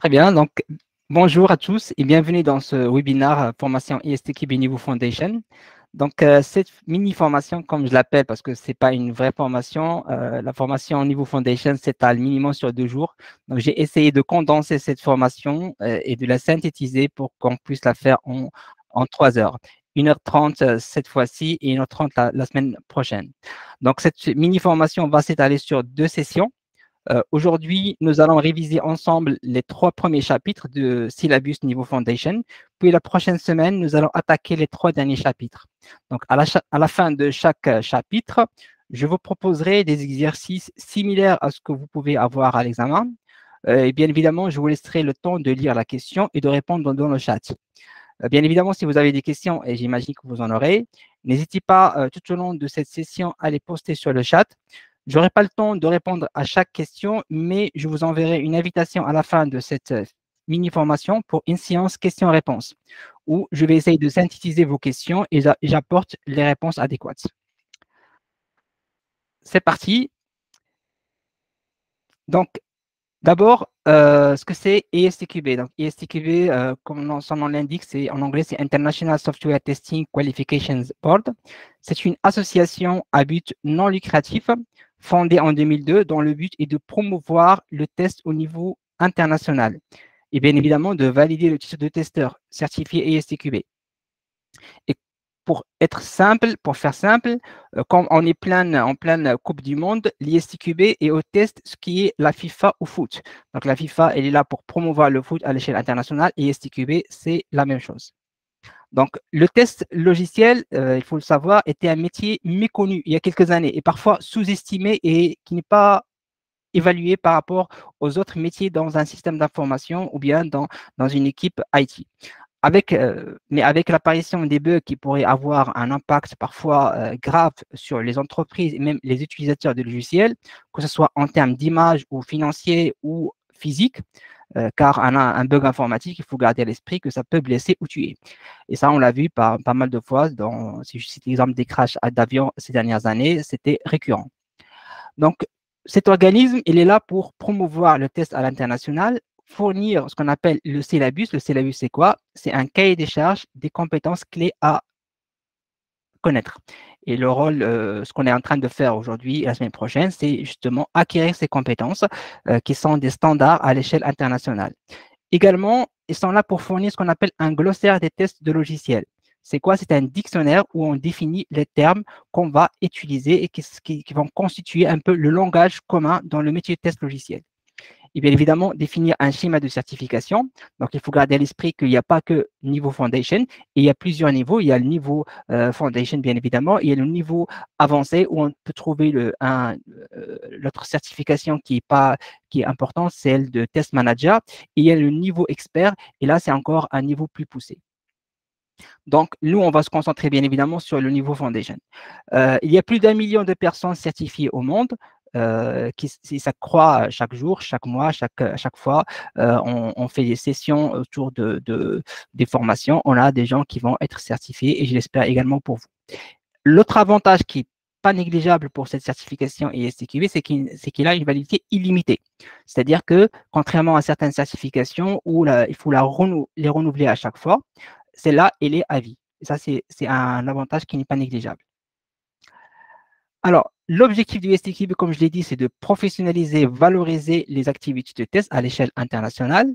Très bien, donc bonjour à tous et bienvenue dans ce webinaire formation ISTQB Niveau Foundation. Donc cette mini-formation, comme je l'appelle, parce que ce n'est pas une vraie formation, la formation au Niveau Foundation s'étale minimum sur 2 jours. Donc j'ai essayé de condenser cette formation et de la synthétiser pour qu'on puisse la faire en 3 heures. 1h30 cette fois-ci et 1h30 la semaine prochaine. Donc cette mini-formation va s'étaler sur 2 sessions. Aujourd'hui, nous allons réviser ensemble les 3 premiers chapitres de syllabus niveau foundation. Puis la prochaine semaine, nous allons attaquer les 3 derniers chapitres. Donc, à la fin de chaque chapitre, je vous proposerai des exercices similaires à ce que vous pouvez avoir à l'examen. Et bien évidemment, je vous laisserai le temps de lire la question et de répondre dans le chat. Bien évidemment, si vous avez des questions, et j'imagine que vous en aurez, n'hésitez pas tout au long de cette session à les poster sur le chat. Je n'aurai pas le temps de répondre à chaque question, mais je vous enverrai une invitation à la fin de cette mini-formation pour une séance questions-réponses, où je vais essayer de synthétiser vos questions et j'apporte les réponses adéquates. C'est parti. Donc, d'abord, ce que c'est ISTQB. Donc, ISTQB, comme son nom l'indique, en anglais, c'est International Software Testing Qualifications Board. C'est une association à but non lucratif fondée en 2002 dont le but est de promouvoir le test au niveau international et bien évidemment de valider le titre de testeur certifié ISTQB. Et pour être simple, pour faire simple, quand on est en pleine Coupe du Monde, l'ISTQB est au test ce qui est la FIFA au foot. Donc la FIFA, elle est là pour promouvoir le foot à l'échelle internationale et l'ISTQB, c'est la même chose. Donc le test logiciel, il faut le savoir, était un métier méconnu il y a quelques années et parfois sous-estimé et qui n'est pas évalué par rapport aux autres métiers dans un système d'information ou bien dans une équipe IT. Mais avec l'apparition des bugs qui pourraient avoir un impact parfois grave sur les entreprises et même les utilisateurs de logiciels, que ce soit en termes d'image ou financier ou physique, car un bug informatique, il faut garder à l'esprit que ça peut blesser ou tuer. Et ça, on l'a vu pas mal de fois, si je cite l'exemple des crashs d'avions ces dernières années, c'était récurrent. Donc, cet organisme, il est là pour promouvoir le test à l'international, fournir ce qu'on appelle le syllabus. Le syllabus, c'est quoi? C'est un cahier des charges des compétences clés à connaître. Et le rôle, ce qu'on est en train de faire aujourd'hui et la semaine prochaine, c'est justement acquérir ces compétences qui sont des standards à l'échelle internationale. Également, ils sont là pour fournir ce qu'on appelle un glossaire des tests de logiciels. C'est quoi? C'est un dictionnaire où on définit les termes qu'on va utiliser et qui vont constituer un peu le langage commun dans le métier de test logiciel. Et bien évidemment, définir un schéma de certification. Donc, il faut garder à l'esprit qu'il n'y a pas que niveau foundation, et il y a plusieurs niveaux. Il y a le niveau foundation, bien évidemment, et il y a le niveau avancé où on peut trouver l'autre certification qui est importante, celle de test manager. Et il y a le niveau expert, et là, c'est encore un niveau plus poussé. Donc, nous, on va se concentrer bien évidemment sur le niveau foundation. Il y a plus d'1 million de personnes certifiées au monde. Ça croît chaque jour, chaque mois, chaque fois. On fait des sessions autour des formations. On a des gens qui vont être certifiés et je l'espère également pour vous. L'autre avantage qui n'est pas négligeable pour cette certification ISTQB, c'est qu'il a une validité illimitée. C'est-à-dire que, contrairement à certaines certifications où il faut les renouveler à chaque fois, celle-là, elle est à vie. Et ça, c'est un avantage qui n'est pas négligeable. Alors, l'objectif du STQB, comme je l'ai dit, c'est de professionnaliser, valoriser les activités de test à l'échelle internationale.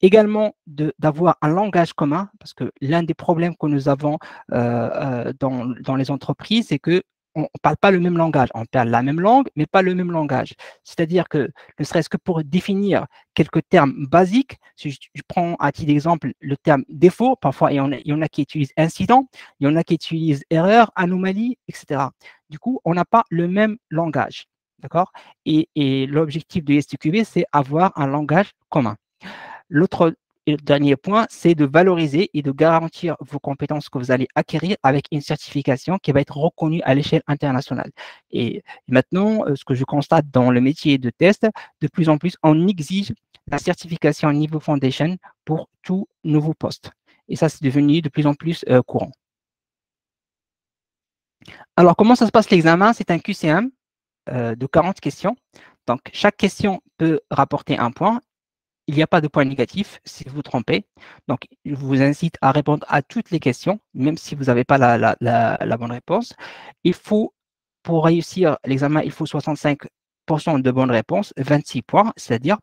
Également, d'avoir un langage commun, parce que l'un des problèmes que nous avons dans les entreprises, c'est que on ne parle pas le même langage. On parle la même langue, mais pas le même langage. C'est-à-dire que, ne serait-ce que pour définir quelques termes basiques, si je prends à titre d'exemple le terme défaut, parfois il y en a qui utilisent incident, il y en a qui utilisent erreur, anomalie, etc. Du coup, on n'a pas le même langage. D'accord? Et l'objectif de STQB, c'est avoir un langage commun. L'autre et le dernier point, c'est de valoriser et de garantir vos compétences que vous allez acquérir avec une certification qui va être reconnue à l'échelle internationale. Et maintenant, ce que je constate dans le métier de test, de plus en plus, on exige la certification niveau foundation pour tout nouveau poste. Et ça, c'est devenu de plus en plus courant. Alors, comment ça se passe l'examen? C'est un QCM de 40 questions. Donc, chaque question peut rapporter un point. il n'y a pas de point négatif si vous vous trompez. Donc, je vous incite à répondre à toutes les questions, même si vous n'avez pas la bonne réponse. Il faut, pour réussir l'examen, il faut 65% de bonnes réponses, 26 points, c'est-à-dire,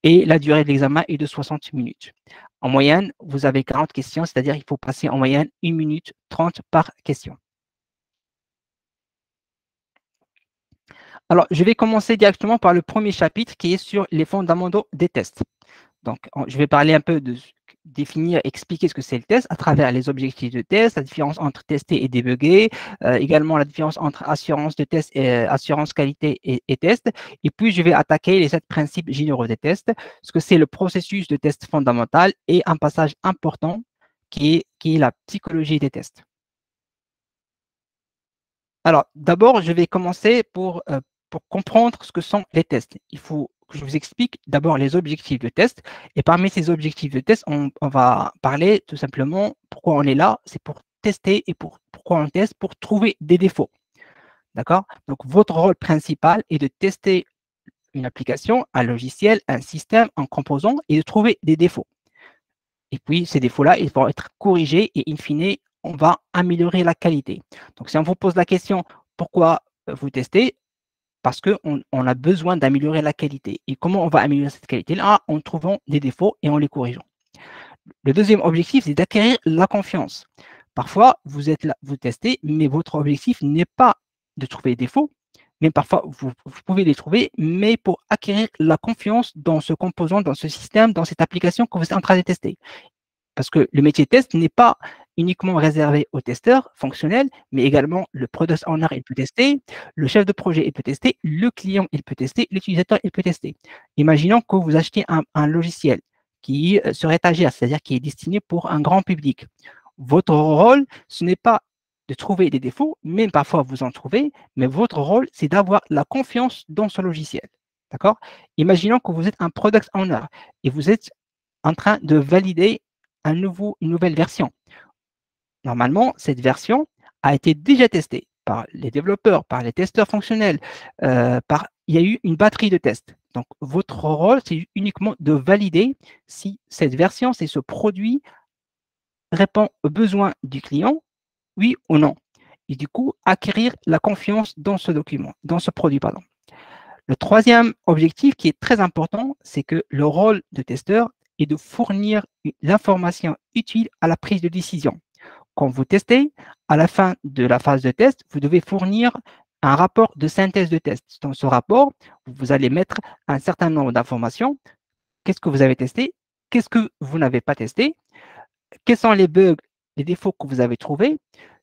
et la durée de l'examen est de 60 minutes. En moyenne, vous avez 40 questions, c'est-à-dire il faut passer en moyenne 1 minute 30 par question. Alors, je vais commencer directement par le premier chapitre qui est sur les fondamentaux des tests. Donc, je vais parler un peu de définir, expliquer ce que c'est le test à travers les objectifs de test, la différence entre tester et débugger, également la différence entre assurance de test et assurance qualité et test. Et puis, je vais attaquer les 7 principes généraux des tests, ce que c'est le processus de test fondamental et un passage important qui est la psychologie des tests. Alors, d'abord, je vais commencer pour comprendre ce que sont les tests. Il faut que je vous explique d'abord les objectifs de test. Et parmi ces objectifs de test, on va parler tout simplement pourquoi on est là. C'est pour tester et pourquoi on teste, pour trouver des défauts. D'accord? Donc, votre rôle principal est de tester une application, un logiciel, un système, un composant et de trouver des défauts. Et puis, ces défauts-là, ils vont être corrigés et in fine, on va améliorer la qualité. Donc, si on vous pose la question, pourquoi vous testez? Parce qu'on a besoin d'améliorer la qualité. Et comment on va améliorer cette qualité-là? En trouvant des défauts et en les corrigeant. Le deuxième objectif, c'est d'acquérir la confiance. Parfois, vous êtes là, vous testez, mais votre objectif n'est pas de trouver des défauts, mais parfois, vous pouvez les trouver, mais pour acquérir la confiance dans ce composant, dans ce système, dans cette application que vous êtes en train de tester. Parce que le métier test n'est pas uniquement réservé aux testeurs fonctionnels, mais également le product owner, il peut tester, le chef de projet, il peut tester, le client, il peut tester, l'utilisateur, il peut tester. Imaginons que vous achetez un logiciel qui sur étagère, c'est-à-dire qui est destiné pour un grand public. Votre rôle, ce n'est pas de trouver des défauts, même parfois vous en trouvez, mais votre rôle, c'est d'avoir la confiance dans ce logiciel. D'accord? Imaginons que vous êtes un product owner et vous êtes en train de valider une nouvelle version. Normalement, cette version a été déjà testée par les développeurs, par les testeurs fonctionnels, il y a eu une batterie de tests. Donc, votre rôle, c'est uniquement de valider si cette version, si ce produit répond aux besoins du client, oui ou non. Et du coup, acquérir la confiance dans ce document, dans ce produit, pardon. Le troisième objectif qui est très important, c'est que le rôle de testeur est de fournir l'information utile à la prise de décision. Quand vous testez, à la fin de la phase de test, vous devez fournir un rapport de synthèse de test. Dans ce rapport, vous allez mettre un certain nombre d'informations. Qu'est-ce que vous avez testé? Qu'est-ce que vous n'avez pas testé? Quels sont les bugs, les défauts que vous avez trouvés?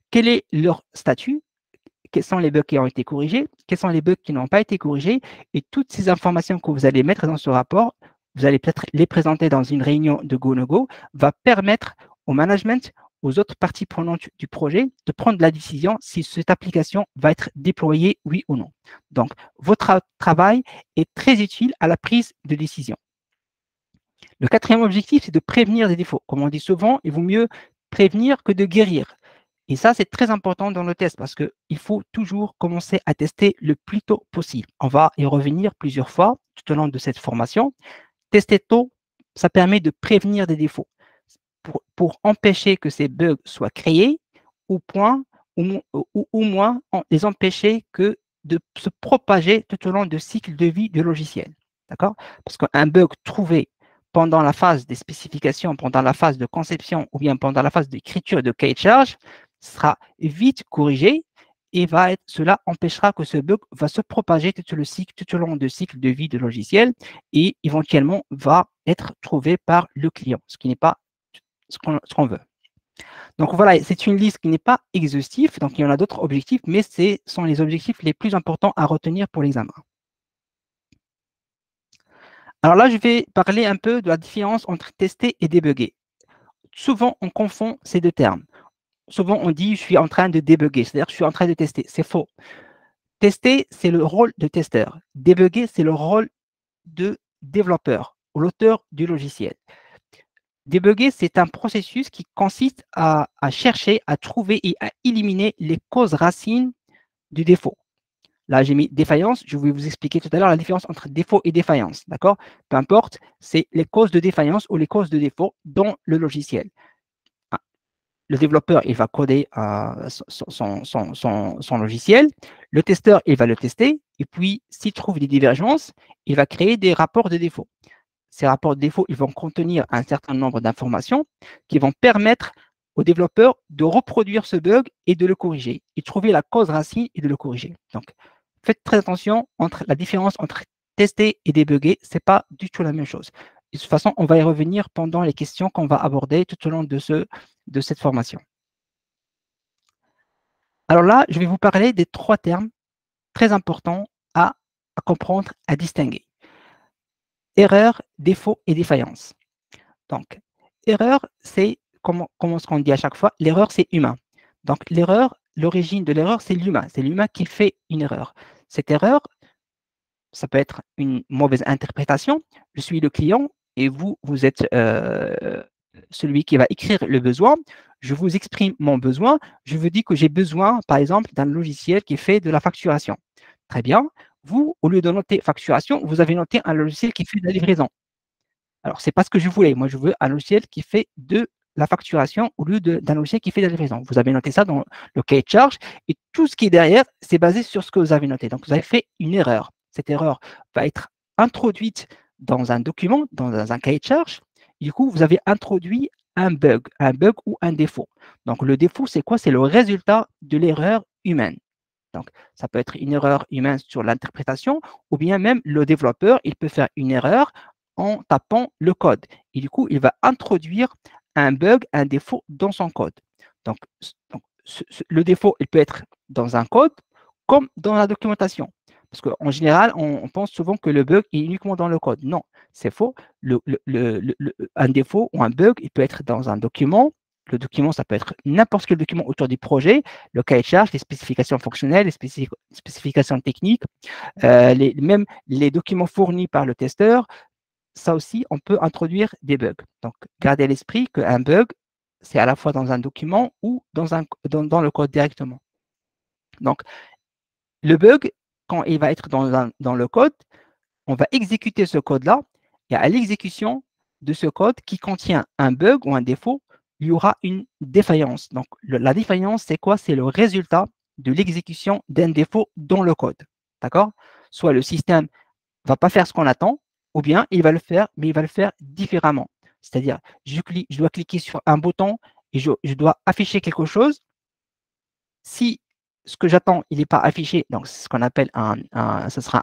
Quel est leur statut? Quels sont les bugs qui ont été corrigés? Quels sont les bugs qui n'ont pas été corrigés? Et toutes ces informations que vous allez mettre dans ce rapport, vous allez peut-être les présenter dans une réunion de go-no-go, va permettre au management, aux autres parties prenantes du projet de prendre la décision si cette application va être déployée, oui ou non. Donc, votre travail est très utile à la prise de décision. Le quatrième objectif, c'est de prévenir des défauts. Comme on dit souvent, il vaut mieux prévenir que de guérir. Et ça, c'est très important dans le test parce qu'il faut toujours commencer à tester le plus tôt possible. On va y revenir plusieurs fois tout au long de cette formation. Tester tôt, ça permet de prévenir des défauts pour empêcher que ces bugs soient créés ou au moins les empêcher que de se propager tout au long du cycle de vie du logiciel. D'accord? Parce qu'un bug trouvé pendant la phase des spécifications, pendant la phase de conception ou bien pendant la phase d'écriture de cahier de charge sera vite corrigé et cela empêchera que ce bug va se propager tout au long du cycle de vie du logiciel et éventuellement va être trouvé par le client, ce qui n'est pas ce qu'on veut. Donc voilà, c'est une liste qui n'est pas exhaustive, donc il y en a d'autres objectifs, mais ce sont les objectifs les plus importants à retenir pour l'examen. Alors là, je vais parler un peu de la différence entre tester et débugger. Souvent, on confond ces deux termes. Souvent, on dit « je suis en train de débugger », c'est-à-dire « je suis en train de tester ». C'est faux. Tester, c'est le rôle de testeur. Débugger, c'est le rôle de développeur, ou l'auteur du logiciel. Débugger, c'est un processus qui consiste à chercher, à trouver et à éliminer les causes racines du défaut. Là, j'ai mis défaillance. Je vais vous expliquer tout à l'heure la différence entre défaut et défaillance. D'accord? Peu importe, c'est les causes de défaillance ou les causes de défaut dans le logiciel. Le développeur, il va coder son logiciel. Le testeur, il va le tester. Et puis, s'il trouve des divergences, il va créer des rapports de défaut. Ces rapports de défaut, ils vont contenir un certain nombre d'informations qui vont permettre au développeur de reproduire ce bug et de le corriger, et trouver la cause racine et de le corriger. Donc, faites très attention entre la différence entre tester et débugger, ce n'est pas du tout la même chose. De toute façon, on va y revenir pendant les questions qu'on va aborder tout au long de cette formation. Alors là, je vais vous parler des 3 termes très importants à comprendre, à distinguer. Erreur, défaut et défaillance. Donc, erreur, c'est, comment ce qu'on dit à chaque fois, l'erreur, c'est humain. Donc, l'erreur, l'origine de l'erreur, c'est l'humain. C'est l'humain qui fait une erreur. Cette erreur, ça peut être une mauvaise interprétation. Je suis le client et vous êtes celui qui va écrire le besoin. Je vous exprime mon besoin. Je vous dis que j'ai besoin, par exemple, d'un logiciel qui fait de la facturation. Très bien. Vous, au lieu de noter facturation, vous avez noté un logiciel qui fait de la livraison. Alors, ce n'est pas ce que je voulais. Moi, je veux un logiciel qui fait de la facturation au lieu d'un logiciel qui fait de la livraison. Vous avez noté ça dans le cahier de charge et tout ce qui est derrière, c'est basé sur ce que vous avez noté. Donc, vous avez fait une erreur. Cette erreur va être introduite dans un document, dans un cahier de charge. Du coup, vous avez introduit un bug ou un défaut. Donc, le défaut, c'est quoi? C'est le résultat de l'erreur humaine. Donc, ça peut être une erreur humaine sur l'interprétation ou bien même le développeur, il peut faire une erreur en tapant le code. Et du coup, il va introduire un bug, un défaut dans son code. Donc le défaut, il peut être dans un code comme dans la documentation. Parce qu'en général, on pense souvent que le bug est uniquement dans le code. Non, c'est faux. Un défaut ou un bug, il peut être dans un document. Le document, ça peut être n'importe quel document autour du projet, le cahier de charge, les spécifications fonctionnelles, les spécifications techniques, même les documents fournis par le testeur. Ça aussi, on peut introduire des bugs. Donc, gardez à l'esprit qu'un bug, c'est à la fois dans un document ou dans le code directement. Donc, le bug, quand il va être dans le code, on va exécuter ce code-là, et à l'exécution de ce code qui contient un bug ou un défaut, il y aura une défaillance. Donc, la défaillance, c'est quoi? C'est le résultat de l'exécution d'un défaut dans le code. D'accord? Soit le système ne va pas faire ce qu'on attend, ou bien il va le faire, mais il va le faire différemment. C'est-à-dire, je dois cliquer sur un bouton et je dois afficher quelque chose. Si ce que j'attends, il n'est pas affiché, donc c'est ce qu'on appelle ce sera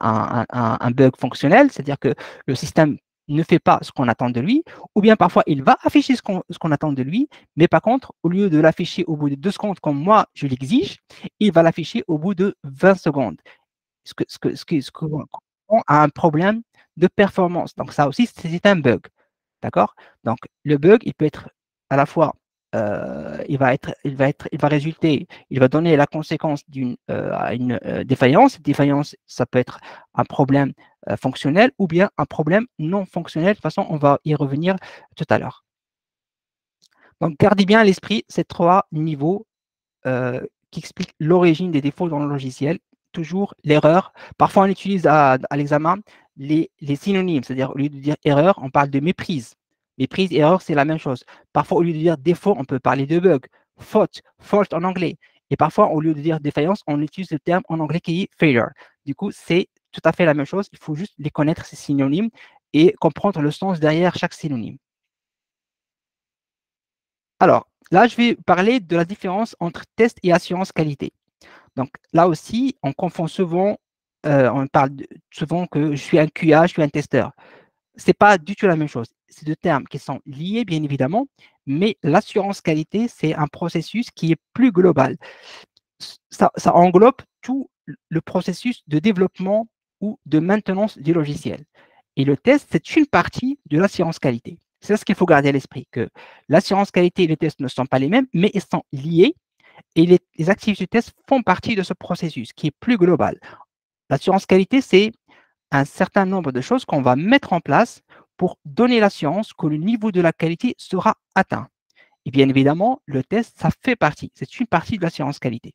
un bug fonctionnel, c'est-à-dire que le système ne fait pas ce qu'on attend de lui, ou bien parfois il va afficher ce qu'on attend de lui, mais par contre, au lieu de l'afficher au bout de 2 secondes comme moi je l'exige, il va l'afficher au bout de 20 secondes. Ce qu'on a un problème de performance. Donc ça aussi, c'est un bug. D'accord? Donc le bug, il peut être à la fois il va résulter, il va donner la conséquence à une défaillance. Défaillance, ça peut être un problème fonctionnel ou bien un problème non fonctionnel. De toute façon, on va y revenir tout à l'heure. Donc, gardez bien à l'esprit ces 3 niveaux qui expliquent l'origine des défauts dans le logiciel. Toujours l'erreur. Parfois, on utilise à l'examen les synonymes, c'est-à-dire au lieu de dire erreur, on parle de méprise. Méprise, erreur, c'est la même chose. Parfois, au lieu de dire défaut, on peut parler de bug. Faute, fault en anglais. Et parfois, au lieu de dire défaillance, on utilise le terme en anglais qui est failure. Du coup, c'est tout à fait la même chose. Il faut juste les connaître, ces synonymes, et comprendre le sens derrière chaque synonyme. Alors, là, je vais parler de la différence entre test et assurance qualité. Donc, là aussi, on confond souvent, on parle souvent que je suis un QA, je suis un testeur. Ce n'est pas du tout la même chose. C'est deux termes qui sont liés, bien évidemment, mais l'assurance qualité, c'est un processus qui est plus global. Ça englobe tout le processus de développement ou de maintenance du logiciel. Et le test, c'est une partie de l'assurance qualité. C'est ce qu'il faut garder à l'esprit, que l'assurance qualité et le test ne sont pas les mêmes, mais ils sont liés et les activités de test font partie de ce processus qui est plus global. L'assurance qualité, c'est un certain nombre de choses qu'on va mettre en place pour donner l'assurance que le niveau de la qualité sera atteint. Et bien évidemment, le test, ça fait partie, c'est une partie de l'assurance qualité.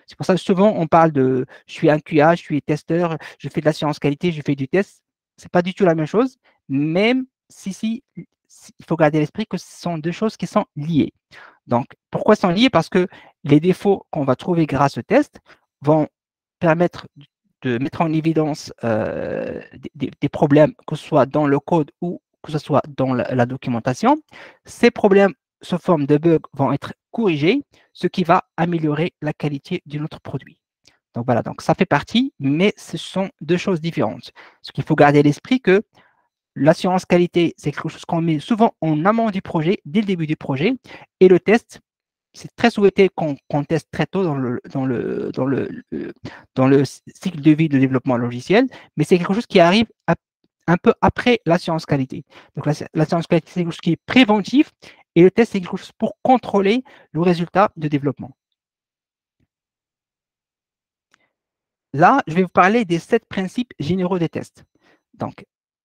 C'est pour ça que souvent, on parle de « je suis un QA, je suis testeur, je fais de l'assurance qualité, je fais du test ». Ce n'est pas du tout la même chose, même si il faut garder à l'esprit que ce sont deux choses qui sont liées. Donc, pourquoi sont liées? Parce que les défauts qu'on va trouver grâce au test vont permettre de mettre en évidence des problèmes, que ce soit dans le code ou que ce soit dans la documentation. Ces problèmes sous forme de bugs vont être corrigés, ce qui va améliorer la qualité de notre produit. Donc voilà, donc ça fait partie, mais ce sont deux choses différentes. Ce qu'il faut garder à l'esprit que l'assurance qualité, c'est quelque chose qu'on met souvent en amont du projet, dès le début du projet, et le test, c'est très souhaité qu'on teste très tôt dans le cycle de vie de développement logiciel, mais c'est quelque chose qui arrive un peu après l'assurance qualité. Donc l'assurance qualité, c'est quelque chose qui est préventif, et le test, c'est quelque chose pour contrôler le résultat de développement. Là, je vais vous parler des 7 principes généraux des tests. Donc,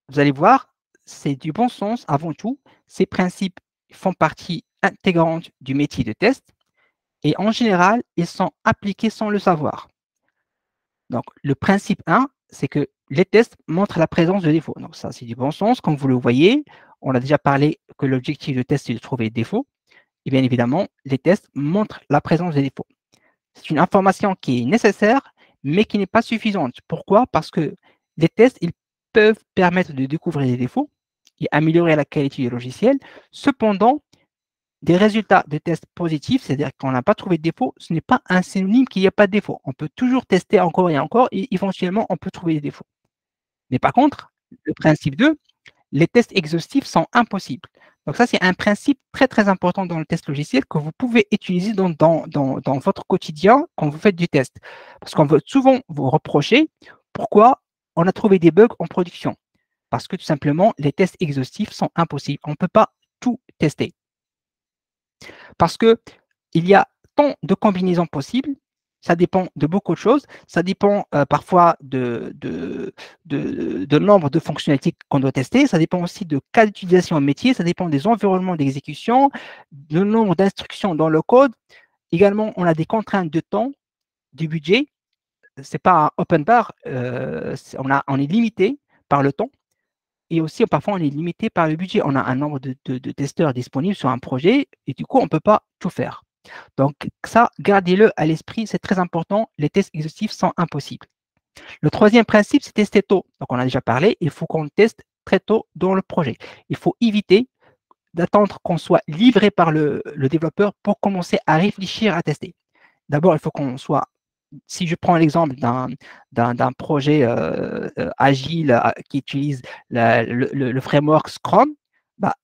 vous allez voir, c'est du bon sens avant tout. Ces principes font partie intégrante du métier de test et en général, ils sont appliqués sans le savoir. Donc, le principe 1, c'est que les tests montrent la présence de défauts. Donc, ça, c'est du bon sens. Comme vous le voyez, on a déjà parlé que l'objectif de test, c'est de trouver des défauts. Et bien évidemment, les tests montrent la présence des défauts. C'est une information qui est nécessaire, mais qui n'est pas suffisante. Pourquoi? Parce que les tests, ils peuvent permettre de découvrir les défauts et améliorer la qualité du logiciel. Cependant, des résultats de tests positifs, c'est-à-dire qu'on n'a pas trouvé de défaut, ce n'est pas un synonyme qu'il n'y a pas de défaut. On peut toujours tester encore et éventuellement, on peut trouver des défauts. Mais par contre, le principe 2, les tests exhaustifs sont impossibles. Donc ça, c'est un principe très, très important dans le test logiciel que vous pouvez utiliser dans votre quotidien quand vous faites du test. Parce qu'on va souvent vous reprocher pourquoi on a trouvé des bugs en production. Parce que tout simplement, les tests exhaustifs sont impossibles. On ne peut pas tout tester. Parce qu'il y a tant de combinaisons possibles, ça dépend de beaucoup de choses. Ça dépend parfois de nombre de fonctionnalités qu'on doit tester. Ça dépend aussi de cas d'utilisation au métier. Ça dépend des environnements d'exécution, du nombre d'instructions dans le code. Également, on a des contraintes de temps, du budget. Ce n'est pas un open bar. On est limité par le temps. Et aussi, parfois, on est limité par le budget. On a un nombre de testeurs disponibles sur un projet et du coup, on ne peut pas tout faire. Donc, ça, gardez-le à l'esprit, c'est très important. Les tests exhaustifs sont impossibles. Le troisième principe, c'est tester tôt. Donc, on a déjà parlé, il faut qu'on teste très tôt dans le projet. Il faut éviter d'attendre qu'on soit livré par le développeur pour commencer à réfléchir à tester. D'abord, il faut qu'on soit, si je prends l'exemple d'un projet agile qui utilise le framework Scrum, bah,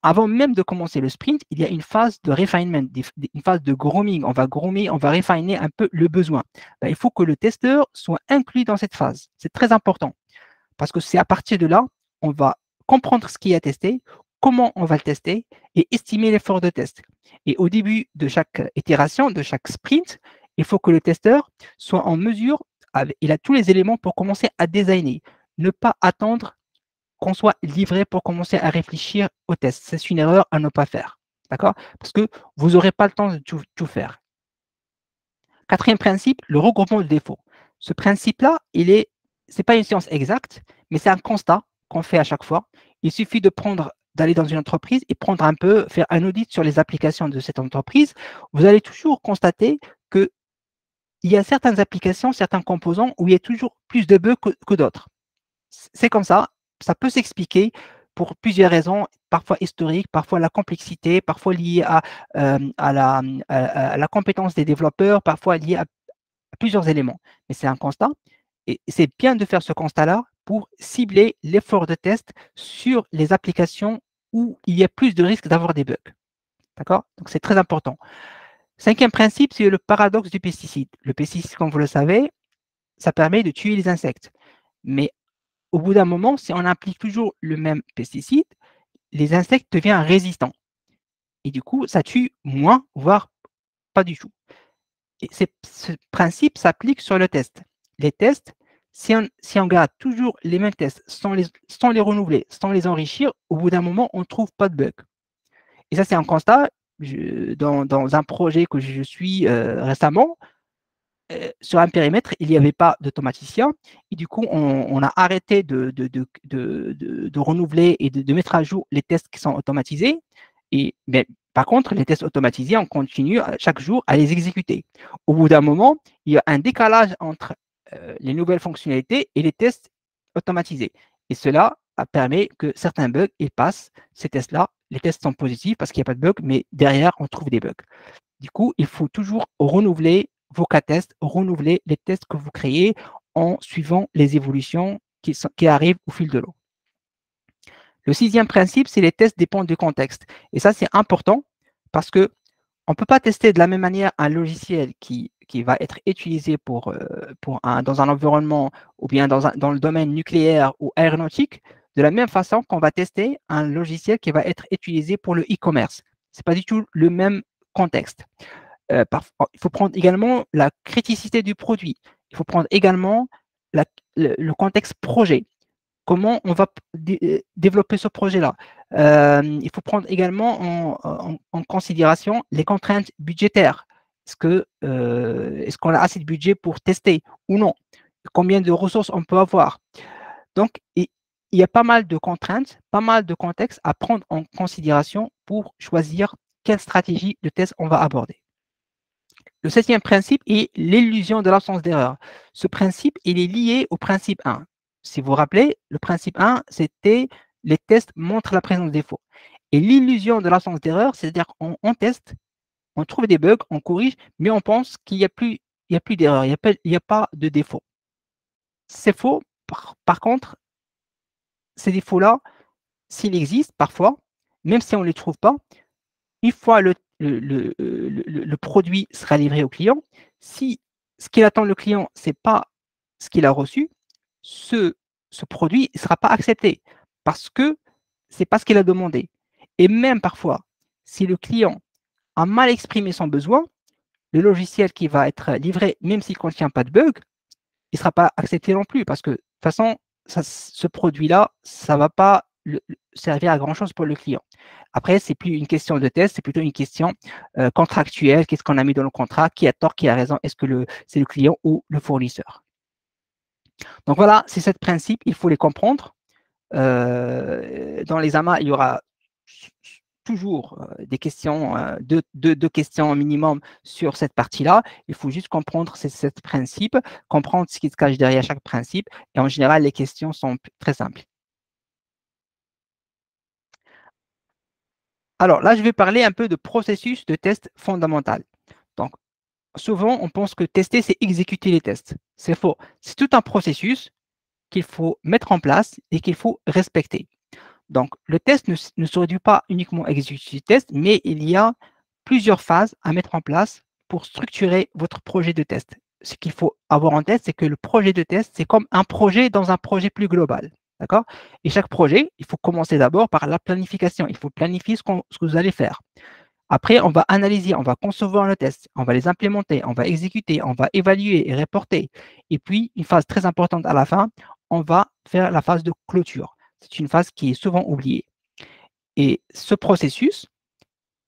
avant même de commencer le sprint, il y a une phase de refinement, une phase de grooming. On va groomer, on va refiner un peu le besoin. Bah, il faut que le testeur soit inclus dans cette phase. C'est très important parce que c'est à partir de là, on va comprendre ce qui est testé, comment on va le tester et estimer l'effort de test. Et au début de chaque itération, de chaque sprint, il faut que le testeur soit en mesure, il a tous les éléments pour commencer à designer. Ne pas attendre qu'on soit livré pour commencer à réfléchir au test. C'est une erreur à ne pas faire. D'accord? Parce que vous n'aurez pas le temps de tout faire. Quatrième principe, le regroupement de défauts. Ce principe-là, ce n'est pas une science exacte, mais c'est un constat qu'on fait à chaque fois. Il suffit d'aller dans une entreprise et faire un audit sur les applications de cette entreprise. Vous allez toujours constater qu'il y a certaines applications, certains composants où il y a toujours plus de bugs que d'autres. C'est comme ça. Ça peut s'expliquer pour plusieurs raisons, parfois historiques, parfois la complexité, parfois liée à la compétence des développeurs, parfois liée à plusieurs éléments. Mais c'est un constat et c'est bien de faire ce constat-là pour cibler l'effort de test sur les applications où il y a plus de risques d'avoir des bugs. D'accord? Donc, c'est très important. Cinquième principe, c'est le paradoxe du pesticide. Le pesticide, comme vous le savez, ça permet de tuer les insectes. Mais au bout d'un moment, si on applique toujours le même pesticide, les insectes deviennent résistants. Et du coup, ça tue moins, voire pas du tout. Et ce principe s'applique sur le test. Les tests, si on garde toujours les mêmes tests sans les renouveler, sans les enrichir, au bout d'un moment, on ne trouve pas de bug. Et ça, c'est un constat. dans un projet que je suis récemment, sur un périmètre, il n'y avait pas d'automaticien. Et du coup, on a arrêté de renouveler et de mettre à jour les tests qui sont automatisés. Mais par contre, les tests automatisés, on continue chaque jour à les exécuter. Au bout d'un moment, il y a un décalage entre les nouvelles fonctionnalités et les tests automatisés. Et cela permet que certains bugs, ils passent ces tests-là. Les tests sont positifs parce qu'il n'y a pas de bugs, mais derrière, on trouve des bugs. Du coup, il faut toujours renouveler vos cas tests, renouveler les tests que vous créez en suivant les évolutions qui arrivent au fil de l'eau. Le 6e principe, c'est les tests dépendent du contexte. Et ça, c'est important parce que on ne peut pas tester de la même manière un logiciel qui va être utilisé dans un environnement ou bien dans le domaine nucléaire ou aéronautique, de la même façon qu'on va tester un logiciel qui va être utilisé pour le e-commerce. Ce n'est pas du tout le même contexte. Il faut prendre également la criticité du produit. Il faut prendre également le contexte projet. Comment on va développer ce projet-là. Il faut prendre également en considération les contraintes budgétaires. Est-ce qu'on a assez de budget pour tester ou non? Combien de ressources on peut avoir? Donc, il y a pas mal de contraintes, pas mal de contextes à prendre en considération pour choisir quelle stratégie de test on va aborder. Le 7e principe est l'illusion de l'absence d'erreur. Ce principe, il est lié au principe 1. Si vous vous rappelez, le principe 1, c'était les tests montrent la présence de défauts. Et l'illusion de l'absence d'erreur, c'est-à-dire qu'on teste, on trouve des bugs, on corrige, mais on pense qu'il n'y a plus d'erreur, il n'y a pas de défaut. C'est faux. Par contre, ces défauts-là, s'ils existent parfois, même si on ne les trouve pas, une fois le produit sera livré au client, si ce qu'il attend le client, ce n'est pas ce qu'il a reçu, ce produit ne sera pas accepté parce que ce n'est pas ce qu'il a demandé. Et même parfois, si le client a mal exprimé son besoin, le logiciel qui va être livré, même s'il ne contient pas de bug, il ne sera pas accepté non plus parce que de toute façon, ce produit-là, ça ne va pas servir à grand-chose pour le client. Après, ce n'est plus une question de test, c'est plutôt une question contractuelle. Qu'est-ce qu'on a mis dans le contrat? Qui a tort, qui a raison? Est-ce que c'est le client ou le fournisseur? Donc voilà, c'est 7 principes, il faut les comprendre. Dans les amas, il y aura toujours des questions, deux questions minimum sur cette partie-là. Il faut juste comprendre ces 7 principes, comprendre ce qui se cache derrière chaque principe. Et en général, les questions sont très simples. Alors là, je vais parler un peu de processus de test fondamental. Donc, souvent, on pense que tester, c'est exécuter les tests. C'est faux. C'est tout un processus qu'il faut mettre en place et qu'il faut respecter. Donc, le test ne se réduit pas uniquement à exécuter le test, mais il y a plusieurs phases à mettre en place pour structurer votre projet de test. Ce qu'il faut avoir en tête, c'est que le projet de test, c'est comme un projet dans un projet plus global. D'accord? Et chaque projet, il faut commencer d'abord par la planification. Il faut planifier ce que vous allez faire. Après, on va analyser, on va concevoir le test, on va les implémenter, on va exécuter, on va évaluer et reporter. Et puis, une phase très importante à la fin, on va faire la phase de clôture. C'est une phase qui est souvent oubliée. Et ce processus,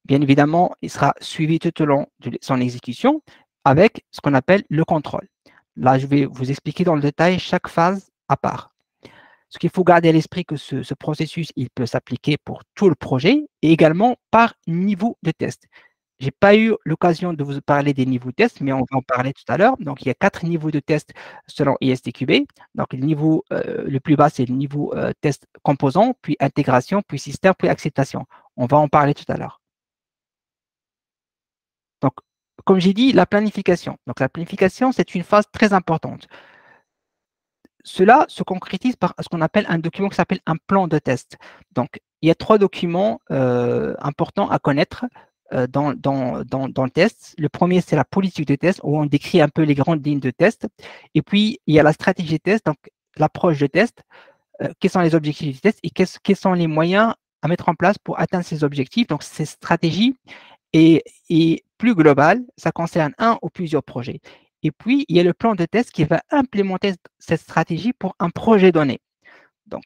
bien évidemment, il sera suivi tout au long de son exécution avec ce qu'on appelle le contrôle. Là, je vais vous expliquer dans le détail chaque phase à part. Ce qu'il faut garder à l'esprit que ce processus, il peut s'appliquer pour tout le projet et également par niveau de test. Je n'ai pas eu l'occasion de vous parler des niveaux de test, mais on va en parler tout à l'heure. Donc, il y a 4 niveaux de test selon ISTQB. Donc, le niveau le plus bas, c'est le niveau test composant, puis intégration, puis système, puis acceptation. On va en parler tout à l'heure. Donc, comme j'ai dit, la planification. Donc, la planification, c'est une phase très importante. Cela se concrétise par ce qu'on appelle un document qui s'appelle un plan de test. Donc, il y a 3 documents importants à connaître dans le test. Le premier, c'est la politique de test, où on décrit un peu les grandes lignes de test. Et puis, il y a la stratégie de test, donc l'approche de test, quels sont les objectifs du test et quels sont les moyens à mettre en place pour atteindre ces objectifs. Donc, ces stratégies est plus globale, ça concerne un ou plusieurs projets. Et puis, il y a le plan de test qui va implémenter cette stratégie pour un projet donné. Donc,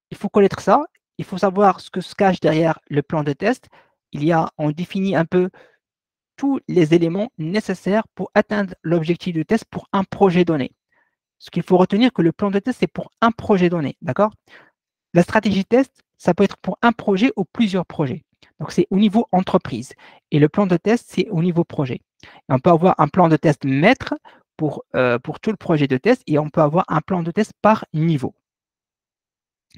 il faut connaître ça, il faut savoir ce que se cache derrière le plan de test on définit un peu tous les éléments nécessaires pour atteindre l'objectif de test pour un projet donné. Ce qu'il faut retenir, que le plan de test, c'est pour un projet donné, d'accord? La stratégie test, ça peut être pour un projet ou plusieurs projets. Donc, c'est au niveau entreprise. Et le plan de test, c'est au niveau projet. Et on peut avoir un plan de test maître pour tout le projet de test et on peut avoir un plan de test par niveau.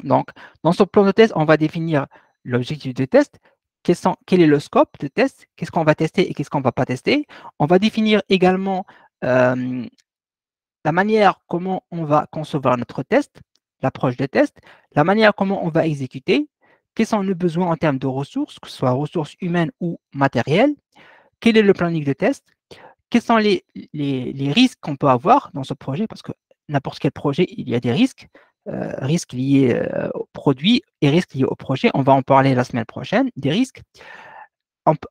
Donc, dans ce plan de test, on va définir l'objectif de test, quel est le scope de test, qu'est-ce qu'on va tester et qu'est-ce qu'on ne va pas tester. On va définir également la manière comment on va concevoir notre test, l'approche de test, la manière comment on va exécuter, quels sont nos besoins en termes de ressources, que ce soit ressources humaines ou matérielles, quel est le planning de test, quels sont les risques qu'on peut avoir dans ce projet, parce que n'importe quel projet, il y a des risques, risques liés au produit et risques liés au projet. On va en parler la semaine prochaine, des risques.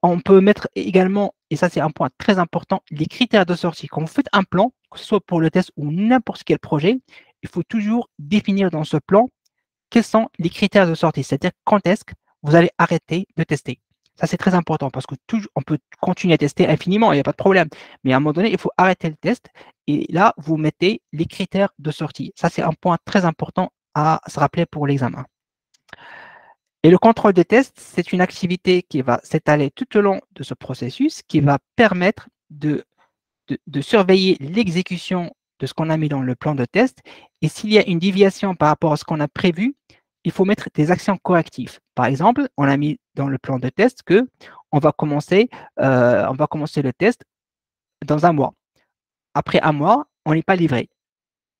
On peut mettre également, et ça c'est un point très important, les critères de sortie. Quand vous faites un plan, que ce soit pour le test ou n'importe quel projet, il faut toujours définir dans ce plan quels sont les critères de sortie, c'est-à-dire quand est-ce que vous allez arrêter de tester. Ça, c'est très important parce que on peut continuer à tester infiniment, il n'y a pas de problème. Mais à un moment donné, il faut arrêter le test et là, vous mettez les critères de sortie. Ça, c'est un point très important à se rappeler pour l'examen. Et le contrôle de test, c'est une activité qui va s'étaler tout au long de ce processus, qui va permettre de surveiller l'exécution de ce qu'on a mis dans le plan de test. Et s'il y a une déviation par rapport à ce qu'on a prévu, il faut mettre des actions correctives. Par exemple, on a mis dans le plan de test que on va commencer le test dans un mois. Après un mois, on n'est pas livré.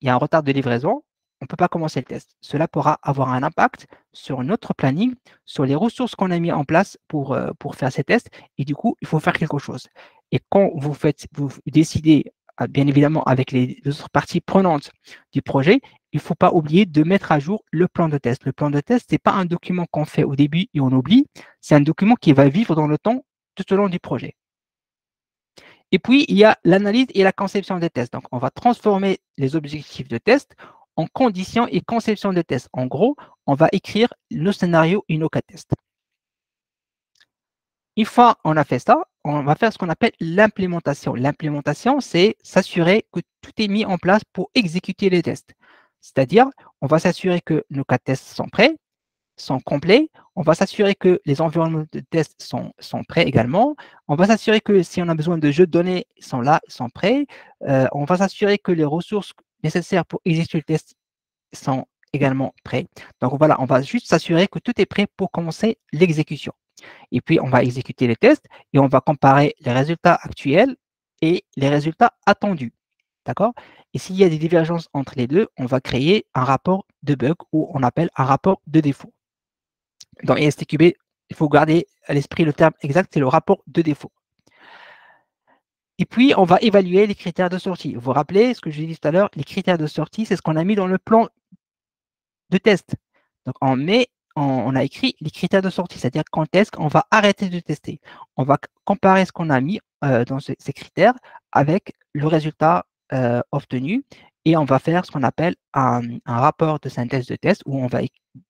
Il y a un retard de livraison, on ne peut pas commencer le test. Cela pourra avoir un impact sur notre planning, sur les ressources qu'on a mis en place pour faire ces tests. Et du coup, il faut faire quelque chose. Et quand vous décidez, bien évidemment, avec les autres parties prenantes du projet, il ne faut pas oublier de mettre à jour le plan de test. Le plan de test, ce n'est pas un document qu'on fait au début et on oublie. C'est un document qui va vivre dans le temps tout au long du projet. Et puis, il y a l'analyse et la conception des tests. Donc, on va transformer les objectifs de test en conditions et conception de tests. En gros, on va écrire nos scénarios et nos cas tests. Une fois on a fait ça, on va faire ce qu'on appelle l'implémentation. L'implémentation, c'est s'assurer que tout est mis en place pour exécuter les tests. C'est-à-dire, on va s'assurer que nos cas tests sont prêts, sont complets. On va s'assurer que les environnements de test sont prêts également. On va s'assurer que si on a besoin de jeux de données, ils sont là, ils sont prêts. On va s'assurer que les ressources nécessaires pour exécuter le test sont également prêts. Donc voilà, on va juste s'assurer que tout est prêt pour commencer l'exécution. Et puis, on va exécuter les tests et on va comparer les résultats actuels et les résultats attendus. D'accord? Et s'il y a des divergences entre les deux, on va créer un rapport de bug ou on appelle un rapport de défaut. Dans ESTQB, il faut garder à l'esprit le terme exact, c'est le rapport de défaut. Et puis, on va évaluer les critères de sortie. Vous vous rappelez ce que je dit tout à l'heure, les critères de sortie, c'est ce qu'on a mis dans le plan de test. Donc, on a écrit les critères de sortie, c'est-à-dire quand est-ce qu'on va arrêter de tester. On va comparer ce qu'on a mis dans ces critères avec le résultat obtenu et on va faire ce qu'on appelle un rapport de synthèse de test où on va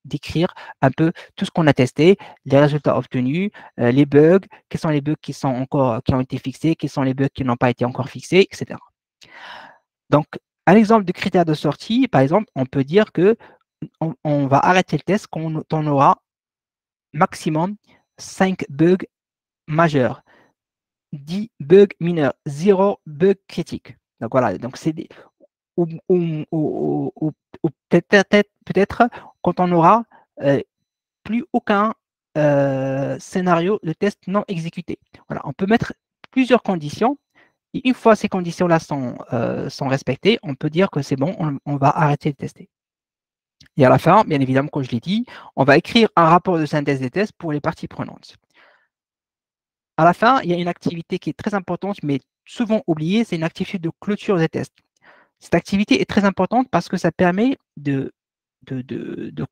décrire un peu tout ce qu'on a testé, les résultats obtenus, les bugs, quels sont les bugs qui ont été fixés, quels sont les bugs qui n'ont pas été encore fixés, etc. Donc, un exemple de critères de sortie, par exemple, on peut dire que on va arrêter le test quand on aura maximum 5 bugs majeurs, 10 bugs mineurs, 0 bug critique. Donc voilà, donc c'est ou peut-être quand on aura plus aucun scénario de test non exécuté. Voilà, on peut mettre plusieurs conditions. Et une fois ces conditions-là sont respectées, on peut dire que c'est bon, on va arrêter de tester. Et à la fin, bien évidemment, comme je l'ai dit, on va écrire un rapport de synthèse des tests pour les parties prenantes. À la fin, il y a une activité qui est très importante, mais souvent oubliée, c'est une activité de clôture des tests. Cette activité est très importante parce que ça permet de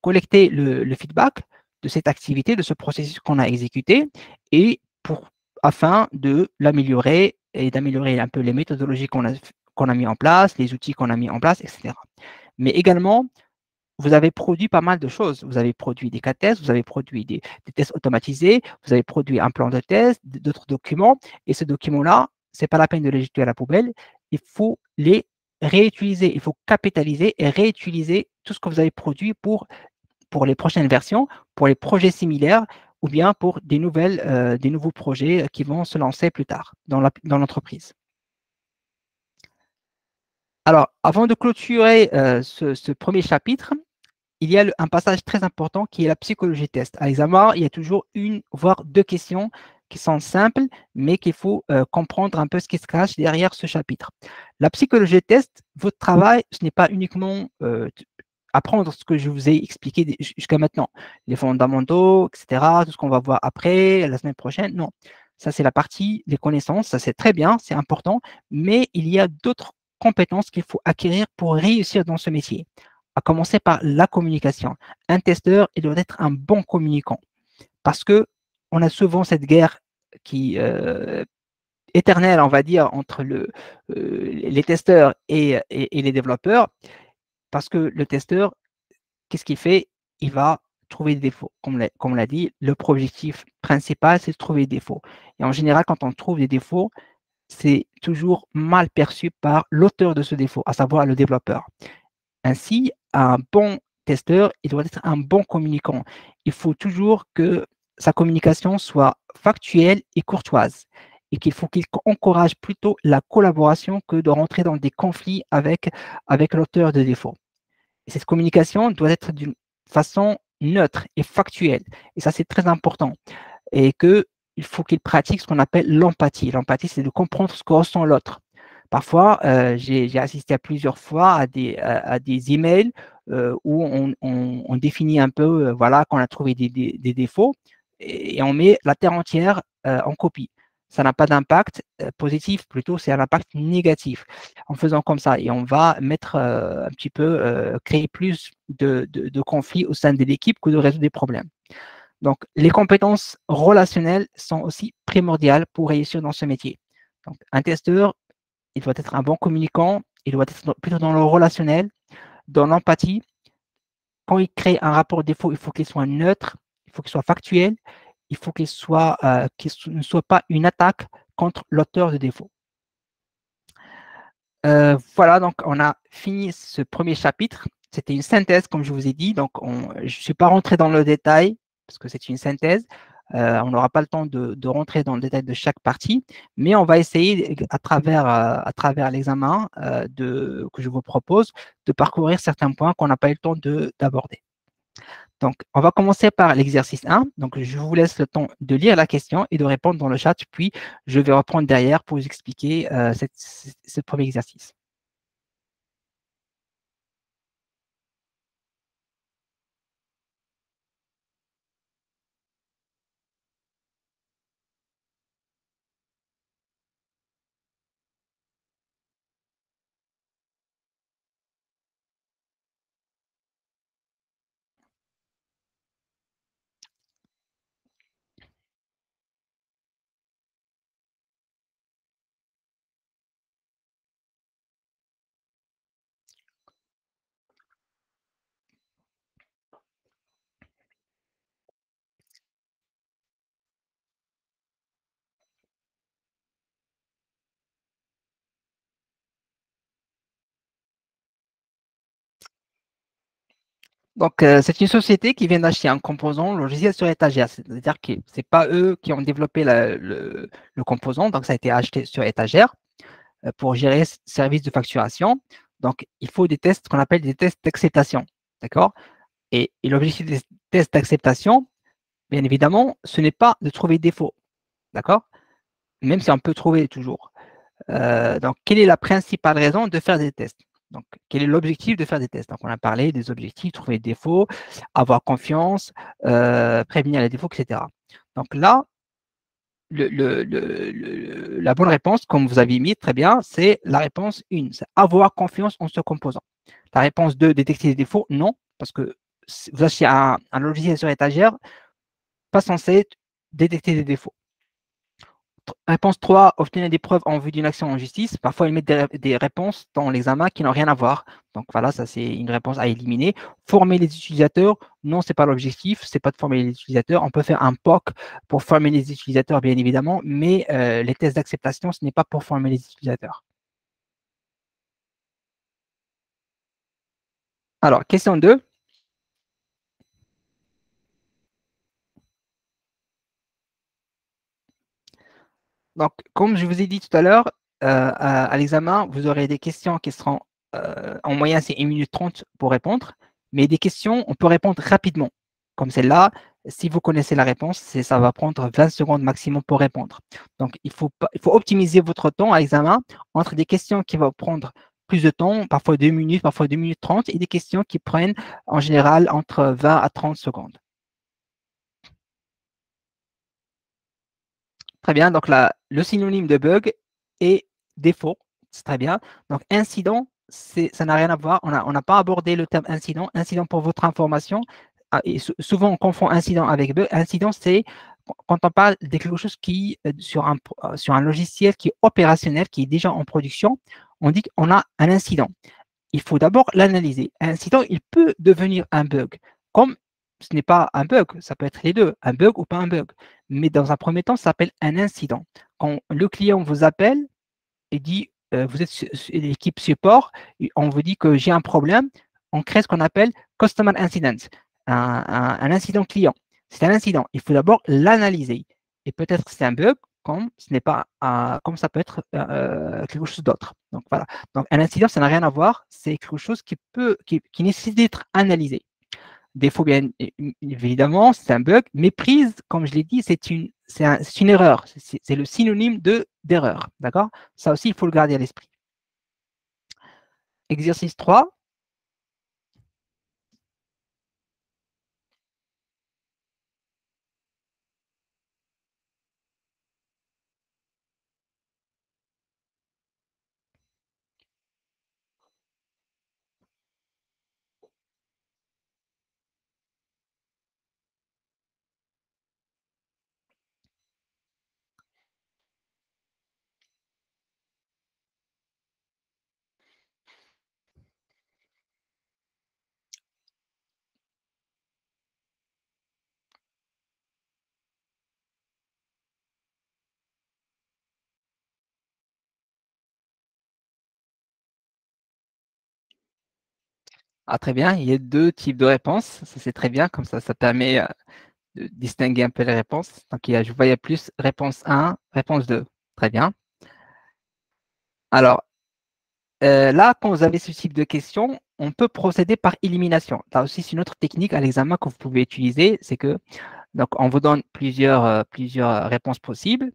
collecter le feedback de cette activité, de ce processus qu'on a exécuté, et afin de l'améliorer et d'améliorer un peu les méthodologies qu'on a mis en place, les outils qu'on a mis en place, etc. Mais également, vous avez produit pas mal de choses. Vous avez produit des cas tests, vous avez produit des tests automatisés, vous avez produit un plan de test, d'autres documents. Et ces documents-là, ce n'est pas la peine de les jeter à la poubelle. Il faut les réutiliser. Il faut capitaliser et réutiliser tout ce que vous avez produit pour les prochaines versions, pour les projets similaires ou bien pour des nouveaux projets qui vont se lancer plus tard dans l'entreprise. Alors, avant de clôturer ce premier chapitre, il y a un passage très important qui est la psychologie test. À l'examen, il y a toujours une, voire deux questions qui sont simples, mais qu'il faut comprendre un peu ce qui se cache derrière ce chapitre. La psychologie test, votre travail, ce n'est pas uniquement apprendre ce que je vous ai expliqué jusqu'à maintenant, les fondamentaux, etc., tout ce qu'on va voir après, la semaine prochaine. Non, ça c'est la partie des connaissances, ça c'est très bien, c'est important, mais il y a d'autres compétences qu'il faut acquérir pour réussir dans ce métier. À commencer par la communication. Un testeur, il doit être un bon communicant parce que on a souvent cette guerre qui éternelle, on va dire, entre les testeurs et les développeurs, parce que le testeur, qu'est-ce qu'il fait? Il va trouver des défauts. Comme on l'a dit, le objectif principal, c'est de trouver des défauts. Et en général, quand on trouve des défauts, c'est toujours mal perçu par l'auteur de ce défaut, à savoir le développeur. Ainsi, un bon testeur, il doit être un bon communicant. Il faut toujours que sa communication soit factuelle et courtoise et qu'il faut qu'il encourage plutôt la collaboration que de rentrer dans des conflits avec l'auteur de défaut. Et cette communication doit être d'une façon neutre et factuelle. Et ça, c'est très important. Et qu'il faut qu'il pratique ce qu'on appelle l'empathie. L'empathie, c'est de comprendre ce que ressent l'autre. Parfois, j'ai assisté à plusieurs fois à des emails où on définit un peu, voilà, qu'on a trouvé des défauts et on met la terre entière en copie. Ça n'a pas d'impact positif, plutôt c'est un impact négatif en faisant comme ça. Et on va mettre un petit peu, créer plus de conflits au sein de l'équipe que de résoudre des problèmes. Donc, les compétences relationnelles sont aussi primordiales pour réussir dans ce métier. Donc, un testeur, il doit être un bon communicant, il doit être plutôt dans le relationnel, dans l'empathie. Quand il crée un rapport défaut, il faut qu'il soit neutre, il faut qu'il soit factuel, il faut qu'il ne soit pas une attaque contre l'auteur de défaut. Voilà, donc on a fini ce premier chapitre. C'était une synthèse, comme je vous ai dit. Donc, je ne suis pas rentré dans le détail parce que c'est une synthèse. On n'aura pas le temps de rentrer dans le détail de chaque partie, mais on va essayer, à travers l'examen que je vous propose, de parcourir certains points qu'on n'a pas eu le temps d'aborder. Donc, on va commencer par l'exercice 1. Donc, je vous laisse le temps de lire la question et de répondre dans le chat, puis je vais reprendre derrière pour vous expliquer ce premier exercice. Donc, c'est une société qui vient d'acheter un composant logiciel sur étagère. C'est-à-dire que ce n'est pas eux qui ont développé le composant, donc ça a été acheté sur étagère pour gérer ce service de facturation. Donc, il faut des tests qu'on appelle des tests d'acceptation. D'accord? Et l'objectif des tests d'acceptation, bien évidemment, ce n'est pas de trouver des défauts. D'accord? Même si on peut trouver toujours. Donc, quelle est la principale raison de faire des tests? Donc, quel est l'objectif de faire des tests? Donc, on a parlé des objectifs, trouver des défauts, avoir confiance, prévenir les défauts, etc. Donc là, la bonne réponse, comme vous avez mis très bien, c'est la réponse 1, c'est avoir confiance en ce composant. La réponse 2, détecter des défauts, non, parce que vous achetez un logiciel sur étagère, pas censé détecter des défauts. Réponse 3, obtenir des preuves en vue d'une action en justice. Parfois, ils mettent des réponses dans l'examen qui n'ont rien à voir. Donc voilà, ça c'est une réponse à éliminer. Former les utilisateurs, non, ce n'est pas l'objectif, ce n'est pas de former les utilisateurs. On peut faire un POC pour former les utilisateurs, bien évidemment, mais les tests d'acceptation, ce n'est pas pour former les utilisateurs. Alors, question 2. Donc, comme je vous ai dit tout à l'heure, à l'examen, vous aurez des questions qui seront, en moyenne, c'est 1 minute 30 pour répondre, mais des questions, on peut répondre rapidement. Comme celle-là, si vous connaissez la réponse, ça va prendre 20 secondes maximum pour répondre. Donc, il faut optimiser votre temps à l'examen entre des questions qui vont prendre plus de temps, parfois 2 minutes, parfois 2 minutes 30, et des questions qui prennent en général entre 20 à 30 secondes. Très bien, donc là, le synonyme de bug est défaut, c'est très bien. Donc incident, ça n'a rien à voir, on n'a pas abordé le terme incident. Incident, pour votre information, et souvent on confond incident avec bug. Incident, c'est quand on parle de quelque chose qui, sur un logiciel qui est opérationnel, qui est déjà en production, on dit qu'on a un incident. Il faut d'abord l'analyser. Un incident, il peut devenir un bug, comme ce n'est pas un bug, ça peut être les deux, un bug ou pas un bug. Mais dans un premier temps, ça s'appelle un incident. Quand le client vous appelle et dit, vous êtes l'équipe support, on vous dit que j'ai un problème, on crée ce qu'on appelle Customer Incident, un incident client. C'est un incident. Il faut d'abord l'analyser. Et peut-être que c'est un bug, comme ce n'est pas, comme ça peut être quelque chose d'autre. Donc voilà. Donc un incident, ça n'a rien à voir. C'est quelque chose qui nécessite d'être analysé. Défaut, bien évidemment, c'est un bug. Méprise, comme je l'ai dit, c'est une erreur. C'est le synonyme d'erreur. D'accord? Ça aussi, il faut le garder à l'esprit. Exercice 3. Ah, très bien. Il y a deux types de réponses. Ça, c'est très bien. Comme ça permet de distinguer un peu les réponses. Donc, je voyais plus réponse 1, réponse 2. Très bien. Alors, là, quand vous avez ce type de questions, on peut procéder par élimination. Là aussi, c'est une autre technique à l'examen que vous pouvez utiliser. C'est que, donc, on vous donne plusieurs réponses possibles.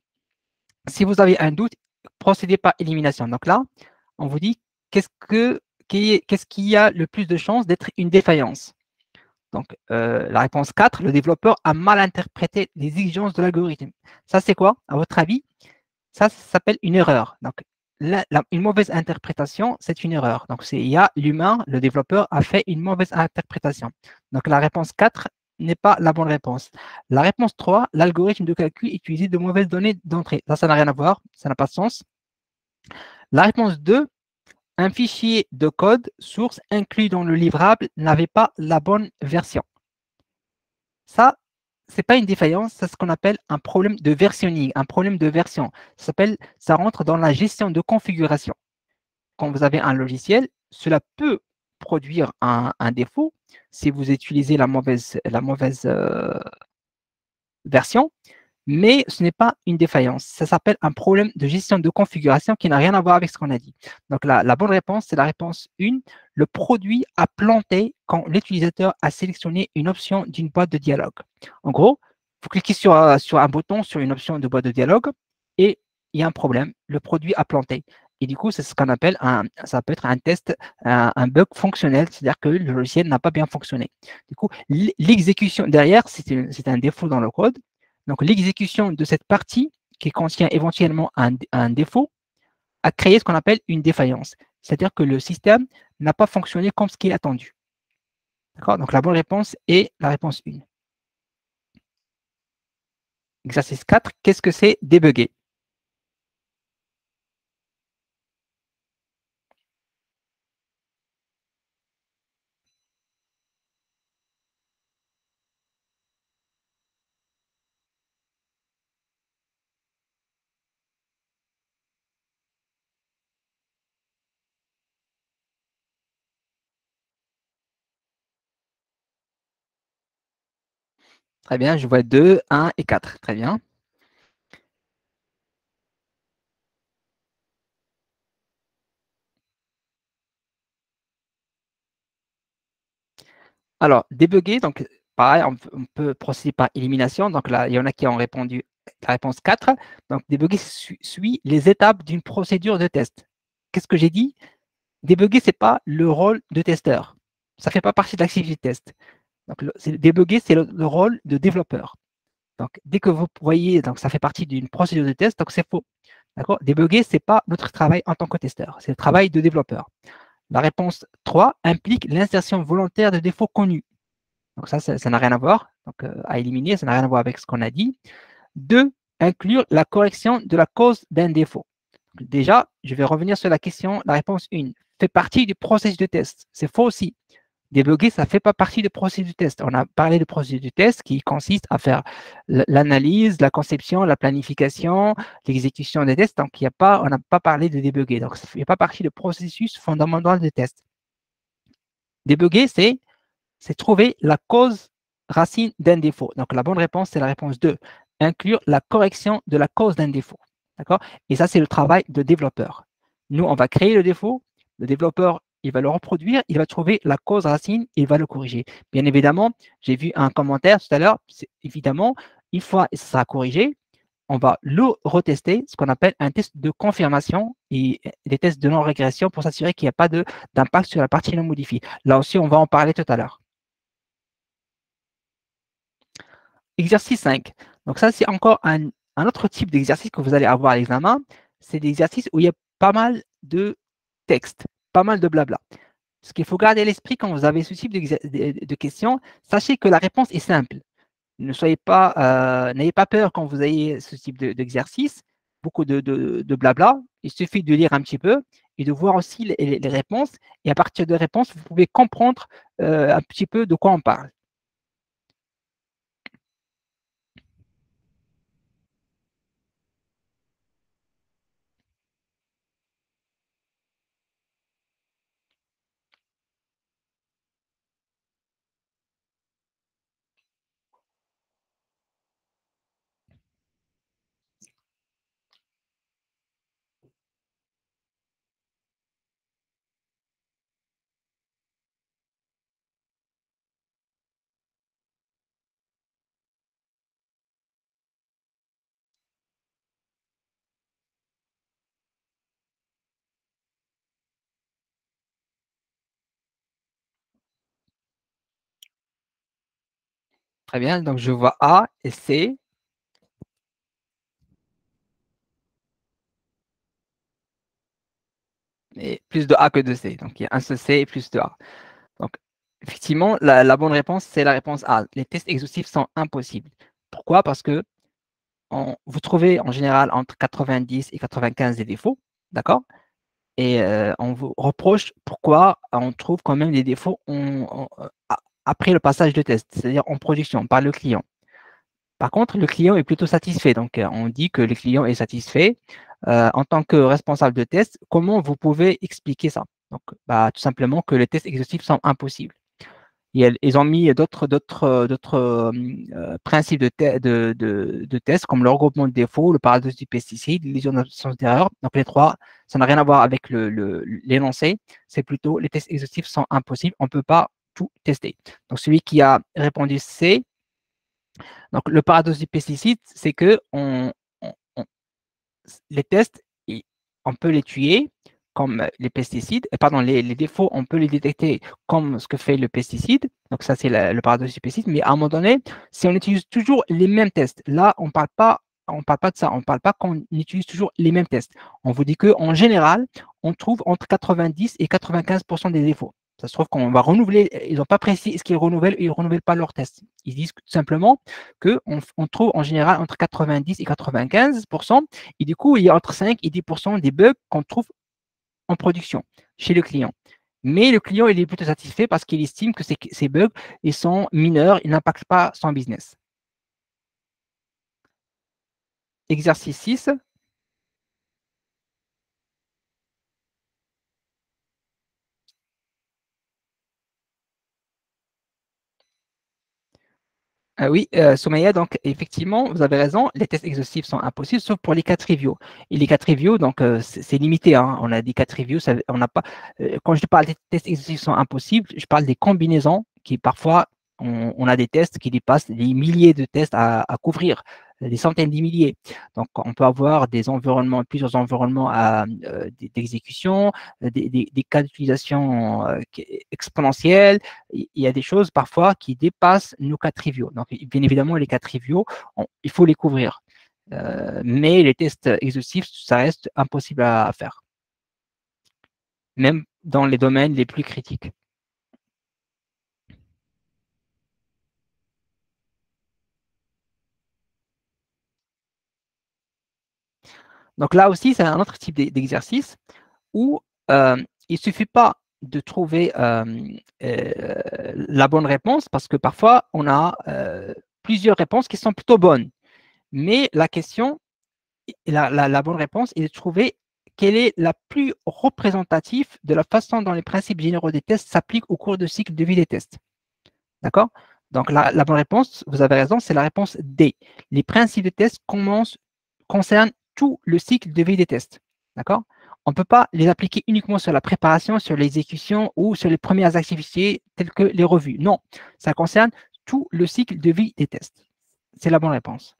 Si vous avez un doute, procédez par élimination. Donc là, on vous dit qu'est-ce qui a le plus de chances d'être une défaillance. Donc, la réponse 4, le développeur a mal interprété les exigences de l'algorithme. Ça, c'est quoi, à votre avis? Ça s'appelle une erreur. Donc, une mauvaise interprétation, c'est une erreur. Donc, il y a l'humain, le développeur a fait une mauvaise interprétation. Donc, la réponse 4 n'est pas la bonne réponse. La réponse 3, l'algorithme de calcul utilisait de mauvaises données d'entrée. Ça n'a rien à voir, ça n'a pas de sens. La réponse 2, un fichier de code source inclus dans le livrable n'avait pas la bonne version. Ça, ce n'est pas une défaillance, c'est ce qu'on appelle un problème de versionning, un problème de version. Ça rentre dans la gestion de configuration. Quand vous avez un logiciel, cela peut produire un défaut si vous utilisez la mauvaise version, mais ce n'est pas une défaillance. Ça s'appelle un problème de gestion de configuration qui n'a rien à voir avec ce qu'on a dit. Donc, la bonne réponse, c'est la réponse 1. Le produit a planté quand l'utilisateur a sélectionné une option d'une boîte de dialogue. En gros, vous cliquez sur un bouton, sur une option de boîte de dialogue, et il y a un problème. Le produit a planté. Et du coup, c'est ce qu'on appelle ça peut être un test, un bug fonctionnel, c'est-à-dire que le logiciel n'a pas bien fonctionné. Du coup, l'exécution derrière, c'est un défaut dans le code. Donc, l'exécution de cette partie qui contient éventuellement un défaut a créé ce qu'on appelle une défaillance. C'est-à-dire que le système n'a pas fonctionné comme ce qui est attendu. D'accord? Donc, la bonne réponse est la réponse 1. Exercice 4, qu'est-ce que c'est débugger? Très bien, je vois 2, 1 et 4. Très bien. Alors, débugger, donc pareil, on peut procéder par élimination. Donc là, il y en a qui ont répondu la réponse 4. Donc, débugger suit les étapes d'une procédure de test. Qu'est-ce que j'ai dit? Débugger, ce n'est pas le rôle de testeur. Ça ne fait pas partie de l'activité de test. Donc, débugger, c'est le rôle de développeur. Donc, dès que vous voyez, donc ça fait partie d'une procédure de test, donc c'est faux. D'accord? Débugger, ce n'est pas notre travail en tant que testeur, c'est le travail de développeur. La réponse 3 implique l'insertion volontaire de défauts connus. Donc ça n'a rien à voir. Donc, à éliminer, ça n'a rien à voir avec ce qu'on a dit. 2, inclure la correction de la cause d'un défaut. Déjà, je vais revenir sur la question, la réponse 1. Fait partie du processus de test. C'est faux aussi. Débugger, ça ne fait pas partie du processus du test. On a parlé du processus du test qui consiste à faire l'analyse, la conception, la planification, l'exécution des tests. Donc, on n'a pas parlé de débugger. Donc, ça ne fait pas partie du processus fondamental des tests. Débugger, c'est trouver la cause racine d'un défaut. Donc, la bonne réponse, c'est la réponse 2. Inclure la correction de la cause d'un défaut. D'accord? Et ça, c'est le travail de développeur. Nous, on va créer le défaut. Le développeur, il va le reproduire. Il va trouver la cause racine. Il va le corriger. Bien évidemment, j'ai vu un commentaire tout à l'heure. Évidemment, une fois ça sera corrigé, on va le retester, ce qu'on appelle un test de confirmation et des tests de non-régression pour s'assurer qu'il n'y a pas d'impact sur la partie non modifiée. Là aussi, on va en parler tout à l'heure. Exercice 5. Donc ça, c'est encore un autre type d'exercice que vous allez avoir à l'examen. C'est des exercices où il y a pas mal de texte, pas mal de blabla. Ce qu'il faut garder à l'esprit quand vous avez ce type de questions, sachez que la réponse est simple. N'ayez pas peur quand vous ayez ce type d'exercice, beaucoup de blabla. Il suffit de lire un petit peu et de voir aussi les réponses. Et à partir de réponses, vous pouvez comprendre un petit peu de quoi on parle. Très bien, donc je vois A et C, et plus de A que de C. Donc il y a un seul C et plus de A. Donc effectivement, la bonne réponse, c'est la réponse A. Les tests exhaustifs sont impossibles. Pourquoi? Parce que vous trouvez en général entre 90 et 95 des défauts, d'accord? Et on vous reproche pourquoi on trouve quand même des défauts après le passage de test, c'est-à-dire en production par le client. Par contre, le client est plutôt satisfait. Donc, on dit que le client est satisfait. En tant que responsable de test, comment vous pouvez expliquer ça? Donc, bah, tout simplement que les tests exhaustifs sont impossibles. Et ils ont mis d'autres principes de tests comme le regroupement de défauts, le paradoxe du pesticide, l'illusion d'absence d'erreur. Donc, les trois, ça n'a rien à voir avec l'énoncé. C'est plutôt les tests exhaustifs sont impossibles. On ne peut pas tout tester. Donc, celui qui a répondu C, donc le paradoxe du pesticide, c'est que les tests, on peut les tuer comme les pesticides, pardon, les défauts, on peut les détecter comme ce que fait le pesticide. Donc ça, c'est le paradoxe du pesticide. Mais à un moment donné, si on utilise toujours les mêmes tests, là, on parle pas de ça. On ne parle pas qu'on utilise toujours les mêmes tests. On vous dit qu'en général, on trouve entre 90 et 95% des défauts. Ça se trouve qu'on va renouveler, ils n'ont pas précisé est-ce qu'ils renouvellent ou ils ne renouvellent pas leurs tests. Ils disent tout simplement qu'on trouve en général entre 90 et 95%. Et du coup, il y a entre 5 et 10% des bugs qu'on trouve en production chez le client. Mais le client, il est plutôt satisfait parce qu'il estime que ces bugs, ils sont mineurs, ils n'impactent pas son business. Exercice 6. Oui, Soumaïa, donc effectivement, vous avez raison, les tests exhaustifs sont impossibles, sauf pour les cas triviaux. Et les cas triviaux, donc c'est limité, hein. On a dit cas triviaux, on n'a pas. Quand je parle des tests exhaustifs sont impossibles, je parle des combinaisons qui parfois, on a des tests qui dépassent des milliers de tests à couvrir, des centaines de milliers. Donc, on peut avoir des environnements, plusieurs environnements d'exécution, des cas d'utilisation exponentiels. Il y a des choses parfois qui dépassent nos cas triviaux. Donc, bien évidemment, les cas triviaux, il faut les couvrir. Mais les tests exhaustifs, ça reste impossible à faire, même dans les domaines les plus critiques. Donc là aussi, c'est un autre type d'exercice où il ne suffit pas de trouver la bonne réponse parce que parfois, on a plusieurs réponses qui sont plutôt bonnes. Mais la question, la bonne réponse est de trouver quelle est la plus représentative de la façon dont les principes généraux des tests s'appliquent au cours du cycle de vie des tests. D'accord? Donc, la bonne réponse, vous avez raison, c'est la réponse D. Les principes de test concernent tout le cycle de vie des tests. D'accord? On ne peut pas les appliquer uniquement sur la préparation, sur l'exécution ou sur les premières activités telles que les revues. Non, ça concerne tout le cycle de vie des tests. C'est la bonne réponse.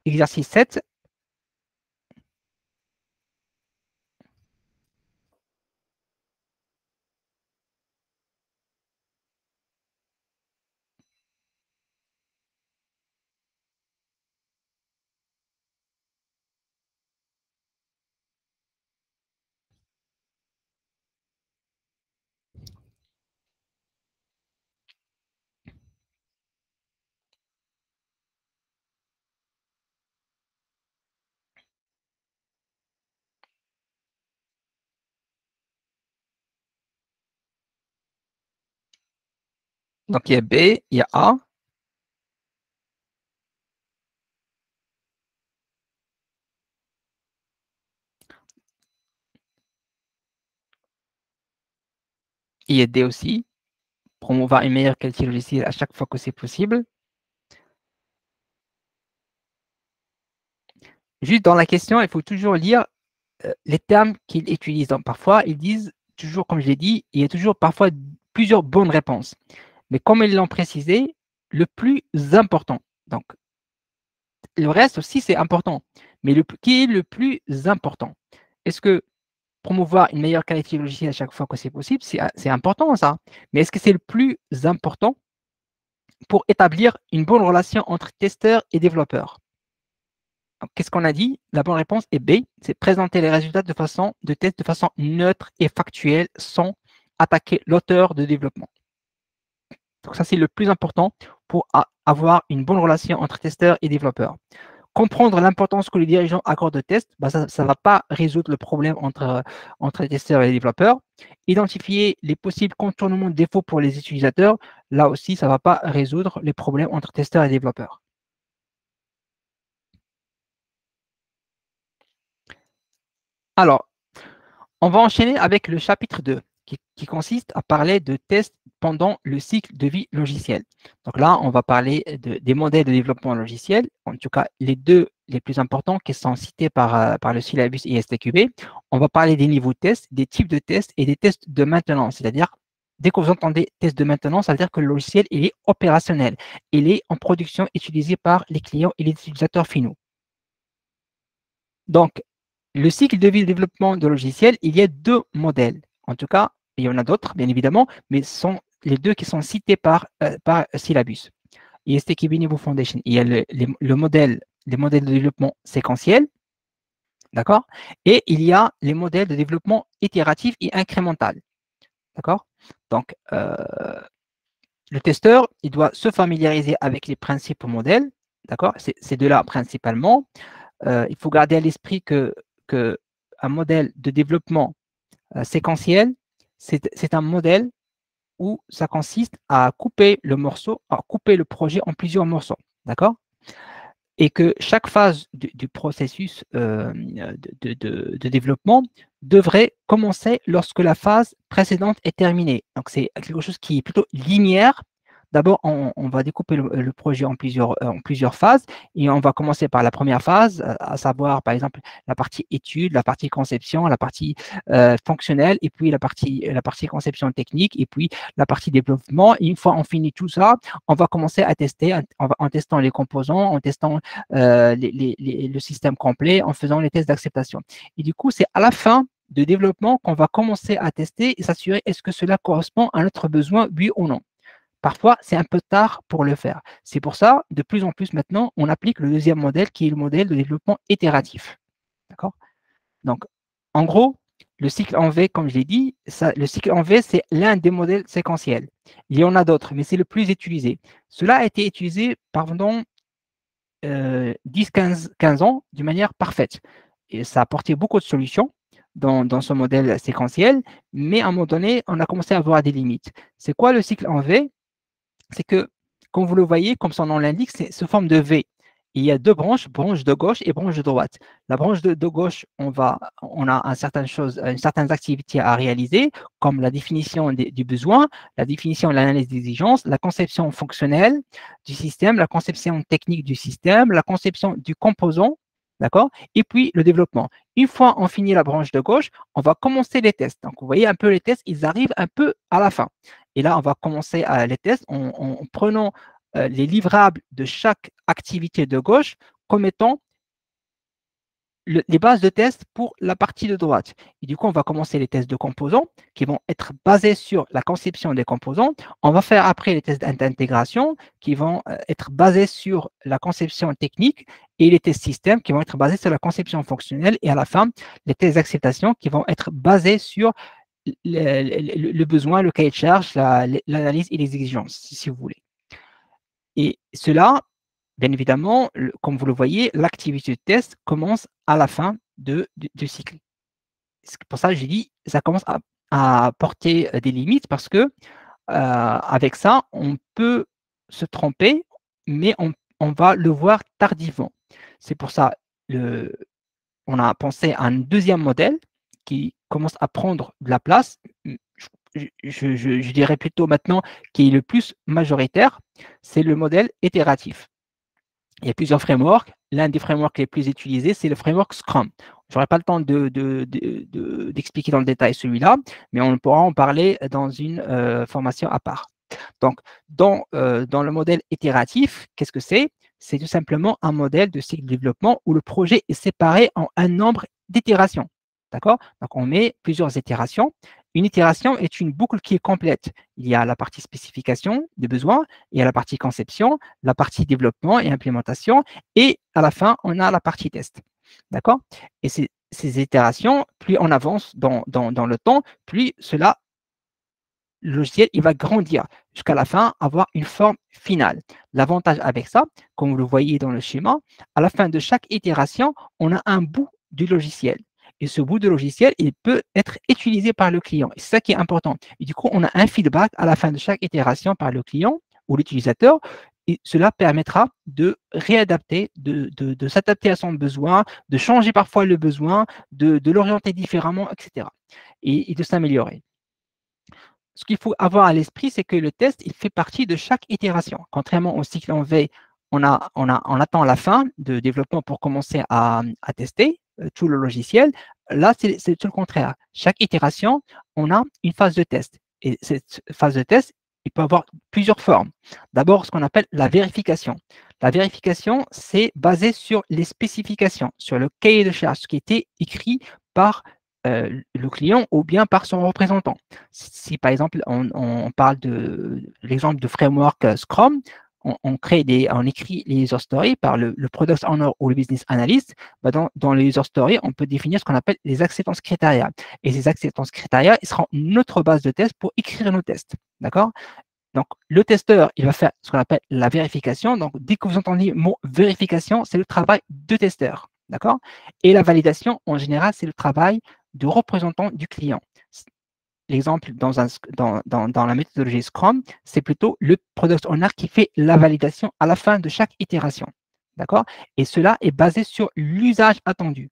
Exercice 7. Donc, il y a B, il y a A. Il y a D aussi. Promouvoir une meilleure qualité logicielle à chaque fois que c'est possible. Juste dans la question, il faut toujours lire les termes qu'ils utilisent. Donc, parfois, ils disent toujours, comme je l'ai dit, il y a toujours parfois plusieurs bonnes réponses. Mais comme ils l'ont précisé, le plus important. Donc, le reste aussi, c'est important. Mais qui est le plus important? Est-ce que promouvoir une meilleure qualité logicielle à chaque fois que c'est possible, c'est important ça. Mais est-ce que c'est le plus important pour établir une bonne relation entre testeurs et développeurs? Qu'est-ce qu'on a dit? La bonne réponse est B, c'est présenter les résultats de test de façon neutre et factuelle sans attaquer l'auteur de développement. Donc ça, c'est le plus important pour avoir une bonne relation entre testeurs et développeurs. Comprendre l'importance que les dirigeants accordent au test, bah ça ne va pas résoudre le problème entre les testeurs et les développeurs. Identifier les possibles contournements de défauts pour les utilisateurs, là aussi, ça ne va pas résoudre les problèmes entre testeurs et développeurs. Alors, on va enchaîner avec le chapitre 2, qui consiste à parler de tests pendant le cycle de vie logiciel. Donc là, on va parler des modèles de développement logiciel, en tout cas les deux les plus importants qui sont cités par le syllabus ISTQB. On va parler des niveaux de tests, des types de tests et des tests de maintenance, c'est-à-dire dès que vous entendez test de maintenance, ça veut dire que le logiciel il est opérationnel, il est en production utilisé par les clients et les utilisateurs finaux. Donc, le cycle de vie de développement de logiciels, il y a deux modèles. En tout cas, il y en a d'autres, bien évidemment, mais ce sont les deux qui sont cités par syllabus. ISTQB Niveau Foundation. Il y a le modèle, les modèles de développement séquentiel, d'accord? Et il y a les modèles de développement itératif et incrémental, d'accord? Donc, le testeur, il doit se familiariser avec les principaux modèles, d'accord? C'est de là principalement. Il faut garder à l'esprit que un modèle de développement séquentiel, c'est un modèle où ça consiste à couper le morceau, à couper le projet en plusieurs morceaux, d'accord? Et que chaque phase du processus de développement devrait commencer lorsque la phase précédente est terminée. Donc, c'est quelque chose qui est plutôt linéaire D'abord, on va découper le projet en plusieurs phases et on va commencer par la première phase, à savoir, par exemple, la partie étude, la partie conception, la partie fonctionnelle et puis la partie conception technique et puis la partie développement. Et une fois on finit tout ça, on va commencer à tester en testant les composants, en testant le système complet, en faisant les tests d'acceptation. Et du coup, c'est à la fin de développement qu'on va commencer à tester et s'assurer est-ce que cela correspond à notre besoin, oui ou non. Parfois, c'est un peu tard pour le faire. C'est pour ça, de plus en plus maintenant, on applique le deuxième modèle qui est le modèle de développement itératif. D'accord? Donc, en gros, le cycle en V, comme je l'ai dit, le cycle en V, c'est l'un des modèles séquentiels. Il y en a d'autres, mais c'est le plus utilisé. Cela a été utilisé pendant 10-15 ans d'une manière parfaite. Et ça a apporté beaucoup de solutions dans ce modèle séquentiel, mais à un moment donné, on a commencé à avoir des limites. C'est quoi le cycle en V? C'est que, comme vous le voyez, comme son nom l'indique, c'est sous forme de V. Il y a deux branches, branche de gauche et branche de droite. La branche de gauche, on a une certaines activités à réaliser, comme la définition du besoin, la définition et l'analyse d'exigence, la conception fonctionnelle du système, la conception technique du système, la conception du composant, d'accord? Et puis le développement. Une fois on finit la branche de gauche, on va commencer les tests. Donc, vous voyez un peu les tests, ils arrivent un peu à la fin. Et là, on va commencer les tests en prenant les livrables de chaque activité de gauche comme étant les bases de tests pour la partie de droite. Et du coup, on va commencer les tests de composants qui vont être basés sur la conception des composants. On va faire après les tests d'intégration qui vont être basés sur la conception technique et les tests système qui vont être basés sur la conception fonctionnelle. Et à la fin, les tests d'acceptation qui vont être basés sur le besoin, le cahier de charge, l'analyse et les exigences, si vous voulez. Et cela, bien évidemment, comme vous le voyez, l'activité de test commence à la fin du cycle. C'est pour ça que j'ai dit, ça commence à porter des limites parce que avec ça, on peut se tromper, mais on va le voir tardivement. C'est pour ça, on a pensé à un deuxième modèle qui commence à prendre de la place. Je dirais plutôt maintenant qui est le plus majoritaire, c'est le modèle itératif. Il y a plusieurs frameworks. L'un des frameworks les plus utilisés, c'est le framework Scrum. Je n'aurai pas le temps d'expliquer dans le détail celui-là, mais on pourra en parler dans une formation à part. Donc, dans le modèle itératif, qu'est-ce que c'est? C'est tout simplement un modèle de cycle de développement où le projet est séparé en un nombre d'itérations. D'accord? Donc, on met plusieurs itérations. Une itération est une boucle qui est complète. Il y a la partie spécification des besoins, il y a la partie conception, la partie développement et implémentation, et à la fin, on a la partie test. D'accord? Et ces itérations, plus on avance dans le temps, plus le logiciel il va grandir jusqu'à la fin, avoir une forme finale. L'avantage avec ça, comme vous le voyez dans le schéma, à la fin de chaque itération, on a un bout du logiciel. Et ce bout de logiciel, il peut être utilisé par le client. C'est ça qui est important. Et du coup, on a un feedback à la fin de chaque itération par le client ou l'utilisateur. Et cela permettra de réadapter, de s'adapter à son besoin, de changer parfois le besoin, de l'orienter différemment, etc. Et de s'améliorer. Ce qu'il faut avoir à l'esprit, c'est que le test, il fait partie de chaque itération. Contrairement au cycle en V, on attend la fin de développement pour commencer à tester tout le logiciel. Là, c'est tout le contraire. Chaque itération, on a une phase de test. Et cette phase de test, il peut avoir plusieurs formes. D'abord, ce qu'on appelle la vérification. La vérification, c'est basé sur les spécifications, sur le cahier de charge, ce qui était écrit par le client ou bien par son représentant. Si par exemple, on parle de l'exemple de framework Scrum, on écrit les user stories par le product owner ou le business analyst. Dans les user stories, on peut définir ce qu'on appelle les acceptance criteria. Et ces acceptance criteria, ils seront notre base de test pour écrire nos tests. D'accord? Donc, le testeur, il va faire ce qu'on appelle la vérification. Donc, dès que vous entendez le mot vérification, c'est le travail de testeur. D'accord? Et la validation, en général, c'est le travail de représentant du client. L'exemple dans la méthodologie Scrum, c'est plutôt le product owner qui fait la validation à la fin de chaque itération. D'accord? Et cela est basé sur l'usage attendu.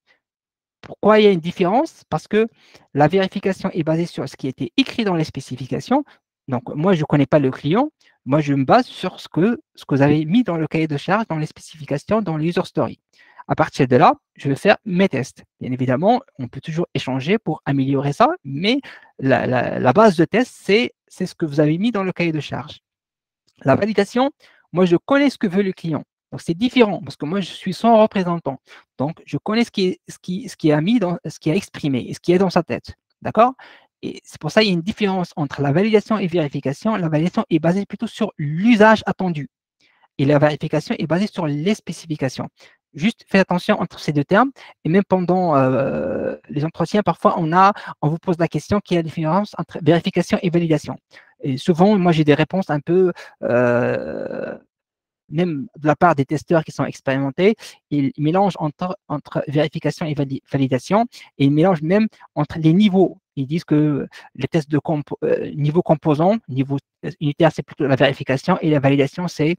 Pourquoi il y a une différence? Parce que la vérification est basée sur ce qui a été écrit dans les spécifications, Donc, moi, je ne connais pas le client. Moi, je me base sur ce que vous avez mis dans le cahier de charge, dans les spécifications, dans les user stories. À partir de là, je vais faire mes tests. Bien évidemment, on peut toujours échanger pour améliorer ça, mais la base de test, c'est ce que vous avez mis dans le cahier de charge. La validation, moi, je connais ce que veut le client. Donc, c'est différent parce que moi, je suis son représentant. Donc, je connais ce qui a mis dans, ce qui a exprimé et ce qui est dans sa tête. D'accord? Et c'est pour ça qu'il y a une différence entre la validation et vérification. La validation est basée plutôt sur l'usage attendu et la vérification est basée sur les spécifications. Juste faites attention entre ces deux termes. Et même pendant les entretiens, parfois, on vous pose la question quelle est la différence entre vérification et validation. Et souvent, moi, j'ai des réponses un peu même de la part des testeurs qui sont expérimentés, ils mélangent entre vérification et validation, et ils mélangent même entre les niveaux. Ils disent que les tests de niveau composant, niveau unitaire, c'est plutôt la vérification, et la validation, c'est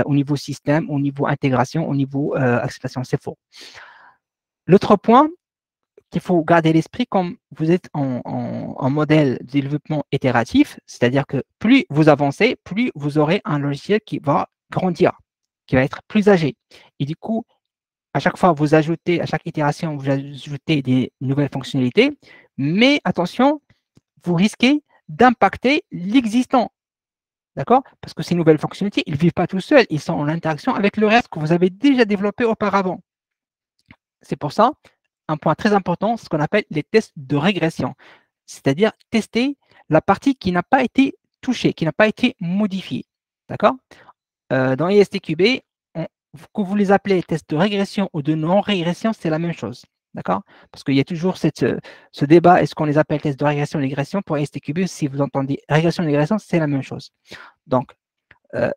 au niveau système, au niveau intégration, au niveau acceptation. C'est faux. L'autre point qu'il faut garder à l'esprit, comme vous êtes en modèle de développement itératif, c'est-à-dire que plus vous avancez, plus vous aurez un logiciel qui va grandir, qui va être plus âgé. Et du coup, à chaque fois, vous ajoutez, à chaque itération, vous ajoutez des nouvelles fonctionnalités, mais attention, vous risquez d'impacter l'existant. D'accord? Parce que ces nouvelles fonctionnalités, ils ne vivent pas tout seuls, ils sont en interaction avec le reste que vous avez déjà développé auparavant. C'est pour ça, un point très important, ce qu'on appelle les tests de régression, c'est-à-dire tester la partie qui n'a pas été touchée, qui n'a pas été modifiée. D'accord? Dans ISTQB, que vous les appelez tests de régression ou de non-régression, c'est la même chose. D'accord? Parce qu'il y a toujours ce débat, est-ce qu'on les appelle tests de régression ou régression? Pour ISTQB, si vous entendez régression ou régression, c'est la même chose. Donc,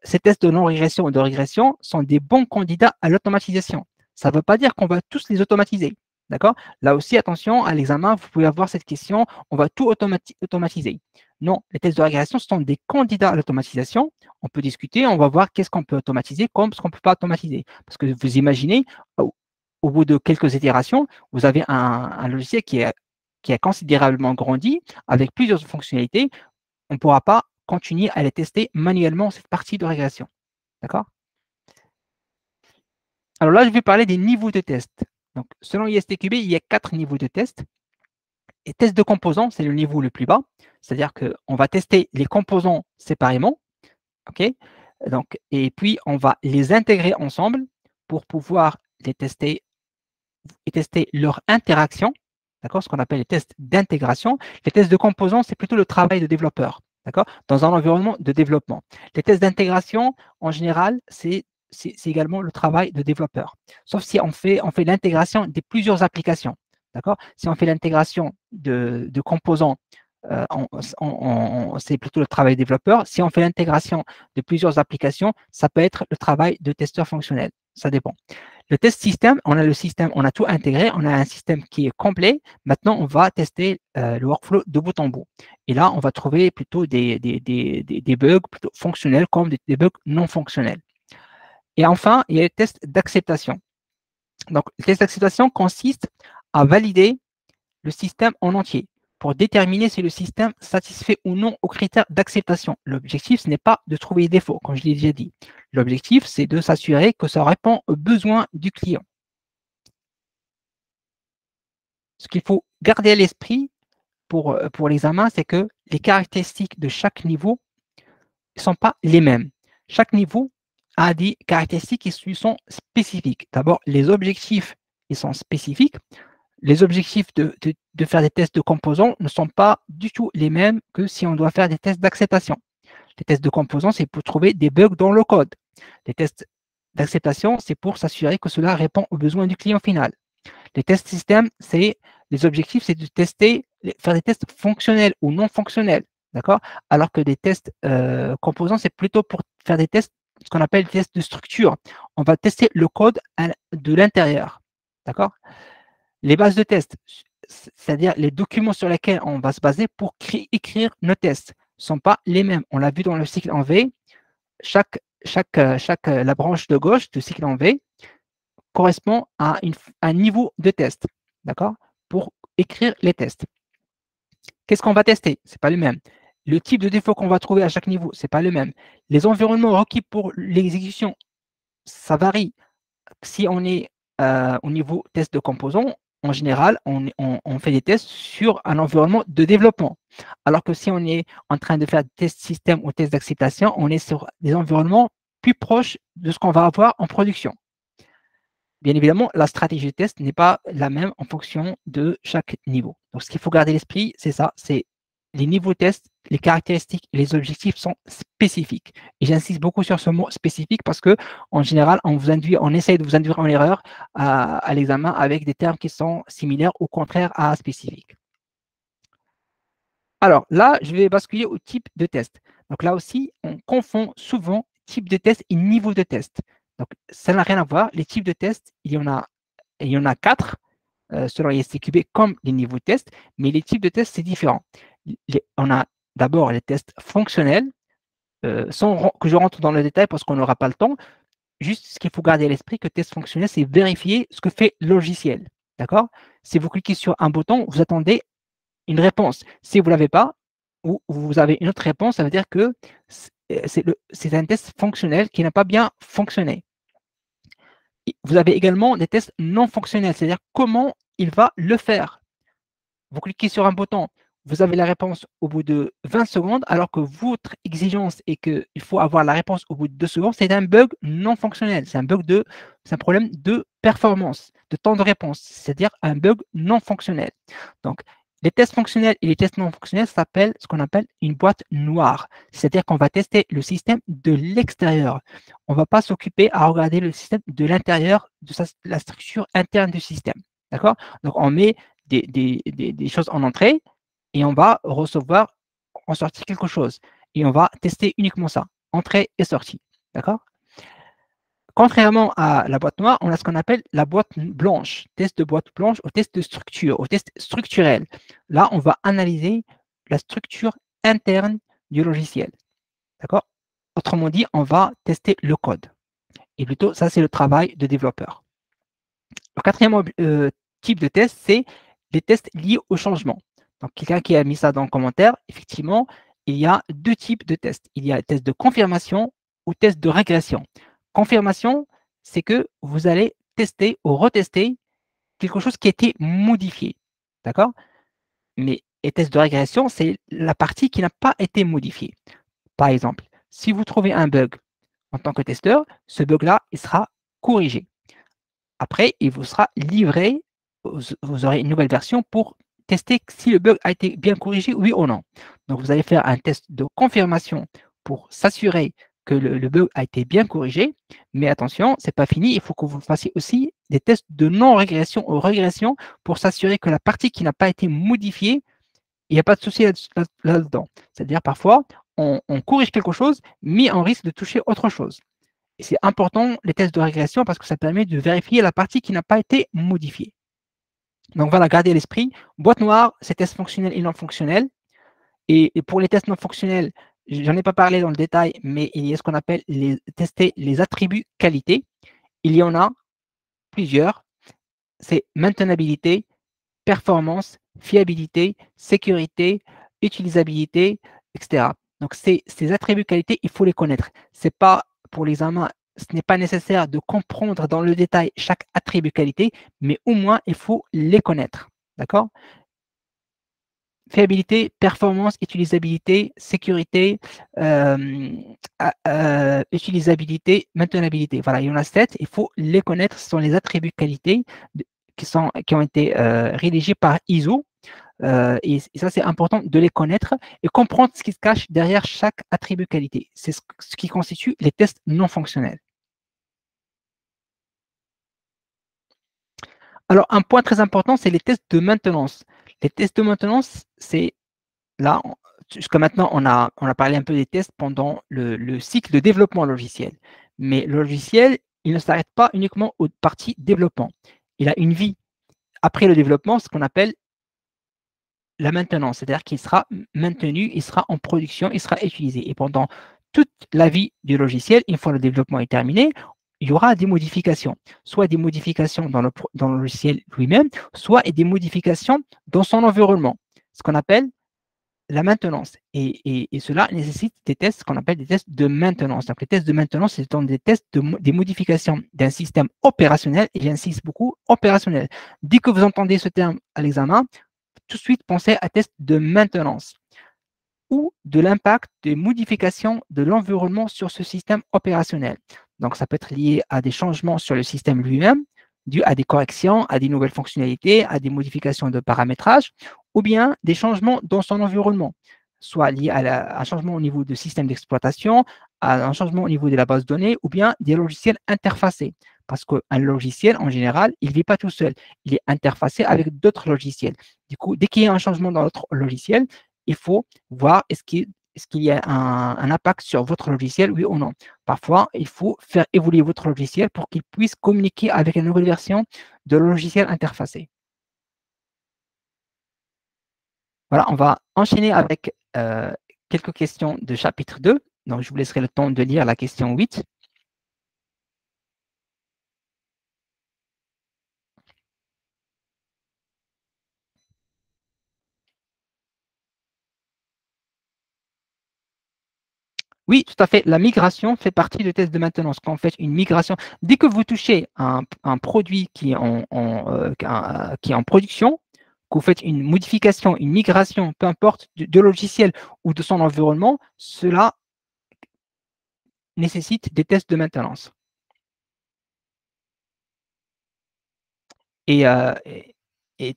ces tests de non-régression ou de régression sont des bons candidats à l'automatisation. Ça ne veut pas dire qu'on va tous les automatiser. D'accord? Là aussi, attention, à l'examen, vous pouvez avoir cette question, on va tout automatiser. Non, les tests de régression sont des candidats à l'automatisation. On peut discuter, on va voir qu'est-ce qu'on peut automatiser comme ce qu'on ne peut pas automatiser. Parce que vous imaginez, au bout de quelques itérations, vous avez un logiciel qui a considérablement grandi avec plusieurs fonctionnalités. On ne pourra pas continuer à les tester manuellement, cette partie de régression. D'accord? Alors là, je vais parler des niveaux de test. Donc, selon ISTQB, il y a 4 niveaux de test. Et test de composants, c'est le niveau le plus bas. C'est-à-dire qu'on va tester les composants séparément. OK? Donc, et puis, on va les intégrer ensemble pour pouvoir les tester et tester leur interaction. D'accord? Ce qu'on appelle les tests d'intégration. Les tests de composants, c'est plutôt le travail de développeur. D'accord? Dans un environnement de développement. Les tests d'intégration, en général, c'est également le travail de développeur. Sauf si on fait l'intégration de plusieurs applications. D'accord? Si on fait l'intégration de composants, c'est plutôt le travail de développeur. Si on fait l'intégration de plusieurs applications, ça peut être le travail de testeur fonctionnel. Ça dépend. Le test système, on a le système, on a tout intégré, on a un système qui est complet. Maintenant, on va tester le workflow de bout en bout. Et là, on va trouver plutôt des bugs plutôt fonctionnels comme des bugs non fonctionnels. Et enfin, il y a les tests d'acceptation. Donc, le test d'acceptation consiste à valider le système en entier pour déterminer si le système satisfait ou non aux critères d'acceptation. L'objectif, ce n'est pas de trouver des défauts, comme je l'ai déjà dit. L'objectif, c'est de s'assurer que ça répond aux besoins du client. Ce qu'il faut garder à l'esprit pour l'examen, c'est que les caractéristiques de chaque niveau ne sont pas les mêmes. Chaque niveau a des caractéristiques qui lui sont spécifiques. D'abord, les objectifs, ils sont spécifiques. Les objectifs de faire des tests de composants ne sont pas du tout les mêmes que si on doit faire des tests d'acceptation. Les tests de composants, c'est pour trouver des bugs dans le code. Les tests d'acceptation, c'est pour s'assurer que cela répond aux besoins du client final. Les tests système, les objectifs, c'est de faire des tests fonctionnels ou non fonctionnels. D'accord? Alors que des tests composants, c'est plutôt pour faire des tests, ce qu'on appelle des tests de structure. On va tester le code de l'intérieur. D'accord? Les bases de tests, c'est-à-dire les documents sur lesquels on va se baser pour écrire nos tests, ne sont pas les mêmes. On l'a vu dans le cycle en V. La branche de gauche du cycle en V correspond à un niveau de test, d'accord, pour écrire les tests. Qu'est-ce qu'on va tester? Ce n'est pas le même. Le type de défaut qu'on va trouver à chaque niveau, ce n'est pas le même. Les environnements requis pour l'exécution, ça varie. Si on est au niveau test de composants, en général, on fait des tests sur un environnement de développement. Alors que si on est en train de faire des tests système ou tests d'acceptation, on est sur des environnements plus proches de ce qu'on va avoir en production. Bien évidemment, la stratégie de test n'est pas la même en fonction de chaque niveau. Donc, ce qu'il faut garder à l'esprit, c'est ça, c'est les niveaux tests, les caractéristiques et les objectifs sont spécifiques. Et j'insiste beaucoup sur ce mot spécifique parce que, en général, on essaye de vous induire en erreur à l'examen avec des termes qui sont similaires, au contraire à spécifiques. Alors là, je vais basculer au type de test. Donc là aussi, on confond souvent type de test et niveau de test. Donc, ça n'a rien à voir. Les types de tests, il y en a 4 selon ISTQB comme les niveaux de test, mais les types de tests, c'est différent. On a d'abord les tests fonctionnels, sans que je rentre dans le détail parce qu'on n'aura pas le temps. Juste ce qu'il faut garder à l'esprit, que test fonctionnel, c'est vérifier ce que fait le logiciel. D'accord? Si vous cliquez sur un bouton, vous attendez une réponse. Si vous ne l'avez pas, ou vous avez une autre réponse, ça veut dire que c'est un test fonctionnel qui n'a pas bien fonctionné. Vous avez également des tests non fonctionnels, c'est-à-dire comment il va le faire. Vous cliquez sur un bouton, vous avez la réponse au bout de 20 secondes, alors que votre exigence est qu'il faut avoir la réponse au bout de 2 secondes, c'est un bug non fonctionnel, c'est un problème de performance, de temps de réponse, c'est-à-dire un bug non fonctionnel. Donc, les tests fonctionnels et les tests non fonctionnels s'appellent ce qu'on appelle une boîte noire. C'est-à-dire qu'on va tester le système de l'extérieur. On ne va pas s'occuper à regarder le système de l'intérieur, de la structure interne du système. D'accord? Donc, on met des choses en entrée et on va recevoir en sortie quelque chose. Et on va tester uniquement ça, entrée et sortie. D'accord? Contrairement à la boîte noire, on a ce qu'on appelle la boîte blanche, test de boîte blanche au test de structure, au test structurel. Là, on va analyser la structure interne du logiciel. D'accord? Autrement dit, on va tester le code. Et plutôt, ça, c'est le travail de développeur. Le quatrième type de test, c'est les tests liés au changement. Donc, quelqu'un qui a mis ça dans le commentaire, effectivement, il y a 2 types de tests. Il y a le test de confirmation ou test de régression. Confirmation, c'est que vous allez tester ou retester quelque chose qui a été modifié. D'accord? Mais les tests de régression, c'est la partie qui n'a pas été modifiée. Par exemple, si vous trouvez un bug en tant que testeur, ce bug-là, il sera corrigé. Après, il vous sera livré, vous aurez une nouvelle version pour tester si le bug a été bien corrigé, oui ou non. Donc, vous allez faire un test de confirmation pour s'assurer que le bug a été bien corrigé. Mais attention, ce n'est pas fini. Il faut que vous fassiez aussi des tests de non-régression ou régression pour s'assurer que la partie qui n'a pas été modifiée, il n'y a pas de souci là-dedans. C'est-à-dire, parfois, on corrige quelque chose, mais on risque de toucher autre chose. C'est important, les tests de régression, parce que ça permet de vérifier la partie qui n'a pas été modifiée. Donc voilà, gardez à l'esprit. Boîte noire, c'est tests fonctionnels et non fonctionnels. Et pour les tests non fonctionnels, j'en ai pas parlé dans le détail, mais il y a ce qu'on appelle tester les attributs qualité. Il y en a plusieurs. C'est maintenabilité, performance, fiabilité, sécurité, utilisabilité, etc. Donc, ces attributs qualité, il faut les connaître. C'est pas pour l'examen, ce n'est pas nécessaire de comprendre dans le détail chaque attribut qualité, mais au moins, il faut les connaître. D'accord? Fiabilité, performance, utilisabilité, sécurité, utilisabilité, maintenabilité. Voilà, il y en a 7. Il faut les connaître. Ce sont les attributs qualité qui ont été rédigés par ISO. Et ça, c'est important de les connaître et comprendre ce qui se cache derrière chaque attribut qualité. C'est ce qui constitue les tests non fonctionnels. Alors, un point très important, c'est les tests de maintenance. Les tests de maintenance, c'est là, jusqu'à maintenant, on a parlé un peu des tests pendant le cycle de développement logiciel. Mais le logiciel, il ne s'arrête pas uniquement aux parties développement. Il a une vie après le développement, ce qu'on appelle la maintenance, c'est-à-dire qu'il sera maintenu, il sera en production, il sera utilisé. Et pendant toute la vie du logiciel, une fois le développement est terminé, il y aura des modifications, soit des modifications dans le logiciel lui-même, soit des modifications dans son environnement, ce qu'on appelle la maintenance. Et cela nécessite des tests qu'on appelle des tests de maintenance. Donc, les tests de maintenance, ce sont des tests des modifications d'un système opérationnel, et j'insiste beaucoup, opérationnel. Dès que vous entendez ce terme à l'examen, tout de suite pensez à test de maintenance ou de l'impact des modifications de l'environnement sur ce système opérationnel. Donc, ça peut être lié à des changements sur le système lui-même, dû à des corrections, à des nouvelles fonctionnalités, à des modifications de paramétrage, ou bien des changements dans son environnement, soit liés à un changement au niveau du système d'exploitation, à un changement au niveau de la base de données, ou bien des logiciels interfacés. Parce qu'un logiciel, en général, il ne vit pas tout seul. Il est interfacé avec d'autres logiciels. Du coup, dès qu'il y a un changement dans notre logiciel, il faut voir est-ce qu'il y a un impact sur votre logiciel, oui ou non. Parfois, il faut faire évoluer votre logiciel pour qu'il puisse communiquer avec une nouvelle version de logiciel interfacé. Voilà, on va enchaîner avec quelques questions de chapitre 2. Donc, je vous laisserai le temps de lire la question 8. Oui, tout à fait. La migration fait partie du test de maintenance. Quand vous faites une migration, dès que vous touchez un produit qui est en production, que vous faites une modification, une migration, peu importe, de logiciel ou de son environnement, cela nécessite des tests de maintenance. Et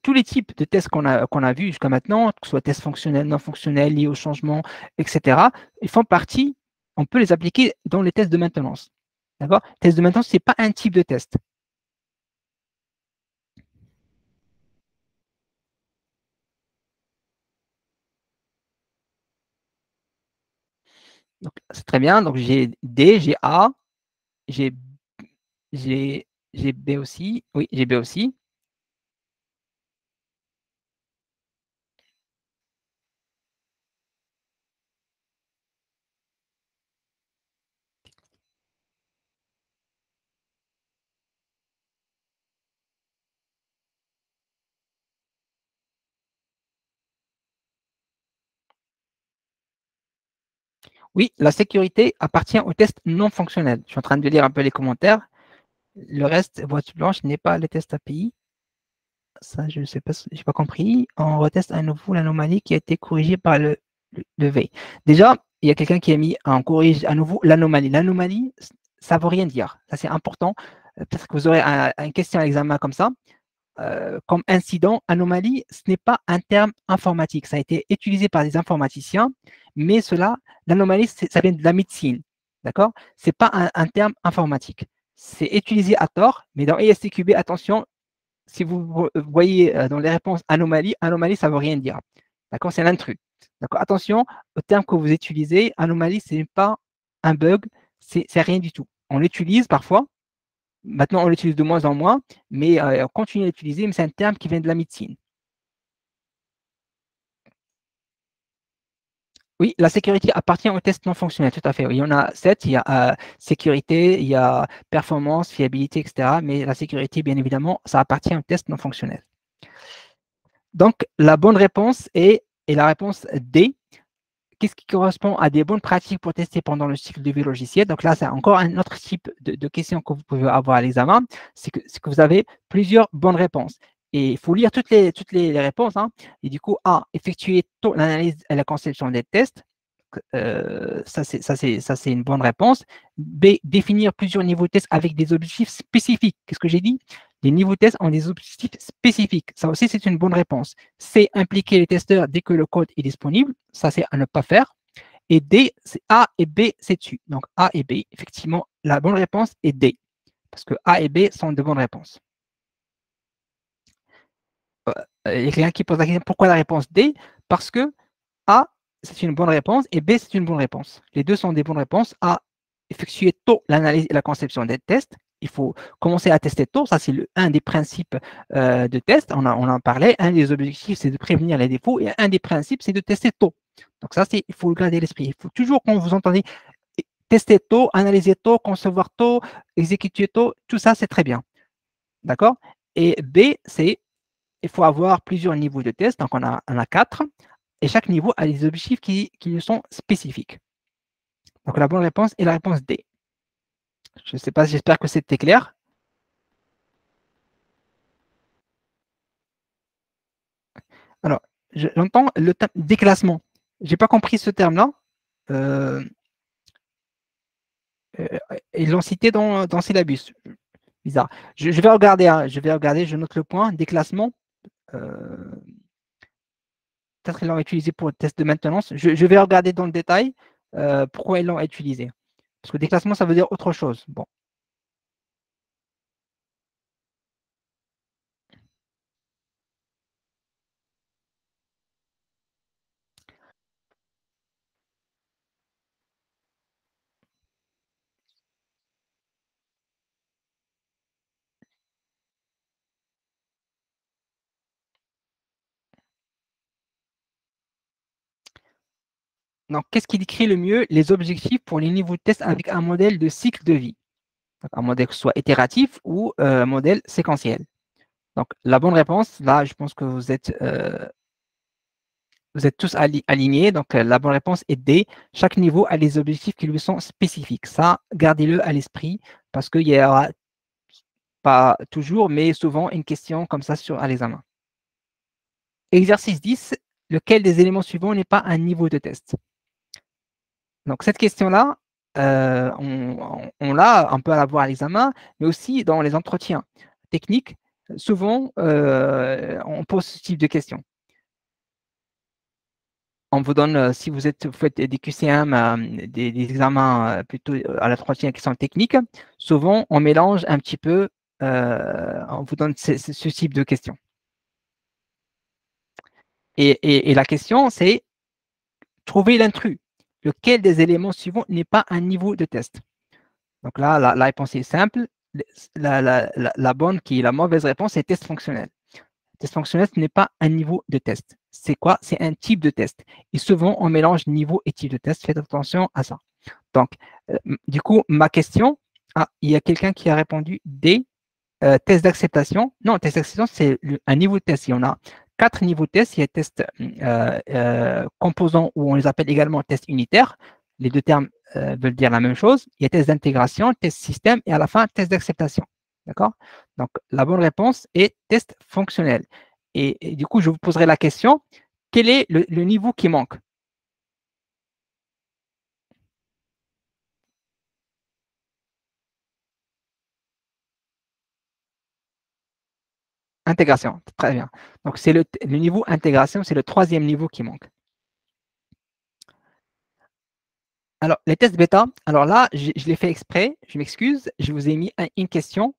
tous les types de tests qu'on a vus jusqu'à maintenant, que ce soit tests fonctionnels, non fonctionnels, liés au changement, etc., ils font partie, on peut les appliquer dans les tests de maintenance. D'accord? Test de maintenance, ce n'est pas un type de test. Donc, c'est très bien. Donc, j'ai D, j'ai A, j'ai B aussi. Oui, j'ai B aussi. Oui, la sécurité appartient aux tests non fonctionnels. Je suis en train de lire un peu les commentaires. Le reste, boîte blanche, n'est pas les tests API. Ça, je ne sais pas, je n'ai pas compris. On reteste à nouveau l'anomalie qui a été corrigée par le V. Déjà, il y a quelqu'un qui a mis on corrige à nouveau l'anomalie. L'anomalie, ça ne veut rien dire. Ça, c'est important. Peut-être que vous aurez une question à l'examen comme ça. Comme incident, anomalie, ce n'est pas un terme informatique. Ça a été utilisé par des informaticiens, mais l'anomalie, ça vient de la médecine. D'accord? Ce n'est pas un terme informatique. C'est utilisé à tort, mais dans ESTQB, attention, si vous voyez dans les réponses anomalie, anomalie, ça ne veut rien dire. D'accord? C'est l'intrus. D'accord? Attention au terme que vous utilisez. Anomalie, ce n'est pas un bug, c'est rien du tout. On l'utilise parfois. Maintenant, on l'utilise de moins en moins, mais on continue à l'utiliser, mais c'est un terme qui vient de la médecine. Oui, la sécurité appartient aux tests non fonctionnels, tout à fait. Il y en a 7, il y a sécurité, il y a performance, fiabilité, etc. Mais la sécurité, bien évidemment, ça appartient aux tests non fonctionnels. Donc, la bonne réponse est la réponse D. Qu'est-ce qui correspond à des bonnes pratiques pour tester pendant le cycle de vie logiciel? Donc là, c'est encore un autre type de questions que vous pouvez avoir à l'examen. C'est que vous avez plusieurs bonnes réponses. Et il faut lire toutes les réponses. Hein. Et du coup, A, effectuer tôt l'analyse et la conception des tests. Ça, c'est une bonne réponse. B, définir plusieurs niveaux de tests avec des objectifs spécifiques. Qu'est-ce que j'ai dit? Les niveaux de tests ont des objectifs spécifiques. Ça aussi, c'est une bonne réponse. C, impliquer les testeurs dès que le code est disponible. Ça, c'est à ne pas faire. Et D, c'est A et B, c'est dessus. Donc, A et B, effectivement, la bonne réponse est D. Parce que A et B sont de bonnes réponses. Il y a quelqu'un qui pose la question, pourquoi la réponse D? Parce que A, c'est une bonne réponse et B, c'est une bonne réponse. Les deux sont des bonnes réponses. A, effectuer tôt l'analyse et la conception des tests. Il faut commencer à tester tôt. Ça, c'est un des principes de test. On en parlait. Un des objectifs, c'est de prévenir les défauts et un des principes, c'est de tester tôt. Donc ça, il faut le garder à l'esprit. Il faut toujours, quand vous entendez tester tôt, analyser tôt, concevoir tôt, exécuter tôt, tout ça, c'est très bien. D'accord? Et B, c'est il faut avoir plusieurs niveaux de test. Donc, on a 4. et chaque niveau a des objectifs qui lui sont spécifiques. Donc la bonne réponse est la réponse D. Je ne sais pas, j'espère que c'était clair. Alors, j'entends le terme déclassement. Je n'ai pas compris ce terme-là. Euh, ils l'ont cité dans syllabus. Bizarre. Je vais regarder, hein, je note le point. Déclassement. Peut-être qu'ils l'ont utilisé pour le test de maintenance. Je vais regarder dans le détail pourquoi ils l'ont utilisé. Parce que déclassement, ça veut dire autre chose. Bon. Donc, qu'est-ce qui décrit le mieux les objectifs pour les niveaux de test avec un modèle de cycle de vie? Donc, un modèle soit itératif ou un modèle séquentiel. Donc, la bonne réponse, là, je pense que vous êtes tous alignés. Donc, la bonne réponse est D. Chaque niveau a les objectifs qui lui sont spécifiques. Ça, gardez-le à l'esprit parce qu'il y aura pas toujours, mais souvent une question comme ça à l'examen. Exercice 10, lequel des éléments suivants n'est pas un niveau de test? Donc, cette question-là, on l'a un peu à la voir à l'examen, mais aussi dans les entretiens techniques. Souvent, on pose ce type de questions. On vous donne, si vous faites des QCM, des examens plutôt à l'entretien qui sont techniques, souvent on mélange un petit peu, on vous donne ce type de questions. Et la question, c'est trouver l'intrus. Lequel des éléments suivants n'est pas un niveau de test? Donc là, la réponse est simple. La bonne, qui est la mauvaise réponse, c'est test fonctionnel. Test fonctionnel, ce n'est pas un niveau de test. C'est quoi? C'est un type de test. Et souvent, on mélange niveau et type de test. Faites attention à ça. Donc, du coup, ma question, il y a quelqu'un qui a répondu D, test d'acceptation. Non, test d'acceptation, c'est un niveau de test. Il y en a 4 niveaux de test. Il y a test composants, ou on les appelle également test unitaires. Les deux termes veulent dire la même chose. Il y a test d'intégration, test système et à la fin, test d'acceptation. D'accord? Donc, la bonne réponse est test fonctionnel. Et du coup, je vous poserai la question, quel est le niveau qui manque? Intégration, très bien. Donc, c'est le niveau intégration, c'est le 3e niveau qui manque. Alors, les tests bêta, alors là, je l'ai fait exprès, je m'excuse, je vous ai mis une question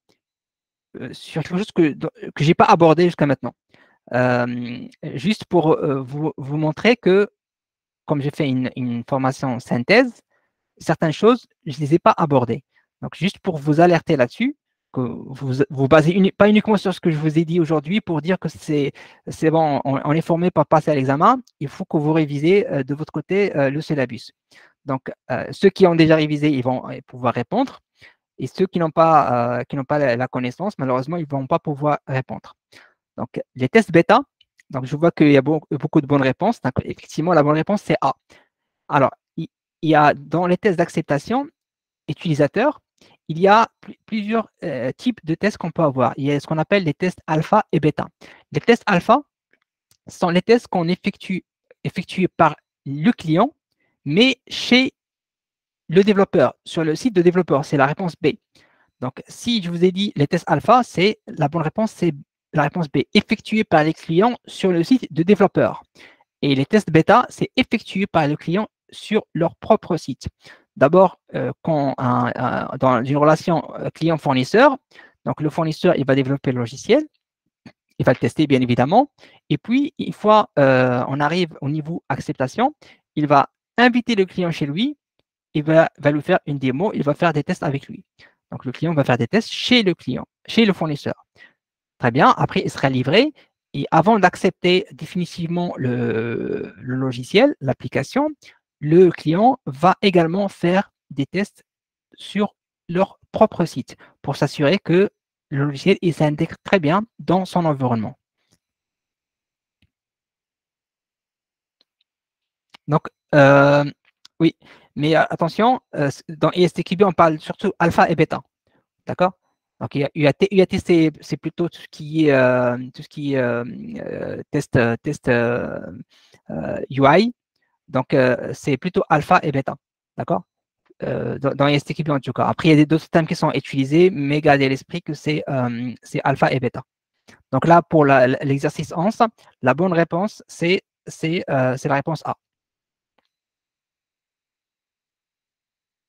sur quelque chose que je n'ai pas abordé jusqu'à maintenant. Juste pour vous montrer que, comme j'ai fait une formation synthèse, certaines choses, je ne les ai pas abordées. Donc, juste pour vous alerter là-dessus, que vous basez pas uniquement sur ce que je vous ai dit aujourd'hui pour dire que c'est bon, on est formé pour passer à l'examen. Il faut que vous révisez de votre côté le syllabus. Donc, ceux qui ont déjà révisé, ils vont pouvoir répondre. Et ceux qui n'ont pas la connaissance, malheureusement, ils ne vont pas pouvoir répondre. Donc, les tests bêta, donc je vois qu'il y a beaucoup de bonnes réponses. Donc, effectivement, la bonne réponse, c'est A. Alors, il y a dans les tests d'acceptation utilisateur, il y a plusieurs types de tests qu'on peut avoir. Il y a ce qu'on appelle les tests alpha et bêta. Les tests alpha sont les tests qu'on effectués par le client, mais chez le développeur, sur le site de développeur. C'est la réponse B. Donc, si je vous ai dit les tests alpha, la bonne réponse, c'est la réponse B, effectués par les clients sur le site de développeur. Et les tests bêta, c'est effectué par le client sur leur propre site. D'abord, dans une relation client-fournisseur, donc le fournisseur, il va développer le logiciel, il va le tester bien évidemment, et puis une fois on arrive au niveau acceptation, il va inviter le client chez lui, il va lui faire une démo, il va faire des tests avec lui. Donc le client va faire des tests chez le client, chez le fournisseur. Très bien, après il sera livré, et avant d'accepter définitivement le logiciel, l'application, le client va également faire des tests sur leur propre site pour s'assurer que le logiciel s'intègre très bien dans son environnement. Donc, oui, mais attention, dans ESTQB, on parle surtout alpha et bêta. D'accord? Donc, UAT, c'est plutôt tout ce qui est, test UI. Donc, c'est plutôt alpha et bêta. D'accord? Dans ESTQB en tout cas. Après, il y a d'autres termes qui sont utilisés, mais gardez à l'esprit que c'est alpha et bêta. Donc là, pour l'exercice 11, la bonne réponse, c'est la réponse A.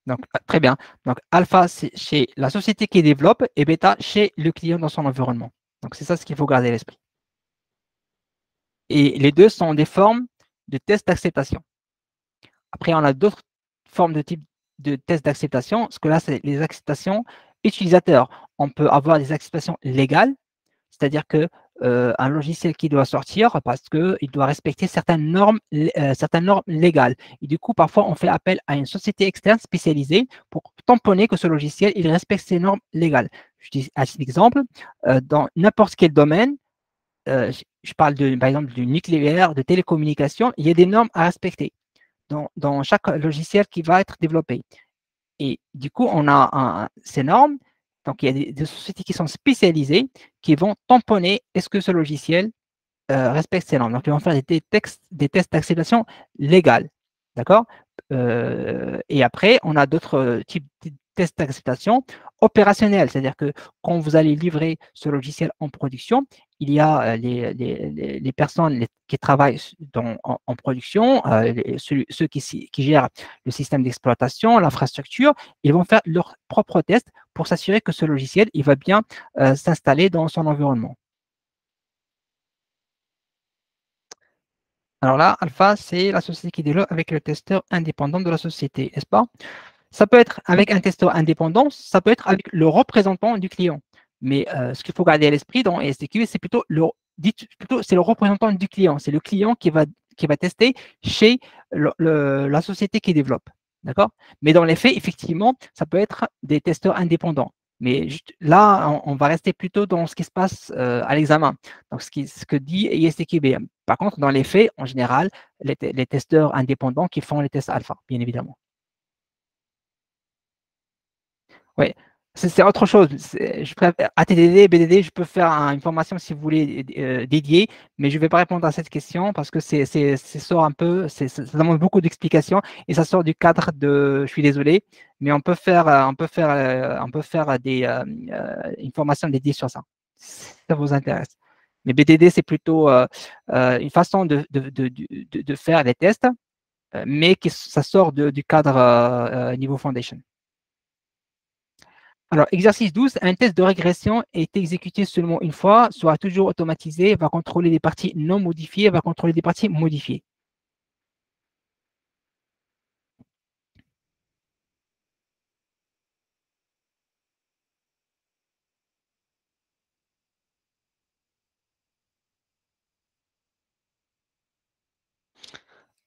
Donc, très bien. Donc, alpha, c'est chez la société qui développe et bêta chez le client dans son environnement. Donc, c'est ça ce qu'il faut garder à l'esprit. Et les deux sont des formes de tests d'acceptation. Après, on a d'autres formes de type de tests d'acceptation, parce que là, c'est les acceptations utilisateurs. On peut avoir des acceptations légales, c'est-à-dire que un logiciel qui doit sortir parce qu'il doit respecter certaines normes légales. Et du coup, parfois, on fait appel à une société externe spécialisée pour tamponner que ce logiciel il respecte ces normes légales. Je dis un exemple, dans n'importe quel domaine, je parle par exemple du nucléaire, de télécommunications, il y a des normes à respecter dans chaque logiciel qui va être développé. Et du coup, on a ces normes. Donc, il y a des sociétés qui sont spécialisées qui vont tamponner est-ce que ce logiciel respecte ces normes. Donc, ils vont faire des tests d'acceptation légales. D'accord? Et après, on a d'autres types de tests d'acceptation opérationnels. C'est-à-dire que quand vous allez livrer ce logiciel en production, il y a les personnes qui travaillent en production, ceux qui gèrent le système d'exploitation, l'infrastructure, ils vont faire leurs propres tests pour s'assurer que ce logiciel il va bien s'installer dans son environnement. Alors là, alpha, c'est la société qui développe avec le testeur indépendant de la société, n'est-ce pas? Ça peut être avec un testeur indépendant, ça peut être avec le représentant du client. Mais ce qu'il faut garder à l'esprit dans ESTQ, c'est c'est le représentant du client. C'est le client qui va tester chez la société qui développe. D'accord? Mais dans les faits, effectivement, ça peut être des testeurs indépendants. Mais là, on va rester plutôt dans ce qui se passe à l'examen. Donc, ce que dit ESTQB. Par contre, dans les faits, en général, les testeurs indépendants qui font les tests alpha, bien évidemment. Oui, c'est autre chose. Je préfère ATDD, BDD, je peux faire une formation si vous voulez dédiée, mais je ne vais pas répondre à cette question parce que ça sort un peu, ça demande beaucoup d'explications et ça sort du cadre de. Je suis désolé, mais on peut faire une formation dédiée sur ça, si ça vous intéresse. Mais BDD, c'est plutôt une façon de faire des tests, mais ça sort du cadre niveau foundation. Alors, exercice 12, un test de régression est exécuté seulement une fois, sera toujours automatisé, va contrôler des parties non modifiées, va contrôler des parties modifiées.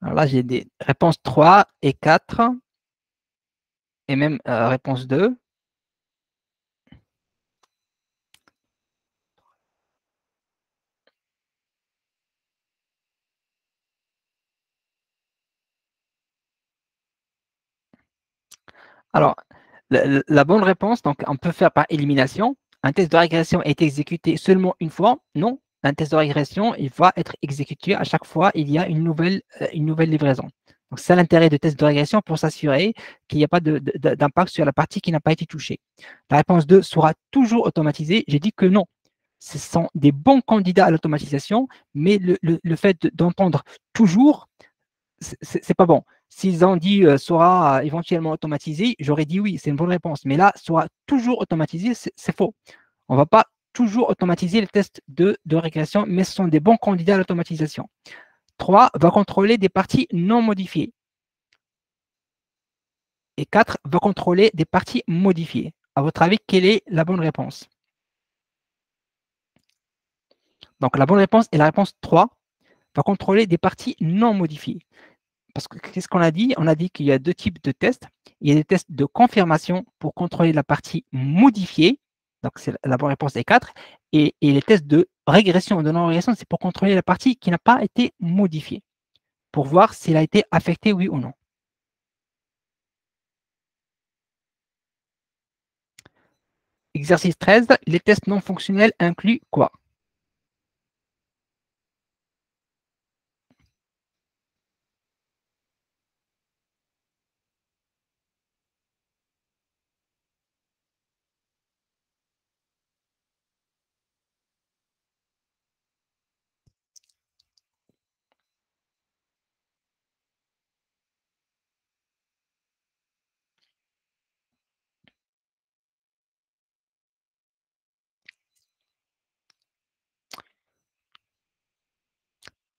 Alors là, j'ai des réponses 3 et 4, et même réponse 2. Alors, la bonne réponse, donc on peut faire par élimination. Un test de régression est exécuté seulement une fois. Non, un test de régression, il va être exécuté à chaque fois il y a une nouvelle livraison. Donc, c'est l'intérêt de test de régression pour s'assurer qu'il n'y a pas d'impact sur la partie qui n'a pas été touchée. La réponse 2 sera toujours automatisée. J'ai dit que non. Ce sont des bons candidats à l'automatisation, mais le fait d'entendre toujours, c'est pas bon. S'ils ont dit sera éventuellement automatisé, j'aurais dit oui, c'est une bonne réponse. Mais là, sera toujours automatisé, c'est faux. On ne va pas toujours automatiser les tests de régression, mais ce sont des bons candidats à l'automatisation. 3 va contrôler des parties non modifiées. Et 4 va contrôler des parties modifiées. À votre avis, quelle est la bonne réponse? Donc, la bonne réponse est la réponse 3, va contrôler des parties non modifiées. Parce que qu'est-ce qu'on a dit? On a dit qu'il y a deux types de tests. Il y a des tests de confirmation pour contrôler la partie modifiée. Donc, la bonne réponse est 4. Et les tests de régression ou de non-régression, c'est pour contrôler la partie qui n'a pas été modifiée. pour voir s'il a été affecté, oui ou non. Exercice 13, les tests non fonctionnels incluent quoi?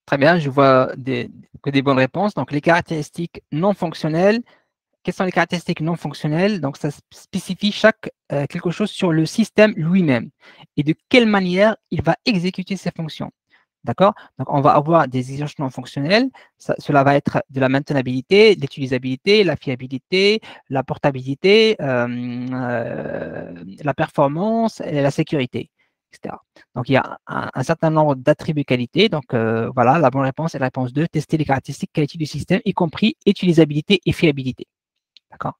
Très bien, je vois que des bonnes réponses. Donc, les caractéristiques non fonctionnelles. Quelles sont les caractéristiques non fonctionnelles? Donc, ça spécifie quelque chose sur le système lui-même et de quelle manière il va exécuter ses fonctions. D'accord? Donc, on va avoir des exigences non fonctionnelles. Cela va être de la maintenabilité, l'utilisabilité, la fiabilité, la portabilité, la performance et la sécurité, etc. Donc, il y a un certain nombre d'attributs qualité. Donc, voilà, la bonne réponse est la réponse 2, tester les caractéristiques qualité du système, y compris utilisabilité et fiabilité. D'accord?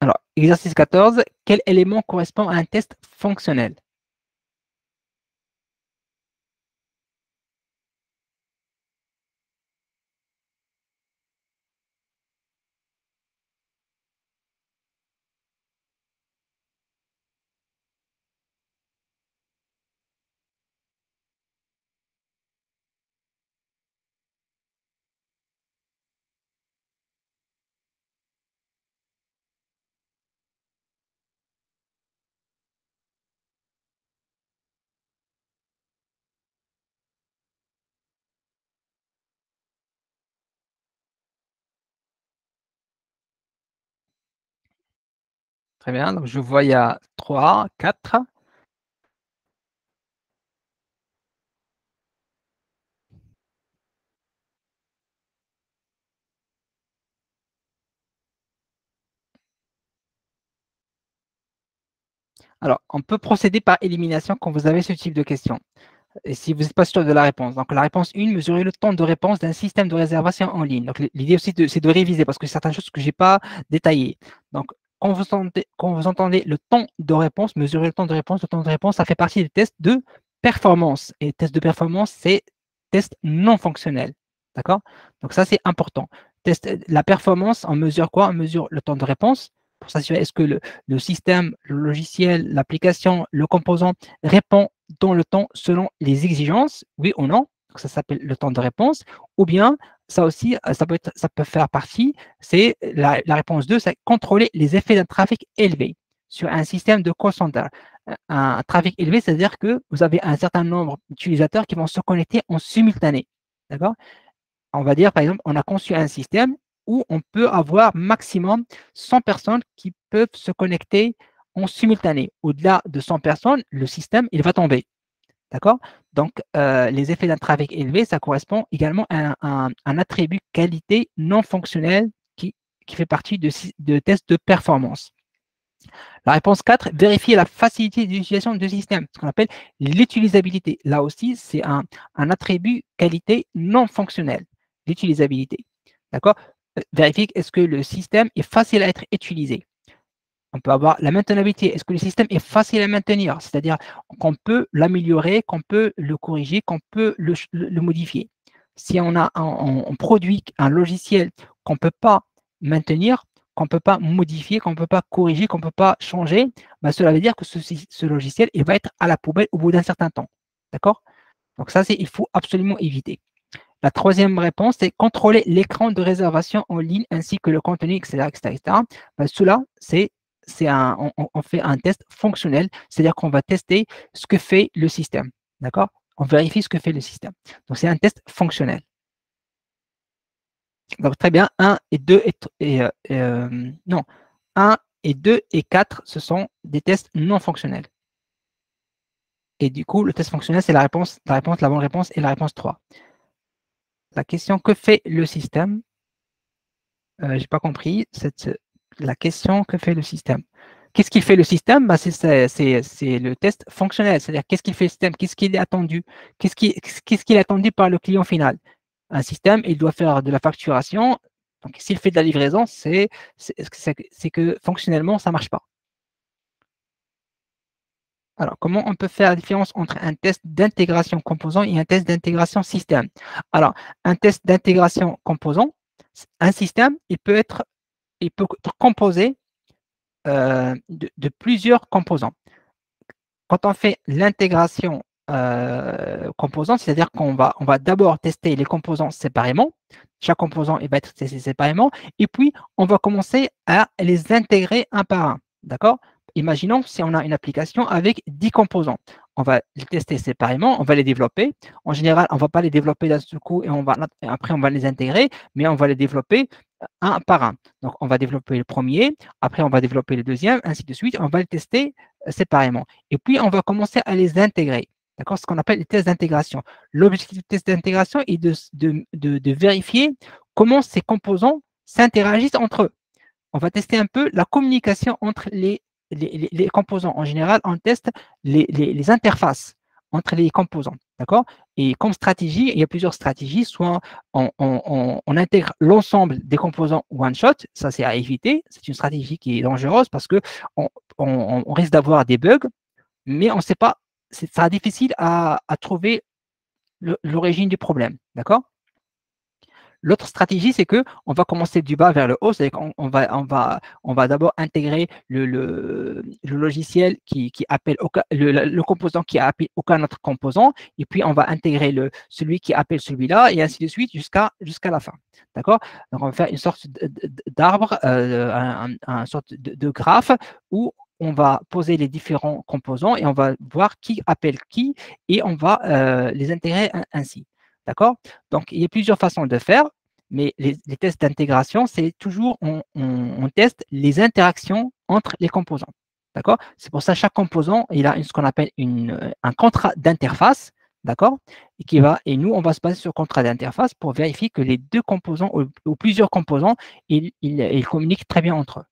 Alors, exercice 14, quel élément correspond à un test fonctionnel? Très bien, donc je vois il y a 3, 4. Alors, on peut procéder par élimination quand vous avez ce type de question. Et si vous n'êtes pas sûr de la réponse. Donc, la réponse 1, mesurer le temps de réponse d'un système de réservation en ligne. Donc, l'idée aussi, c'est de réviser parce que certaines choses que je n'ai pas détaillées. Donc, quand vous entendez le temps de réponse, mesurer le temps de réponse, ça fait partie des tests de performance. Et tests de performance, c'est test non fonctionnel. D'accord? Donc, ça, c'est important. La performance, on mesure quoi? On mesure le temps de réponse pour s'assurer est-ce que le système, le logiciel, l'application, le composant répond dans le temps selon les exigences, oui ou non. Donc, ça s'appelle le temps de réponse. Ou bien, ça aussi, ça peut faire partie, c'est la réponse 2, c'est contrôler les effets d'un trafic élevé sur un système de call center. Un trafic élevé, c'est-à-dire que vous avez un certain nombre d'utilisateurs qui vont se connecter en simultané. D'accord? On va dire, par exemple, on a conçu un système où on peut avoir maximum 100 personnes qui peuvent se connecter en simultané. Au-delà de 100 personnes, le système, il va tomber. D'accord? Donc, les effets d'un trafic élevé, ça correspond également à un attribut qualité non fonctionnel qui fait partie de tests de performance. La réponse 4, vérifier la facilité d'utilisation du système, ce qu'on appelle l'utilisabilité. Là aussi, c'est un attribut qualité non fonctionnel, l'utilisabilité. D'accord? Vérifier est-ce que le système est facile à être utilisé. On peut avoir la maintenabilité. Est-ce que le système est facile à maintenir? C'est-à-dire qu'on peut l'améliorer, qu'on peut le corriger, qu'on peut le modifier. Si on produit un logiciel qu'on ne peut pas maintenir, qu'on ne peut pas modifier, qu'on ne peut pas corriger, qu'on ne peut pas changer, ben cela veut dire que ce logiciel il va être à la poubelle au bout d'un certain temps. D'accord? Donc ça, il faut absolument éviter. La troisième réponse, c'est contrôler l'écran de réservation en ligne ainsi que le contenu, etc. etc., etc. Ben, cela, on fait un test fonctionnel, c'est-à-dire qu'on va tester ce que fait le système. D'accord? On vérifie ce que fait le système. Donc, c'est un test fonctionnel. Donc, très bien, 1 et 2 non, 1 et 2 et 4, ce sont des tests non fonctionnels. Et du coup, le test fonctionnel, c'est la bonne réponse est la réponse 3. La question, que fait le système? Je n'ai pas compris la question, que fait le système? Qu'est-ce qu'il fait le système? Bah, c'est le test fonctionnel, c'est-à-dire qu'est-ce qu'il fait le système, qu'est-ce qu'il est attendu, qu'est-ce qu'il est attendu par le client final. Un système, il doit faire de la facturation. Donc, s'il fait de la livraison, c'est que fonctionnellement, ça ne marche pas. Alors, comment on peut faire la différence entre un test d'intégration composant et un test d'intégration système? Alors, un test d'intégration composant, un système, il peut être composé de plusieurs composants. Quand on fait l'intégration composante, c'est-à-dire on va d'abord tester les composants séparément. Chaque composant il va être testé séparément. Et puis, on va commencer à les intégrer un par un. D'accord? Imaginons si on a une application avec 10 composants. On va les tester séparément, on va les développer. En général, on ne va pas les développer d'un seul coup et après on va les intégrer, mais on va les développer un par un. Donc, on va développer le premier, après on va développer le deuxième, ainsi de suite. On va les tester séparément. Et puis, on va commencer à les intégrer. D'accord? Ce qu'on appelle les tests d'intégration. L'objectif du test d'intégration est de vérifier comment ces composants s'interagissent entre eux. On va tester un peu la communication entre les composants. En général, on teste les interfaces entre les composants. D'accord? Et comme stratégie, il y a plusieurs stratégies. Soit on intègre l'ensemble des composants one-shot, ça c'est à éviter. C'est une stratégie qui est dangereuse parce que on risque d'avoir des bugs, mais on ne sait pas, ça sera difficile à trouver l'origine du problème. D'accord? L'autre stratégie, c'est que on va commencer du bas vers le haut, c'est-à-dire qu'on on va d'abord intégrer le logiciel qui appelle le composant qui appelle aucun autre composant, et puis on va intégrer celui qui appelle celui-là, et ainsi de suite jusqu'à la fin. D'accord? Donc on va faire une sorte d'arbre, un sorte de graphe où on va poser les différents composants et on va voir qui appelle qui et on va les intégrer ainsi. D'accord? Donc, il y a plusieurs façons de faire, mais les tests d'intégration, c'est toujours, on teste les interactions entre les composants. D'accord? C'est pour ça que chaque composant, il a ce qu'on appelle un contrat d'interface. D'accord? Et nous, on va se baser sur le contrat d'interface pour vérifier que les deux composants ou plusieurs composants, ils communiquent très bien entre eux.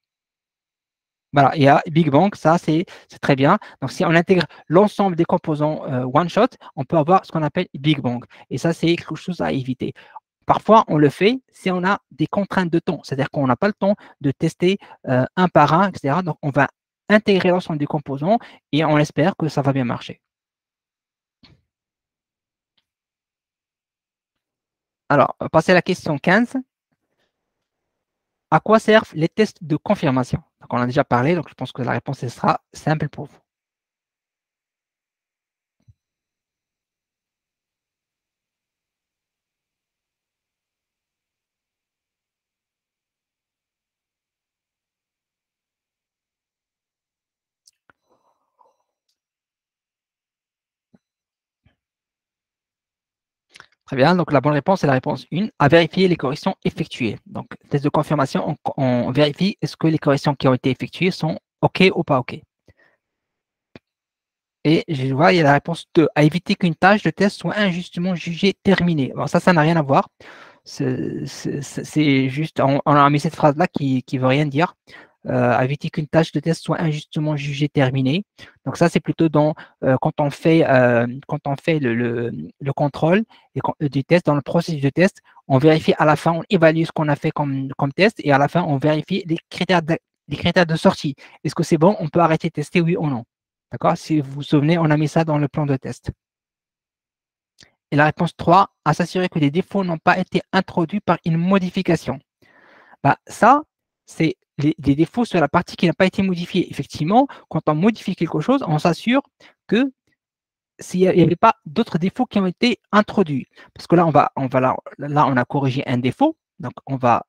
Voilà, il y a Big Bang, ça c'est très bien. Donc si on intègre l'ensemble des composants one shot, on peut avoir ce qu'on appelle Big Bang. Et ça, c'est quelque chose à éviter. Parfois, on le fait si on a des contraintes de temps, c'est-à-dire qu'on n'a pas le temps de tester un par un, etc. Donc on va intégrer l'ensemble des composants et on espère que ça va bien marcher. Alors, on va passer à la question 15. À quoi servent les tests de confirmation? Donc, on en a déjà parlé, donc je pense que la réponse sera simple pour vous. Très bien, donc la bonne réponse est la réponse 1, à vérifier les corrections effectuées. Donc, test de confirmation, on vérifie est-ce que les corrections qui ont été effectuées sont OK ou pas OK. Et je vois, il y a la réponse 2, à éviter qu'une tâche de test soit injustement jugée terminée. Alors ça n'a rien à voir. C'est juste, on a mis cette phrase-là qui ne veut rien dire. À éviter qu'une tâche de test soit injustement jugée terminée. Donc ça, c'est plutôt quand on fait le contrôle du test, dans le processus de test, on vérifie à la fin, on évalue ce qu'on a fait comme test et à la fin, on vérifie les critères de sortie. Est-ce que c'est bon? On peut arrêter de tester, oui ou non? D'accord? Si vous vous souvenez, on a mis ça dans le plan de test. Et la réponse 3, à s'assurer que les défauts n'ont pas été introduits par une modification. Bah, ça, c'est les défauts sur la partie qui n'a pas été modifiée. Effectivement, quand on modifie quelque chose, on s'assure que s'il n'y avait pas d'autres défauts qui ont été introduits. Parce que là, là, on a corrigé un défaut. Donc, on va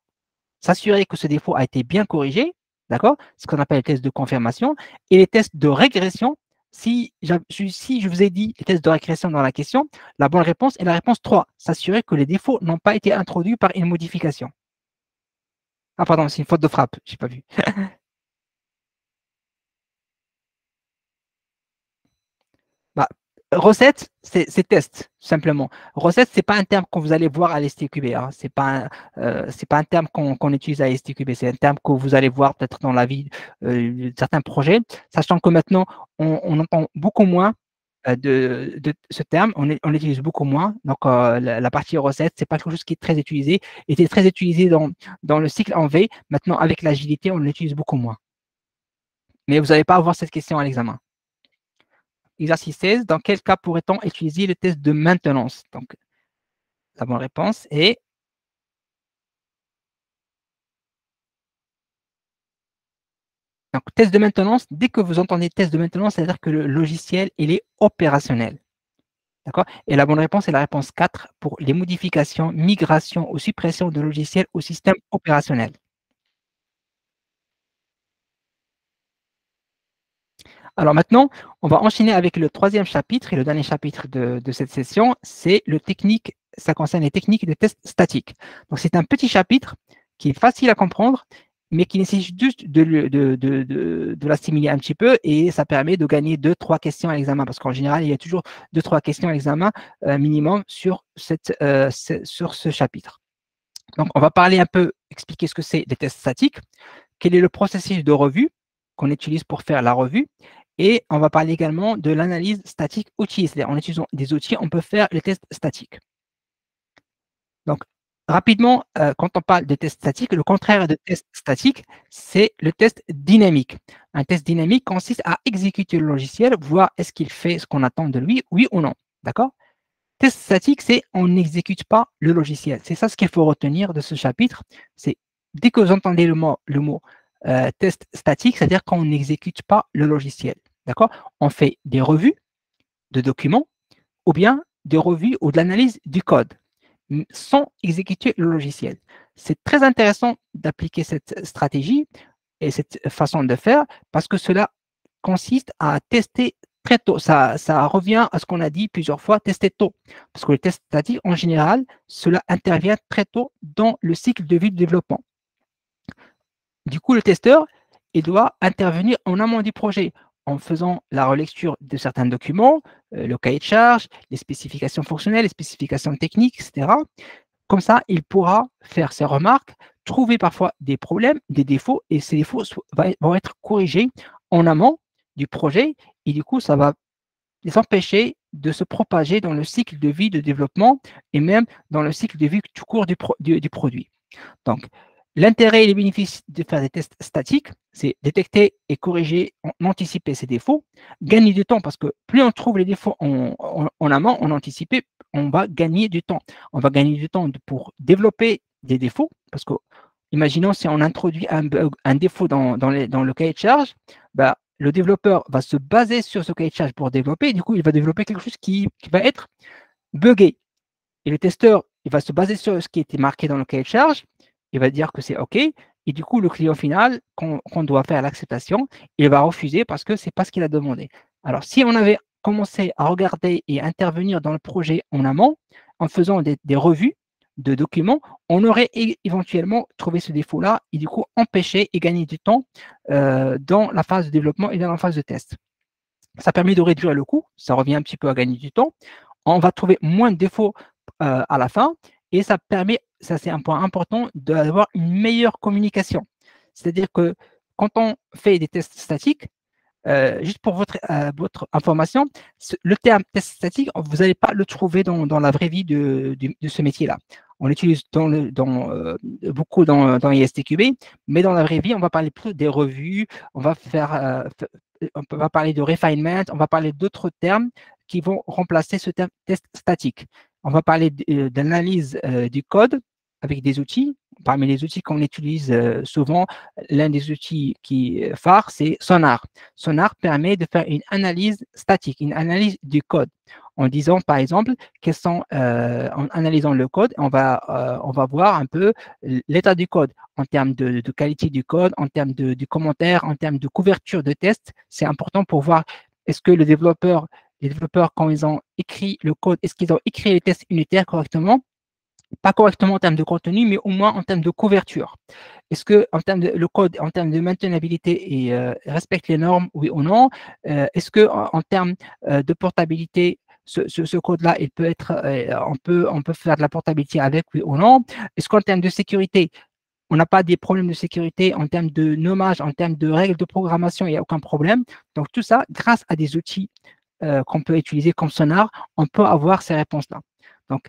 s'assurer que ce défaut a été bien corrigé. D'accord? Ce qu'on appelle les tests de confirmation. Et les tests de régression, si je vous ai dit les tests de régression dans la question, la bonne réponse est la réponse 3. S'assurer que les défauts n'ont pas été introduits par une modification. Ah, pardon, c'est une faute de frappe, je n'ai pas vu. Bah, Recette, c'est test, simplement. Recette, ce n'est pas un terme que vous allez voir à l'STQB. Hein. Ce n'est pas un terme qu'on utilise à l'STQB. C'est un terme que vous allez voir peut-être dans la vie de certains projets, sachant que maintenant, on entend beaucoup moins de ce terme, on l'utilise beaucoup moins. Donc, la partie recette, ce n'est pas quelque chose qui est très utilisé. Il était très utilisé dans le cycle en V. Maintenant, avec l'agilité, on l'utilise beaucoup moins. Mais vous n'allez pas avoir cette question à l'examen. Exercice 16, dans quel cas pourrait-on utiliser le test de maintenance? Donc, la bonne réponse est donc, test de maintenance. Dès que vous entendez test de maintenance, c'est-à-dire que le logiciel, il est opérationnel. D'accord? Et la bonne réponse est la réponse 4 pour les modifications, migrations ou suppressions de logiciels au système opérationnel. Alors maintenant, on va enchaîner avec le troisième chapitre et le dernier chapitre de cette session, c'est le technique, ça concerne les techniques de test statique. Donc c'est un petit chapitre qui est facile à comprendre, mais qui nécessite juste de l'assimiler un petit peu et ça permet de gagner 2-3 questions à l'examen parce qu'en général, il y a toujours 2-3 questions à l'examen minimum sur ce chapitre. Donc on va parler un peu, expliquer ce que c'est les tests statiques, quel est le processus de revue qu'on utilise pour faire la revue. Et on va parler également de l'analyse statique outil. C'est-à-dire en utilisant des outils, on peut faire les tests statiques. Donc, rapidement, quand on parle de test statique, le contraire de test statique, c'est le test dynamique. Un test dynamique consiste à exécuter le logiciel, voir est-ce qu'il fait ce qu'on attend de lui, oui ou non. D'accord? Test statique, c'est on n'exécute pas le logiciel. C'est ça ce qu'il faut retenir de ce chapitre. C'est dès que vous entendez le mot test statique, c'est-à-dire qu'on n'exécute pas le logiciel. D'accord? On fait des revues de documents ou bien des revues ou de l'analyse du code sans exécuter le logiciel. C'est très intéressant d'appliquer cette stratégie et cette façon de faire parce que cela consiste à tester très tôt. Ça revient à ce qu'on a dit plusieurs fois, tester tôt. Parce que les tests statiques, en général, cela intervient très tôt dans le cycle de vie de développement. Du coup, le testeur, il doit intervenir en amont du projet en faisant la relecture de certains documents, le cahier de charge, les spécifications fonctionnelles, les spécifications techniques, etc. Comme ça, il pourra faire ses remarques, trouver parfois des problèmes, des défauts, et ces défauts vont être corrigés en amont du projet, et du coup, ça va les empêcher de se propager dans le cycle de vie de développement et même dans le cycle de vie tout court du produit. Donc, l'intérêt et les bénéfices de faire des tests statiques, c'est détecter et corriger, anticiper ces défauts, gagner du temps parce que plus on trouve les défauts en amont, en anticipé, on va gagner du temps. On va gagner du temps pour développer des défauts parce que, imaginons si on introduit un défaut dans le cahier de charge, bah, le développeur va se baser sur ce cahier de charge pour développer, et du coup, il va développer quelque chose qui va être buggé. Et le testeur, il va se baser sur ce qui était marqué dans le cahier de charge, il va dire que c'est OK, et du coup, le client final, qu'on doit faire l'acceptation, il va refuser parce que ce n'est pas ce qu'il a demandé. Alors, si on avait commencé à regarder et intervenir dans le projet en amont, en faisant des revues de documents, on aurait éventuellement trouvé ce défaut-là et du coup empêché et gagné du temps dans la phase de développement et dans la phase de test. Ça permet de réduire le coût, ça revient un petit peu à gagner du temps. On va trouver moins de défauts à la fin et ça permet, ça c'est un point important, d'avoir une meilleure communication. C'est-à-dire que quand on fait des tests statiques, juste pour votre information, le terme test statique, vous n'allez pas le trouver dans la vraie vie de ce métier-là. On l'utilise beaucoup dans ISTQB, mais dans la vraie vie, on va parler plutôt des revues, on va parler de refinement, on va parler d'autres termes qui vont remplacer ce terme test statique. On va parler d'analyse du code avec des outils. Parmi les outils qu'on utilise souvent, l'un des outils qui est phare, c'est Sonar. Sonar permet de faire une analyse statique, une analyse du code, en disant par exemple, en analysant le code, on va voir un peu l'état du code en termes de qualité du code, en termes de commentaires, en termes de couverture de tests. C'est important pour voir est-ce que les développeurs, quand ils ont écrit le code, est-ce qu'ils ont écrit les tests unitaires correctement? Pas correctement en termes de contenu, mais au moins en termes de couverture. Est-ce que en termes de, le code, en termes de maintenabilité, respecte les normes, oui ou non? Est-ce que en termes de portabilité, ce code-là, il peut être, on peut faire de la portabilité avec, oui ou non? Est-ce qu'en termes de sécurité, on n'a pas des problèmes de sécurité en termes de nommage, en termes de règles de programmation, il n'y a aucun problème. Donc tout ça, grâce à des outils qu'on peut utiliser comme Sonar, on peut avoir ces réponses-là. Donc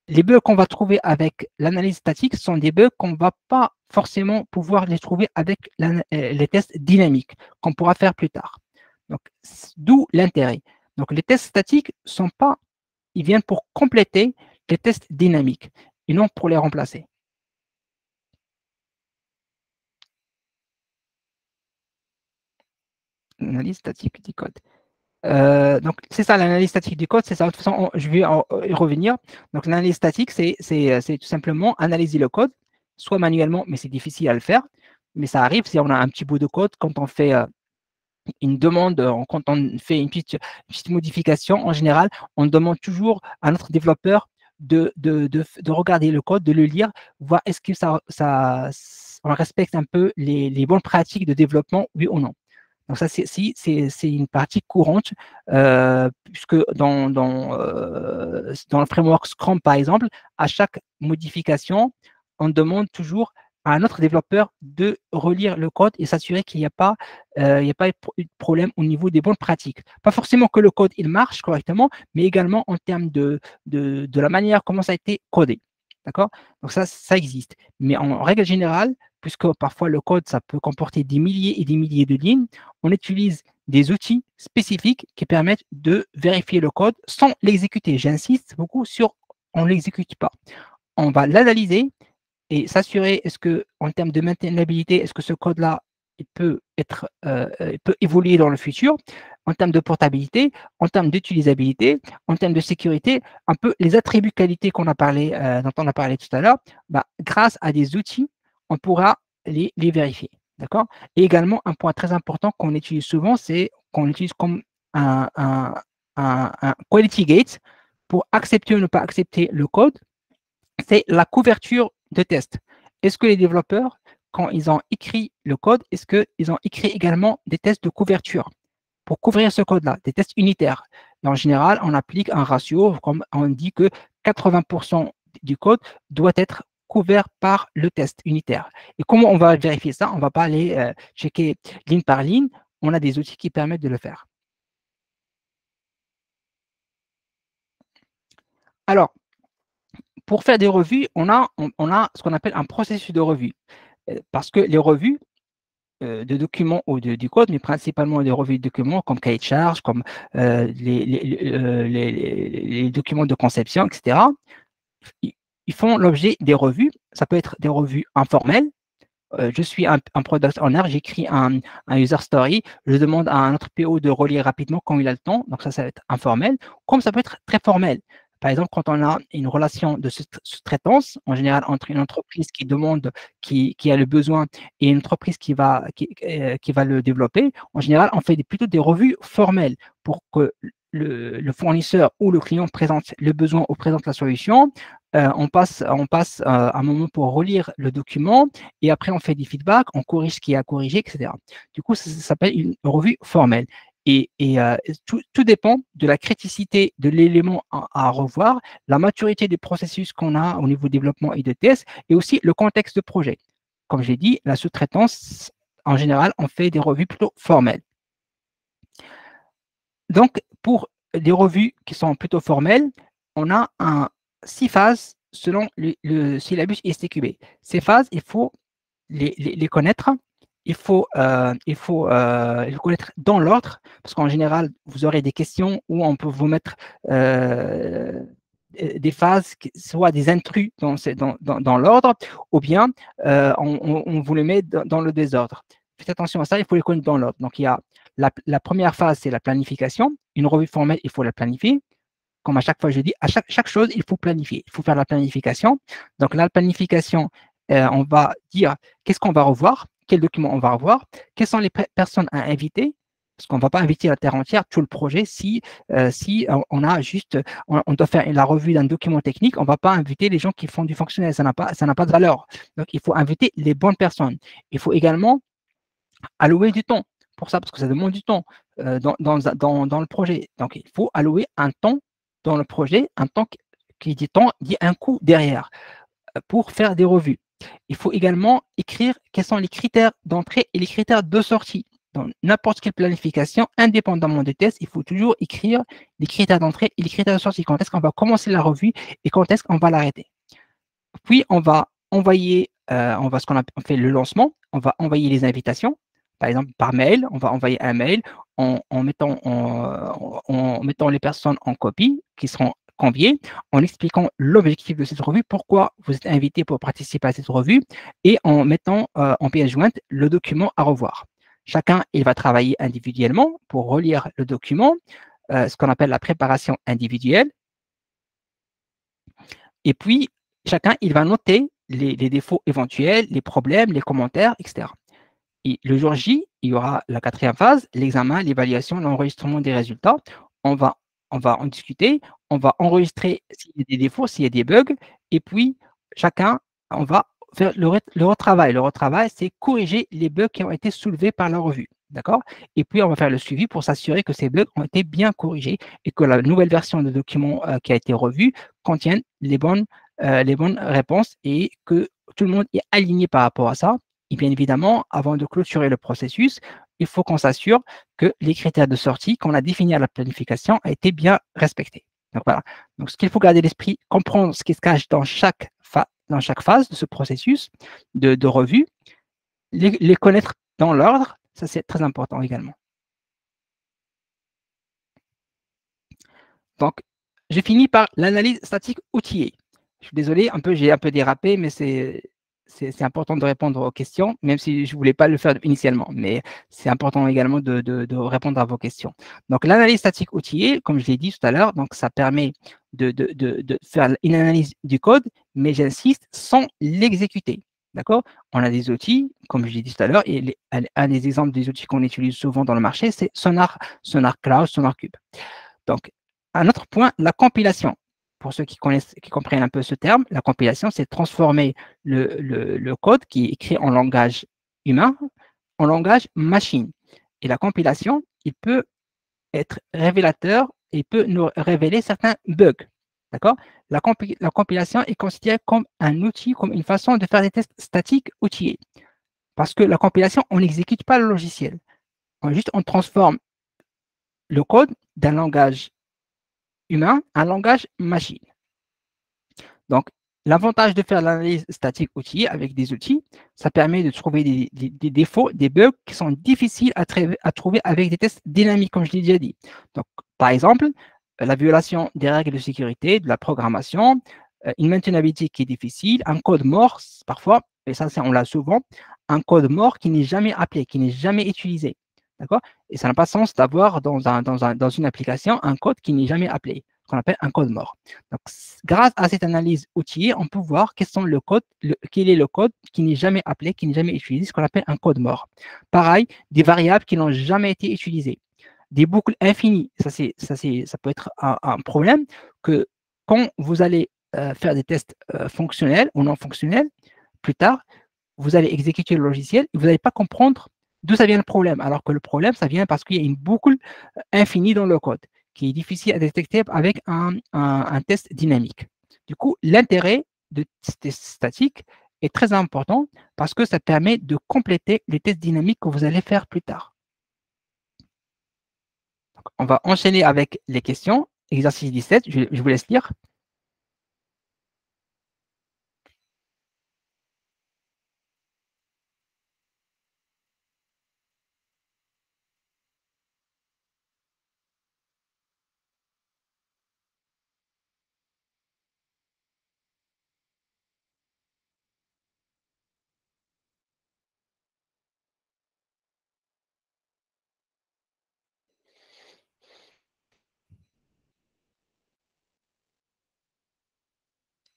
les bugs qu'on va trouver avec l'analyse statique sont des bugs qu'on ne va pas forcément pouvoir les trouver avec les tests dynamiques qu'on pourra faire plus tard. Donc, d'où l'intérêt. Donc, les tests statiques sont pas, ils viennent pour compléter les tests dynamiques et non pour les remplacer. L'analyse statique du code. Donc, c'est ça l'analyse statique du code, c'est ça. De toute façon, je vais y revenir. Donc, l'analyse statique, c'est tout simplement analyser le code, soit manuellement, mais c'est difficile à le faire. Mais ça arrive si on a un petit bout de code, quand on fait une demande, quand on fait une petite modification, en général, on demande toujours à notre développeur de regarder le code, de le lire, voir est-ce que on respecte un peu les bonnes pratiques de développement, oui ou non. Donc ça, c'est une partie courante, puisque dans le framework Scrum, par exemple, à chaque modification, on demande toujours à un autre développeur de relire le code et s'assurer qu'il n'y a pas, de problème au niveau des bonnes pratiques. Pas forcément que le code il marche correctement, mais également en termes de la manière comment ça a été codé. D'accord? Donc ça existe. Mais en règle générale, puisque parfois le code, ça peut comporter des milliers et des milliers de lignes, on utilise des outils spécifiques qui permettent de vérifier le code sans l'exécuter. J'insiste beaucoup sur on ne l'exécute pas. On va l'analyser et s'assurer est-ce que, en termes de maintenabilité, est-ce que ce code-là il peut évoluer dans le futur, en termes de portabilité, en termes d'utilisabilité, en termes de sécurité, un peu les attributs qualité qu'on a parlé, dont on a parlé tout à l'heure, bah, grâce à des outils, on pourra les vérifier. D'accord? Et également, un point très important qu'on utilise souvent, c'est qu'on utilise comme un quality gate pour accepter ou ne pas accepter le code, c'est la couverture de test. Est-ce que les développeurs, quand ils ont écrit le code, est-ce qu'ils ont écrit également des tests de couverture pour couvrir ce code-là, des tests unitaires? Et en général, on applique un ratio, comme on dit que 80% du code doit être couvert par le test unitaire. Et comment on va vérifier ça? On ne va pas aller checker ligne par ligne. On a des outils qui permettent de le faire. Alors, pour faire des revues, on a ce qu'on appelle un processus de revue. Parce que les revues de documents ou du code, mais principalement des revues de documents comme cahier de charge, comme les documents de conception, etc., ils font l'objet des revues. Ça peut être des revues informelles. Je suis un product owner, j'écris un user story, je demande à un autre PO de relire rapidement quand il a le temps, donc ça va être informel, comme ça peut être très formel. Par exemple, quand on a une relation de sous-traitance, en général entre une entreprise qui demande, qui a le besoin, et une entreprise qui va le développer, en général, on fait plutôt des revues formelles pour que le fournisseur ou le client présente le besoin ou présente la solution. On passe un moment pour relire le document et après on fait des feedbacks, on corrige ce qui est à corriger, etc. Du coup, ça s'appelle une revue formelle. Et tout dépend de la criticité de l'élément à revoir, la maturité des processus qu'on a au niveau développement et de test, et aussi le contexte de projet. Comme j'ai dit, la sous-traitance, en général, on fait des revues plutôt formelles. Donc, pour des revues qui sont plutôt formelles, on a 6 phases selon le syllabus ISTQB. Ces phases, il faut les connaître. Il faut les connaître dans l'ordre, parce qu'en général, vous aurez des questions où on peut vous mettre des phases, soit des intrus dans l'ordre, ou bien on vous les met dans le désordre. Faites attention à ça, il faut les connaître dans l'ordre. Donc, il y a la première phase, c'est la planification. Une revue formelle, il faut la planifier. Comme à chaque fois, je dis, à chaque chose, il faut planifier. Il faut faire la planification. Donc, la planification, on va dire qu'est-ce qu'on va revoir, quel document on va revoir, quelles sont les personnes à inviter, Parce qu'on ne va pas inviter la terre entière, tout le projet, si on a juste, on doit faire la revue d'un document technique, on ne va pas inviter les gens qui font du fonctionnel, ça n'a pas de valeur. Donc, il faut inviter les bonnes personnes. Il faut également allouer du temps pour ça, parce que ça demande du temps dans le projet. Donc, il faut allouer un temps dans le projet, un temps qui dit temps, dit un coût derrière pour faire des revues. Il faut également écrire quels sont les critères d'entrée et les critères de sortie. Dans n'importe quelle planification, indépendamment des tests, il faut toujours écrire les critères d'entrée et les critères de sortie. Quand est-ce qu'on va commencer la revue et quand est-ce qu'on va l'arrêter. Puis, on va envoyer, ce qu'on fait le lancement, on va envoyer les invitations, par exemple par mail, on va envoyer un mail en mettant les personnes en copie qui seront conviées, en expliquant l'objectif de cette revue, pourquoi vous êtes invité pour participer à cette revue, et en mettant en pièce jointe le document à revoir. Chacun, il va travailler individuellement pour relire le document, ce qu'on appelle la préparation individuelle. Et puis, chacun, il va noter les défauts éventuels, les problèmes, les commentaires, etc. Et le jour J, il y aura la quatrième phase, l'examen, l'évaluation, l'enregistrement des résultats. On va en discuter, on va enregistrer s'il y a des défauts, s'il y a des bugs, et puis chacun, on va faire le retravail. Le retravail, c'est corriger les bugs qui ont été soulevés par la revue. D'accord? Et puis, on va faire le suivi pour s'assurer que ces bugs ont été bien corrigés et que la nouvelle version de document qui a été revue contienne les bonnes réponses et que tout le monde est aligné par rapport à ça. Et bien évidemment, avant de clôturer le processus, il faut qu'on s'assure que les critères de sortie qu'on a définis à la planification ont été bien respectés. Donc voilà. Donc ce qu'il faut garder à l'esprit, comprendre ce qui se cache dans chaque phase de ce processus de revue, les connaître dans l'ordre, ça c'est très important également. Donc, je finis par l'analyse statique outillée. Je suis désolé, j'ai un peu dérapé, mais c'est important de répondre aux questions, même si je ne voulais pas le faire initialement. Mais c'est important également de répondre à vos questions. Donc, l'analyse statique outillée, comme je l'ai dit tout à l'heure, donc ça permet de faire une analyse du code, mais j'insiste, sans l'exécuter. D'accord? On a des outils, comme je l'ai dit tout à l'heure, et un des exemples des outils qu'on utilise souvent dans le marché, c'est Sonar Cloud, SonarCube. Donc, un autre point, la compilation. Pour ceux qui comprennent un peu ce terme, la compilation, c'est transformer le code qui est écrit en langage humain en langage machine. Et la compilation, il peut être révélateur, il peut nous révéler certains bugs. D'accord? La compilation est considérée comme un outil, comme une façon de faire des tests statiques outillés. Parce que la compilation, on n'exécute pas le logiciel. On transforme le code d'un langage humain à un langage machine. Donc, l'avantage de faire l'analyse statique outillée avec des outils, ça permet de trouver des défauts, des bugs qui sont difficiles à trouver avec des tests dynamiques, comme je l'ai déjà dit. Donc, par exemple, la violation des règles de sécurité, de la programmation, une maintenabilité qui est difficile, un code mort, parfois, et ça, on l'a souvent, un code mort qui n'est jamais appelé, qui n'est jamais utilisé. D'accord? Et ça n'a pas de sens d'avoir dans une application un code qui n'est jamais appelé, qu'on appelle un code mort. Donc, grâce à cette analyse outillée, on peut voir quel est le code qui n'est jamais appelé, qui n'est jamais utilisé, ce qu'on appelle un code mort. Pareil, des variables qui n'ont jamais été utilisées. Des boucles infinies, ça peut être un problème que quand vous allez faire des tests fonctionnels ou non fonctionnels, plus tard, vous allez exécuter le logiciel et vous n'allez pas comprendre d'où ça vient le problème. Alors que le problème, ça vient parce qu'il y a une boucle infinie dans le code qui est difficile à détecter avec un test dynamique. Du coup, l'intérêt de tests statiques est très important parce que ça permet de compléter les tests dynamiques que vous allez faire plus tard. Donc, on va enchaîner avec les questions. Exercice 17, je vous laisse lire.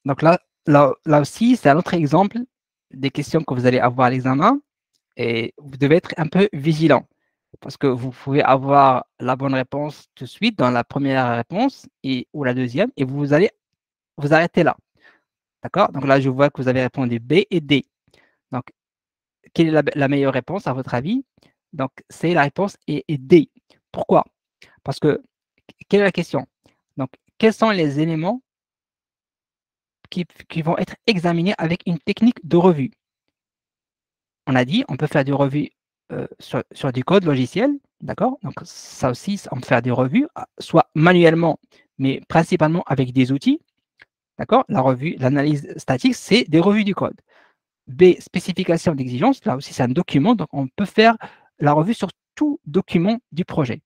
Donc là aussi, c'est un autre exemple des questions que vous allez avoir à l'examen et vous devez être un peu vigilant parce que vous pouvez avoir la bonne réponse tout de suite dans la première réponse ou la deuxième, et vous allez vous arrêter là. D'accord? Donc là, je vois que vous avez répondu B et D. Donc, quelle est la meilleure réponse à votre avis? Donc, c'est la réponse et D. Pourquoi? Parce que, quelle est la question? Donc, quels sont les éléments qui vont être examinés avec une technique de revue? On a dit, on peut faire des revues sur du code logiciel, d'accord? Donc, ça aussi, on peut faire des revues, soit manuellement, mais principalement avec des outils, d'accord? La revue, l'analyse statique, c'est des revues du code. B, spécification d'exigence, là aussi, c'est un document, donc on peut faire la revue sur tout document du projet.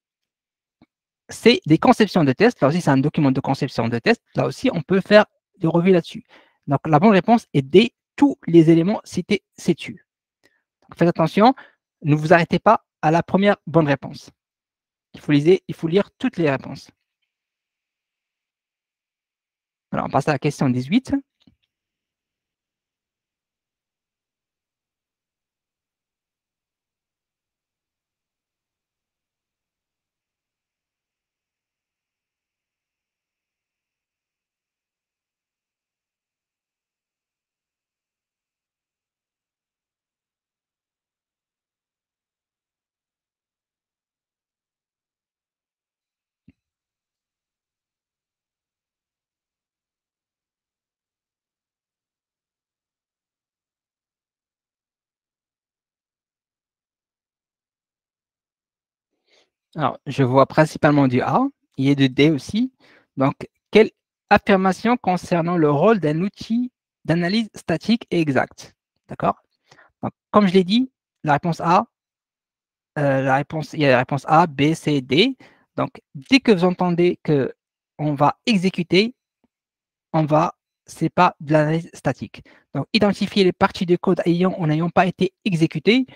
C, des conceptions de tests, là aussi, c'est un document de conception de test, là aussi, on peut faire des revues là-dessus. Donc, la bonne réponse est D, tous les éléments cités ci-dessus. Faites attention, ne vous arrêtez pas à la première bonne réponse. Il faut lire toutes les réponses. Alors, on passe à la question 18. Alors, je vois principalement du A, il y a du D aussi. Donc, quelle affirmation concernant le rôle d'un outil d'analyse statique est exacte? D'accord? Comme je l'ai dit, la réponse A, il y a la réponse A, B, C, D. Donc, dès que vous entendez qu'on va exécuter, c'est pas de l'analyse statique. Donc, identifier les parties de code n'ayant pas été exécutées,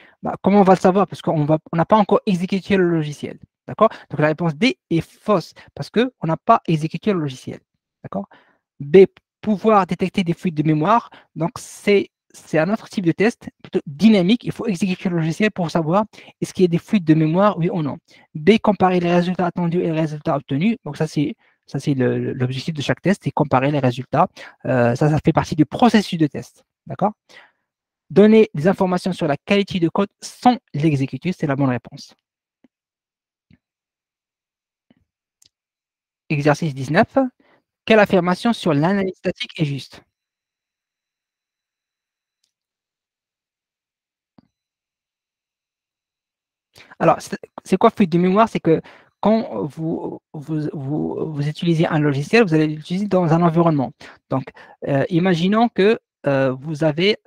comment on va le savoir? Parce qu'on n'a pas encore exécuté le logiciel. D'accord? Donc, la réponse D est fausse parce qu'on n'a pas exécuté le logiciel. D'accord? B, pouvoir détecter des fuites de mémoire. Donc, c'est un autre type de test, plutôt dynamique. Il faut exécuter le logiciel pour savoir est-ce qu'il y a des fuites de mémoire, oui ou non. B, comparer les résultats attendus et les résultats obtenus. Donc, ça, c'est l'objectif de chaque test, c'est comparer les résultats. Ça fait partie du processus de test. D'accord? Donner des informations sur la qualité de code sans l'exécuter, c'est la bonne réponse. Exercice 19. Quelle affirmation sur l'analyse statique est juste? Alors, c'est quoi fuite de mémoire? C'est que quand vous utilisez un logiciel, vous allez l'utiliser dans un environnement. Donc, imaginons que vous avez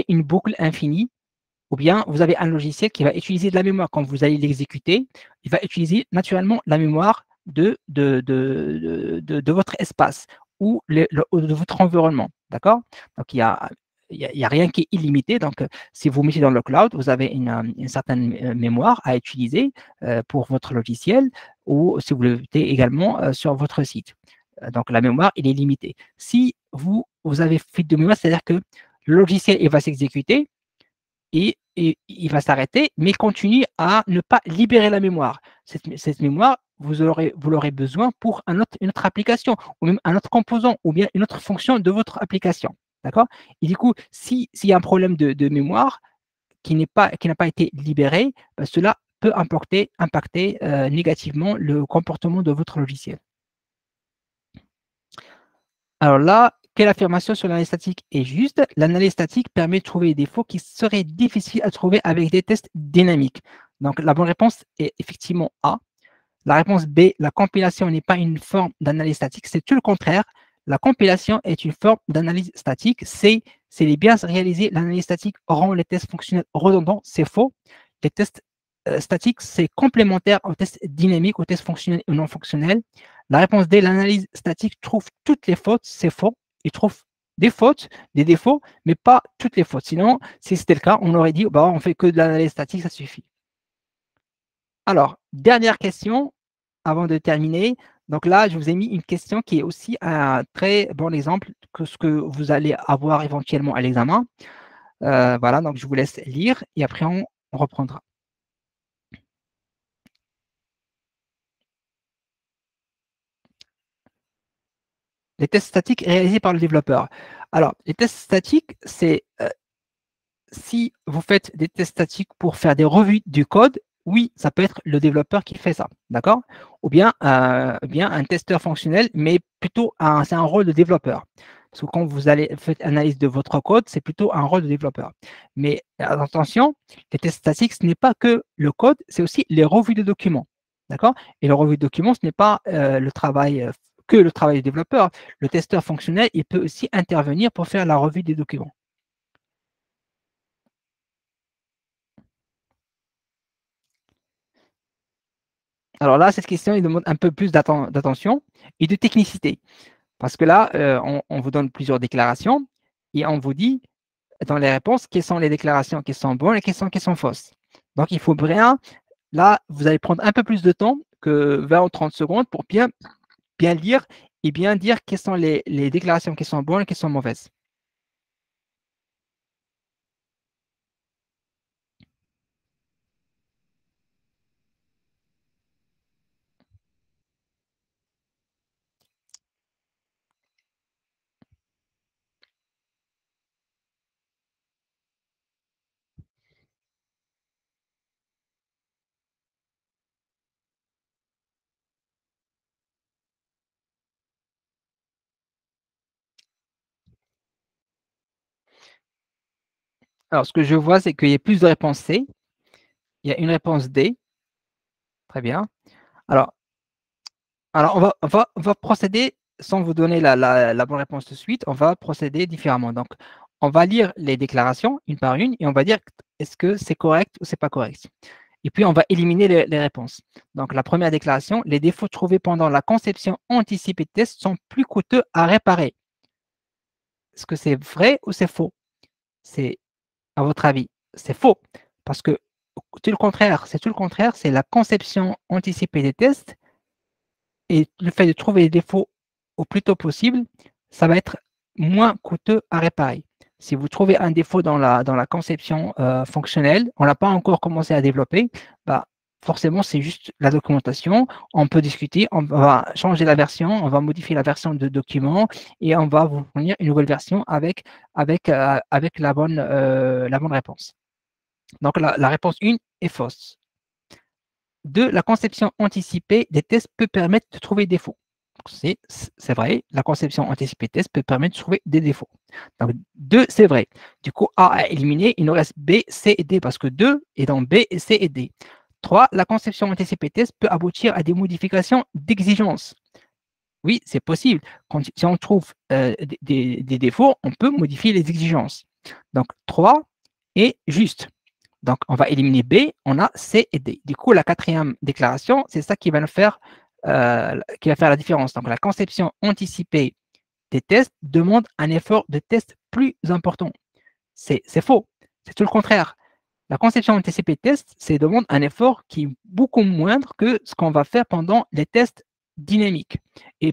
une boucle infinie, ou bien vous avez un logiciel qui va utiliser de la mémoire. Quand vous allez l'exécuter, il va utiliser naturellement la mémoire de votre espace ou de votre environnement. D'accord? Donc, il y a rien qui est illimité. Donc, si vous mettez dans le cloud, vous avez une certaine mémoire à utiliser pour votre logiciel ou si vous le mettez également sur votre site. Donc, la mémoire, il est limitée. Si vous avez fuite de mémoire, c'est-à-dire que le logiciel il va s'exécuter et il va s'arrêter, mais continue à ne pas libérer la mémoire. Cette mémoire, vous l'aurez besoin pour une autre application, ou même un autre composant, ou bien une autre fonction de votre application. D'accord? Et du coup, s'il y a un problème de mémoire qui n'a pas été libéré, cela peut impacter négativement le comportement de votre logiciel. Alors là, quelle affirmation sur l'analyse statique est juste? L'analyse statique permet de trouver des défauts qui seraient difficiles à trouver avec des tests dynamiques. Donc, la bonne réponse est effectivement A. La réponse B, la compilation n'est pas une forme d'analyse statique, c'est tout le contraire. La compilation est une forme d'analyse statique. C, c'est les bien réalisés. L'analyse statique rend les tests fonctionnels redondants, c'est faux. Les tests statiques, c'est complémentaire aux tests dynamiques, aux tests fonctionnels et non fonctionnels. La réponse D, l'analyse statique trouve toutes les fautes, c'est faux. Il trouve des fautes, des défauts, mais pas toutes les fautes. Sinon, si c'était le cas, on aurait dit, bah, on fait que de l'analyse statique, ça suffit. Alors, dernière question avant de terminer. Donc là, je vous ai mis une question qui est aussi un très bon exemple que ce que vous allez avoir éventuellement à l'examen. Voilà, donc je vous laisse lire et après on reprendra. Les tests statiques réalisés par le développeur. Alors, les tests statiques, c'est si vous faites des tests statiques pour faire des revues du code, oui, ça peut être le développeur qui fait ça, d'accord? Ou bien un testeur fonctionnel, mais plutôt c'est un rôle de développeur. Parce que quand vous allez faire analyse de votre code, c'est plutôt un rôle de développeur. Mais attention, les tests statiques, ce n'est pas que le code, c'est aussi les revues de documents, d'accord? Et le revue de documents, ce n'est pas que le travail du développeur. Le testeur fonctionnel, il peut aussi intervenir pour faire la revue des documents. Alors là, cette question, il demande un peu plus d'attention et de technicité. Parce que là, on vous donne plusieurs déclarations et on vous dit dans les réponses quelles sont les déclarations qui sont bonnes et quelles sont qui sont fausses. Donc, il faut bien, là, vous allez prendre un peu plus de temps que 20 ou 30 secondes pour bien lire et bien dire quelles sont les déclarations qui sont bonnes et qui sont mauvaises. Alors, ce que je vois, c'est qu'il y a plus de réponses C. Il y a une réponse D. Très bien. Alors, on va procéder, sans vous donner la bonne réponse tout de suite, on va procéder différemment. Donc, on va lire les déclarations une par une et on va dire est-ce que c'est correct ou c'est pas correct. Et puis, on va éliminer les réponses. Donc, la première déclaration, les défauts trouvés pendant la conception anticipée de test sont plus coûteux à réparer. Est-ce que c'est vrai ou c'est faux? C'est, à votre avis, c'est faux. Parce que c'est tout le contraire, c'est la conception anticipée des tests et le fait de trouver les défauts au plus tôt possible, ça va être moins coûteux à réparer. Si vous trouvez un défaut dans la conception fonctionnelle, on n'a pas encore commencé à développer, bah, forcément, c'est juste la documentation. On peut discuter, on va changer la version, on va modifier la version de document et on va vous fournir une nouvelle version avec la bonne réponse. Donc, la réponse 1 est fausse. 2, la conception anticipée des tests peut permettre de trouver des défauts. C'est vrai, la conception anticipée des tests peut permettre de trouver des défauts. Donc, 2, c'est vrai. Du coup, A à éliminer, il nous reste B, C et D, parce que 2 est dans B, C et D. 3, la conception anticipée des tests peut aboutir à des modifications d'exigence. Oui, c'est possible. Si on trouve des défauts, on peut modifier les exigences. Donc, 3 est juste. Donc, on va éliminer B, on a C et D. Du coup, la quatrième déclaration, c'est ça qui va faire la différence. Donc, la conception anticipée des tests demande un effort de test plus important. C'est faux. C'est tout le contraire. La conception anticipée des tests, c'est demande un effort qui est beaucoup moindre que ce qu'on va faire pendant les tests dynamiques et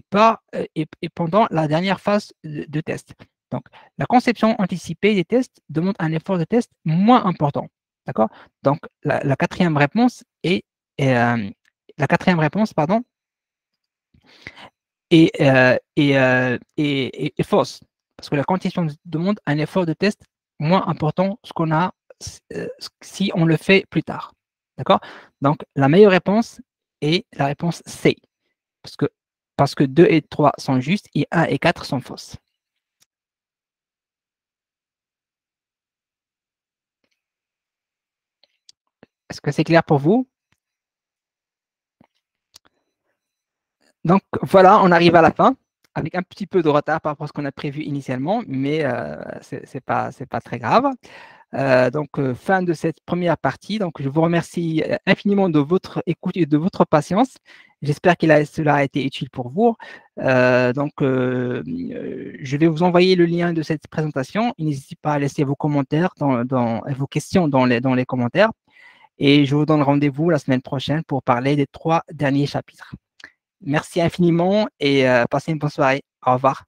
pendant la dernière phase de test. Donc, la conception anticipée des tests demande un effort de test moins important. D'accord? Donc, la quatrième réponse pardon, est fausse. Parce que la condition demande un effort de test moins important ce qu'on a si on le fait plus tard. D'accord? Donc, la meilleure réponse est la réponse C. Parce que 2 et 3 sont justes et 1 et 4 sont fausses. Est-ce que c'est clair pour vous? Donc, voilà, on arrive à la fin, avec un petit peu de retard par rapport à ce qu'on a prévu initialement, mais ce n'est pas très grave. Fin de cette première partie. Donc, je vous remercie infiniment de votre écoute et de votre patience. J'espère que cela a été utile pour vous. Je vais vous envoyer le lien de cette présentation. N'hésitez pas à laisser vos commentaires vos questions dans les commentaires. Et je vous donne rendez-vous la semaine prochaine pour parler des 3 derniers chapitres. Merci infiniment et passez une bonne soirée. Au revoir.